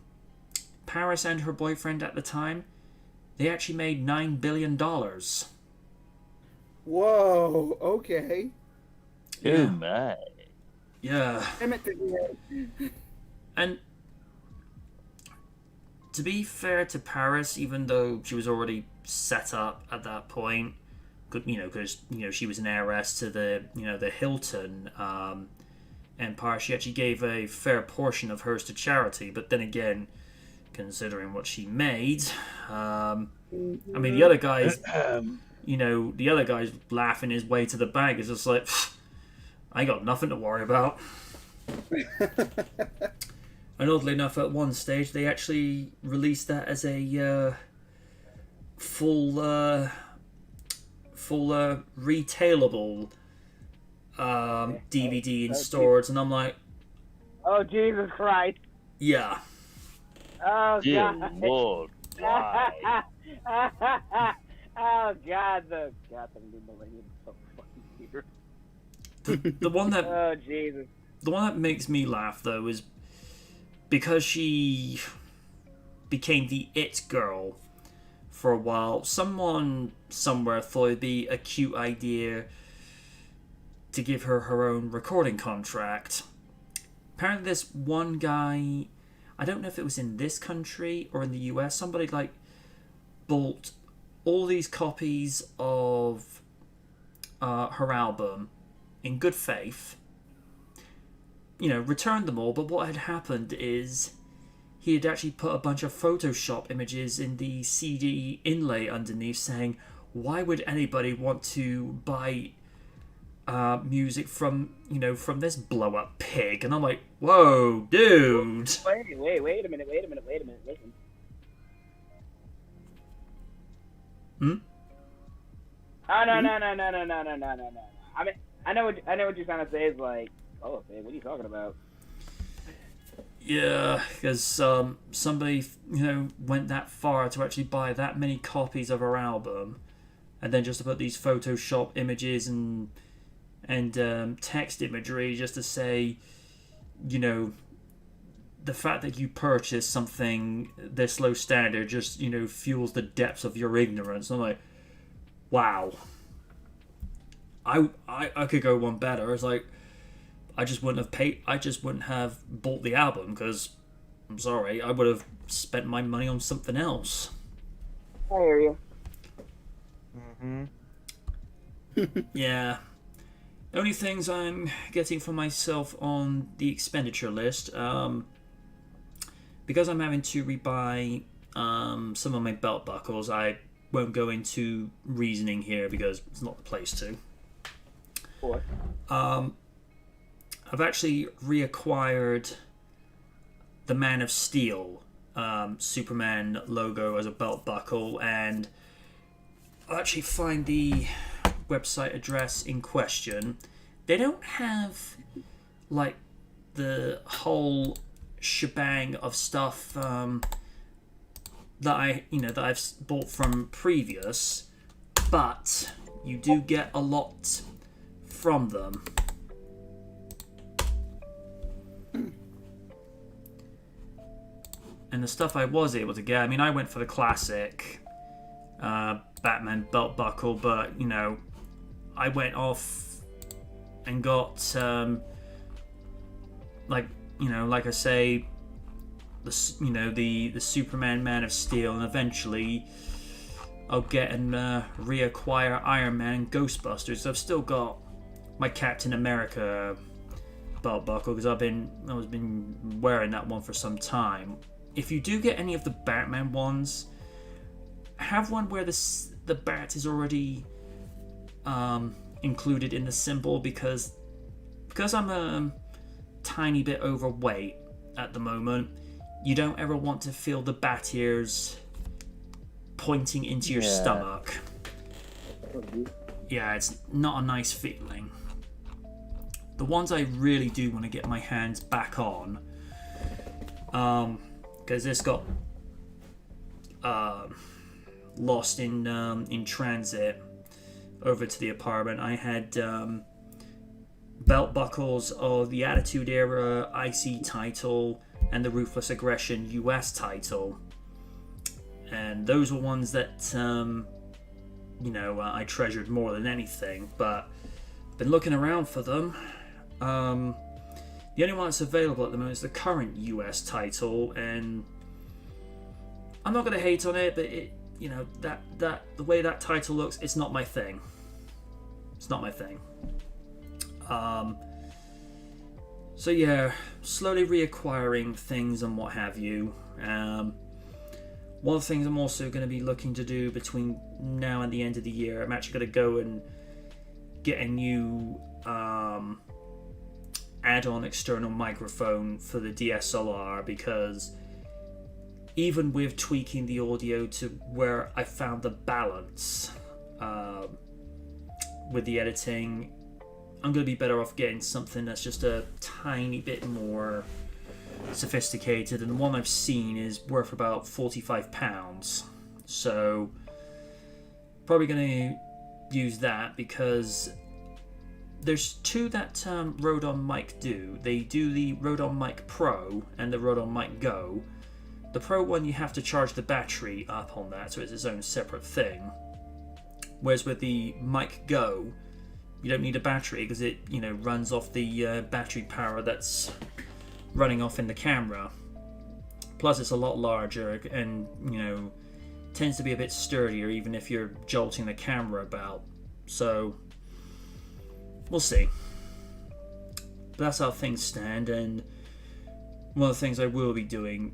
Paris and her boyfriend at the time, they actually made $9 billion. Whoa. Okay. Oh my. Yeah. Damn it, Disney. And to be fair to Paris, even though she was already set up at that point, because she was an heiress to the Hilton empire, she actually gave a fair portion of hers to charity. But then again, considering what she made, I mean, the other guys, the other guy's laughing his way to the bank. It's just like, I got nothing to worry about. And oddly enough, at one stage, they actually released that as a full retailable DVD in stores, and I'm like, Oh, Jesus Christ. yeah. Oh, Dear God. Lord, why? Oh, God. The millennium is so fucking weird. The one that Oh, Jesus. the one that makes me laugh though is because she became the it girl for a while. Someone somewhere thought it'd be a cute idea to give her her own recording contract. Apparently, this one guy, I don't know if it was in this country or in the US, somebody like bought all these copies of her album in good faith, returned them all, but what had happened is he had actually put a bunch of Photoshop images in the CD inlay underneath saying, why would anybody want to buy music from this blow-up pig? And I'm like, whoa, dude. Wait a minute. Listen. Oh, no. I mean, I know what you're trying to say is like, oh, man, what are you talking about? Yeah, because somebody, went that far to actually buy that many copies of her album, and then just to put these Photoshop images and text imagery just to say, the fact that you purchased something this low standard just, fuels the depths of your ignorance. I'm like, wow. I could go one better. It's like, I just wouldn't have bought the album because, I'm sorry, I would have spent my money on something else. I hear you. Yeah. The only things I'm getting for myself on the expenditure list, because I'm having to rebuy some of my belt buckles, I won't go into reasoning here because it's not the place to. What? I've actually reacquired the Man of Steel Superman logo as a belt buckle, and I'll actually find the website address in question. They don't have like the whole shebang of stuff that I've bought from previous, but you do get a lot from them. And the stuff I was able to get, I mean, I went for the classic Batman belt buckle, but I went off and got like I say, the Superman Man of Steel, and eventually I'll get and reacquire Iron Man and Ghostbusters. So I've still got my Captain America belt buckle because I've been wearing that one for some time. If you do get any of the Batman ones, have one where the bat is already included in the symbol, because I'm a tiny bit overweight at the moment. You don't ever want to feel the bat ears pointing into your stomach. Yeah, it's not a nice feeling. The ones I really do want to get my hands back on, because this got lost in transit over to the apartment, I had belt buckles of the Attitude Era IC title and the Ruthless Aggression US title. And those were ones that, I treasured more than anything. But been looking around for them. The only one that's available at the moment is the current US title, and I'm not going to hate on it, but that the way that title looks, it's not my thing. It's not my thing. So yeah, slowly reacquiring things and what have you. One of the things I'm also going to be looking to do between now and the end of the year, I'm actually going to go and get a new add-on external microphone for the DSLR, because even with tweaking the audio to where I found the balance with the editing, I'm going to be better off getting something that's just a tiny bit more sophisticated, and the one I've seen is worth about £45. So probably going to use that, because there's two that Rode Mic do. They do the Rode Mic Pro and the Rode Mic Go. The Pro one, you have to charge the battery up on that, so it's its own separate thing. Whereas with the Mic Go, you don't need a battery, because it runs off the battery power that's running off in the camera. Plus it's a lot larger and tends to be a bit sturdier even if you're jolting the camera about. So we'll see. But that's how things stand. And one of the things I will be doing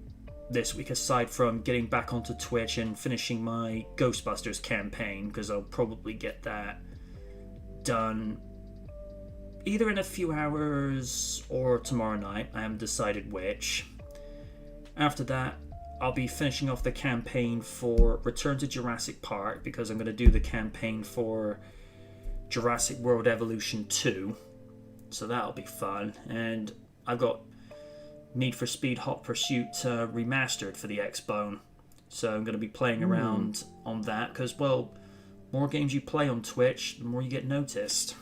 this week, aside from getting back onto Twitch and finishing my Ghostbusters campaign, because I'll probably get that done either in a few hours or tomorrow night. I haven't decided which. After that, I'll be finishing off the campaign for Return to Jurassic Park, because I'm going to do the campaign for Jurassic World Evolution 2. So that'll be fun. And I've got Need for Speed Hot Pursuit remastered for the Xbone. So I'm going to be playing around on that, because, well, more games you play on Twitch, the more you get noticed.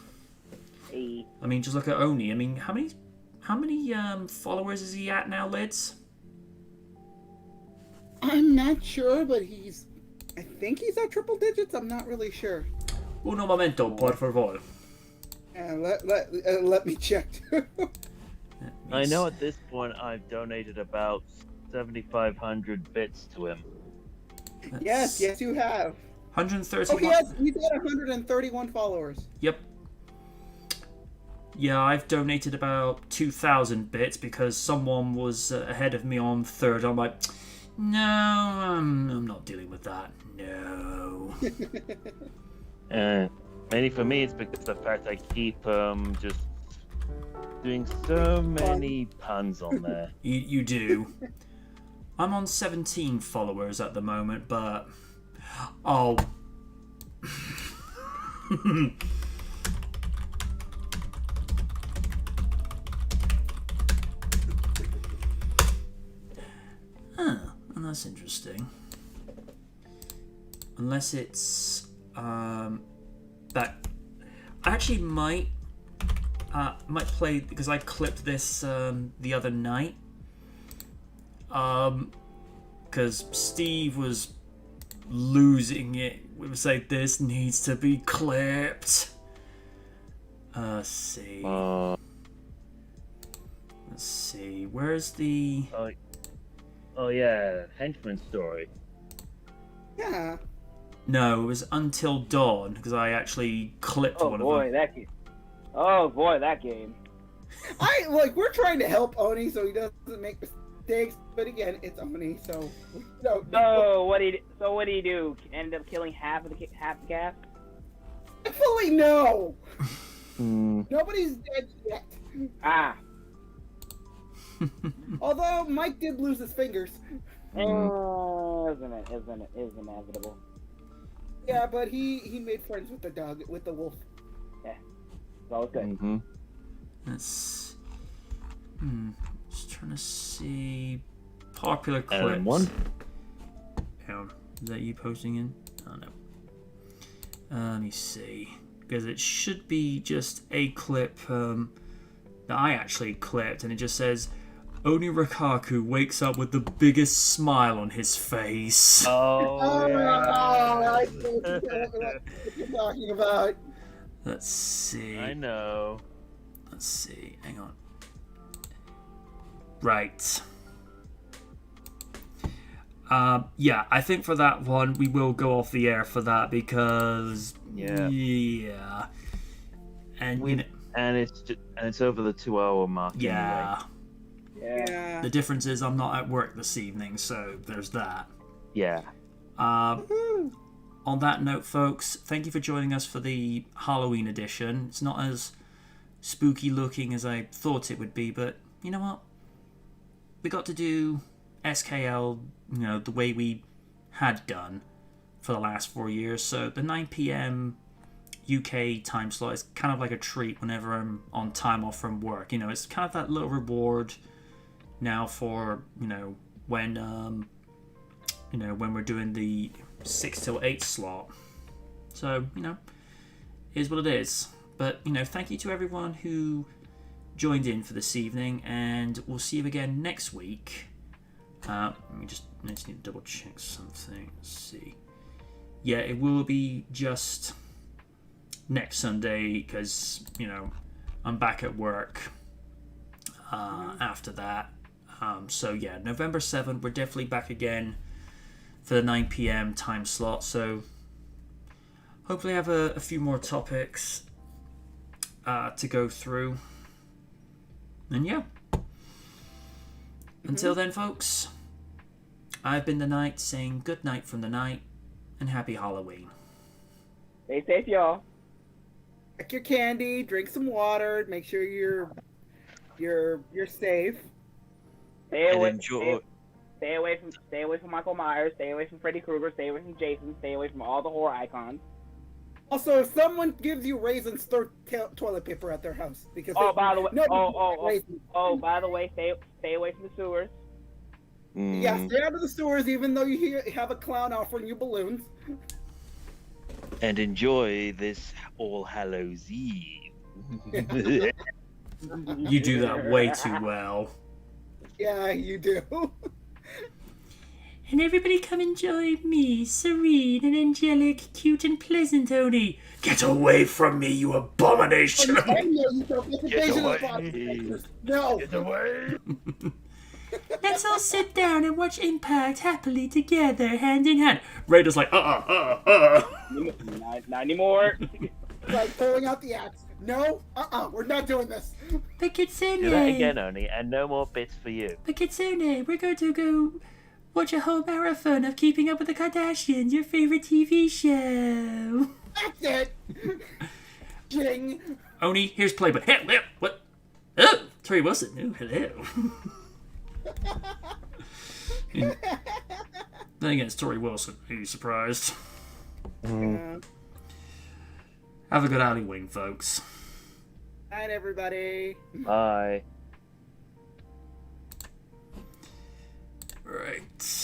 I mean, just look at Oni. I mean, how many followers is he at now, Lids? I'm not sure, but I think he's at triple digits. I'm not really sure. Uno momento, por favor. Let me check. I know at this point I've donated about 7,500 bits to him. Yes, you have. 131. Oh, he's got 131 followers. Yep. Yeah, I've donated about 2,000 bits because someone was ahead of me on third. I'm like, no, I'm not dealing with that. No. Mainly for me, it's because of the fact I keep just doing so many puns on there. You do. I'm on 17 followers at the moment, but oh. And that's interesting. Unless it's that I actually might play, because I clipped this the other night. Because Steve was losing it. We would say this needs to be clipped. Let's see. Let's see. Where's the? Oh yeah, henchman story. Yeah. No, it was Until Dawn, because I actually clipped one of them. Oh boy, that game. We're trying to help Oni so he doesn't make mistakes, but again, it's Oni, so we don't know. So what do you do? End up killing half the cast? Fully no. Nobody's dead yet. Although Mike did lose his fingers. Isn't inevitable. Yeah, but he made friends with the wolf. Yeah, it's all good. Let's just trying to see popular clips. One. Is that you posting in? Oh no. Let me see. Because it should be just a clip that I actually clipped, and it just says, Oni Rikaku wakes up with the biggest smile on his face. Oh, yeah. I know what you're talking about. Let's see. I know. Let's see. Hang on. Right. Yeah, I think for that one, we will go off the air for that because... Yeah. And, you know, and it's over the 2 hour mark yeah. anyway. Yeah. The difference is I'm not at work this evening, so there's that. Yeah. On that note, folks, thank you for joining us for the Halloween edition. It's not as spooky looking as I thought it would be, but you know what? We got to do SKL, you know, the way we had done for the last 4 years. So the 9 p.m. UK time slot is kind of like a treat whenever I'm on time off from work. You know, it's kind of that little reward now for, you know, when we're doing the 6 till 8 slot. So, you know, it is what it is. But, you know, thank you to everyone who joined in for this evening, and we'll see you again next week. I just need to double check something. Let's see. Yeah, it will be just next Sunday because, you know, I'm back at work after that. So yeah, November 7th, we're definitely back again for the 9 p.m. time slot. So hopefully I have a few more topics to go through. And yeah. Until then, folks, I've been the Knight saying good night from the night and happy Halloween. Stay safe, y'all. Check your candy, drink some water, make sure you're safe. Stay away. Enjoy. Stay away from Michael Myers. Stay away from Freddy Krueger. Stay away from Jason. Stay away from all the horror icons. Also, if someone gives you raisins, throw toilet paper at their house because. By the way, raisins. by the way, stay away from the sewers. Yeah, stay out of the sewers, even though you have a clown offering you balloons. And enjoy this All Hallows Eve. You do that way too well. Yeah, you do. And everybody come and join me, serene and angelic, cute and pleasant Oni. Get away from me, you abomination! Get away! No! Get away! Let's all sit down and watch Impact happily together, hand in hand. Raider's like, Not anymore. Like pulling out the axe. No, we're not doing this. But Kitsune, Do that again, Oni, and no more bits for you. But Kitsune, we're going to go watch a whole marathon of Keeping Up with the Kardashians, your favorite TV show. That's it. Jing. Oni, here's Playboy. Hey, what? Oh, Terry Wilson. Oh, hello. Then again, it's Tori Wilson. Are you surprised? Have a good Halloween, folks. Night, everybody. Bye. Right.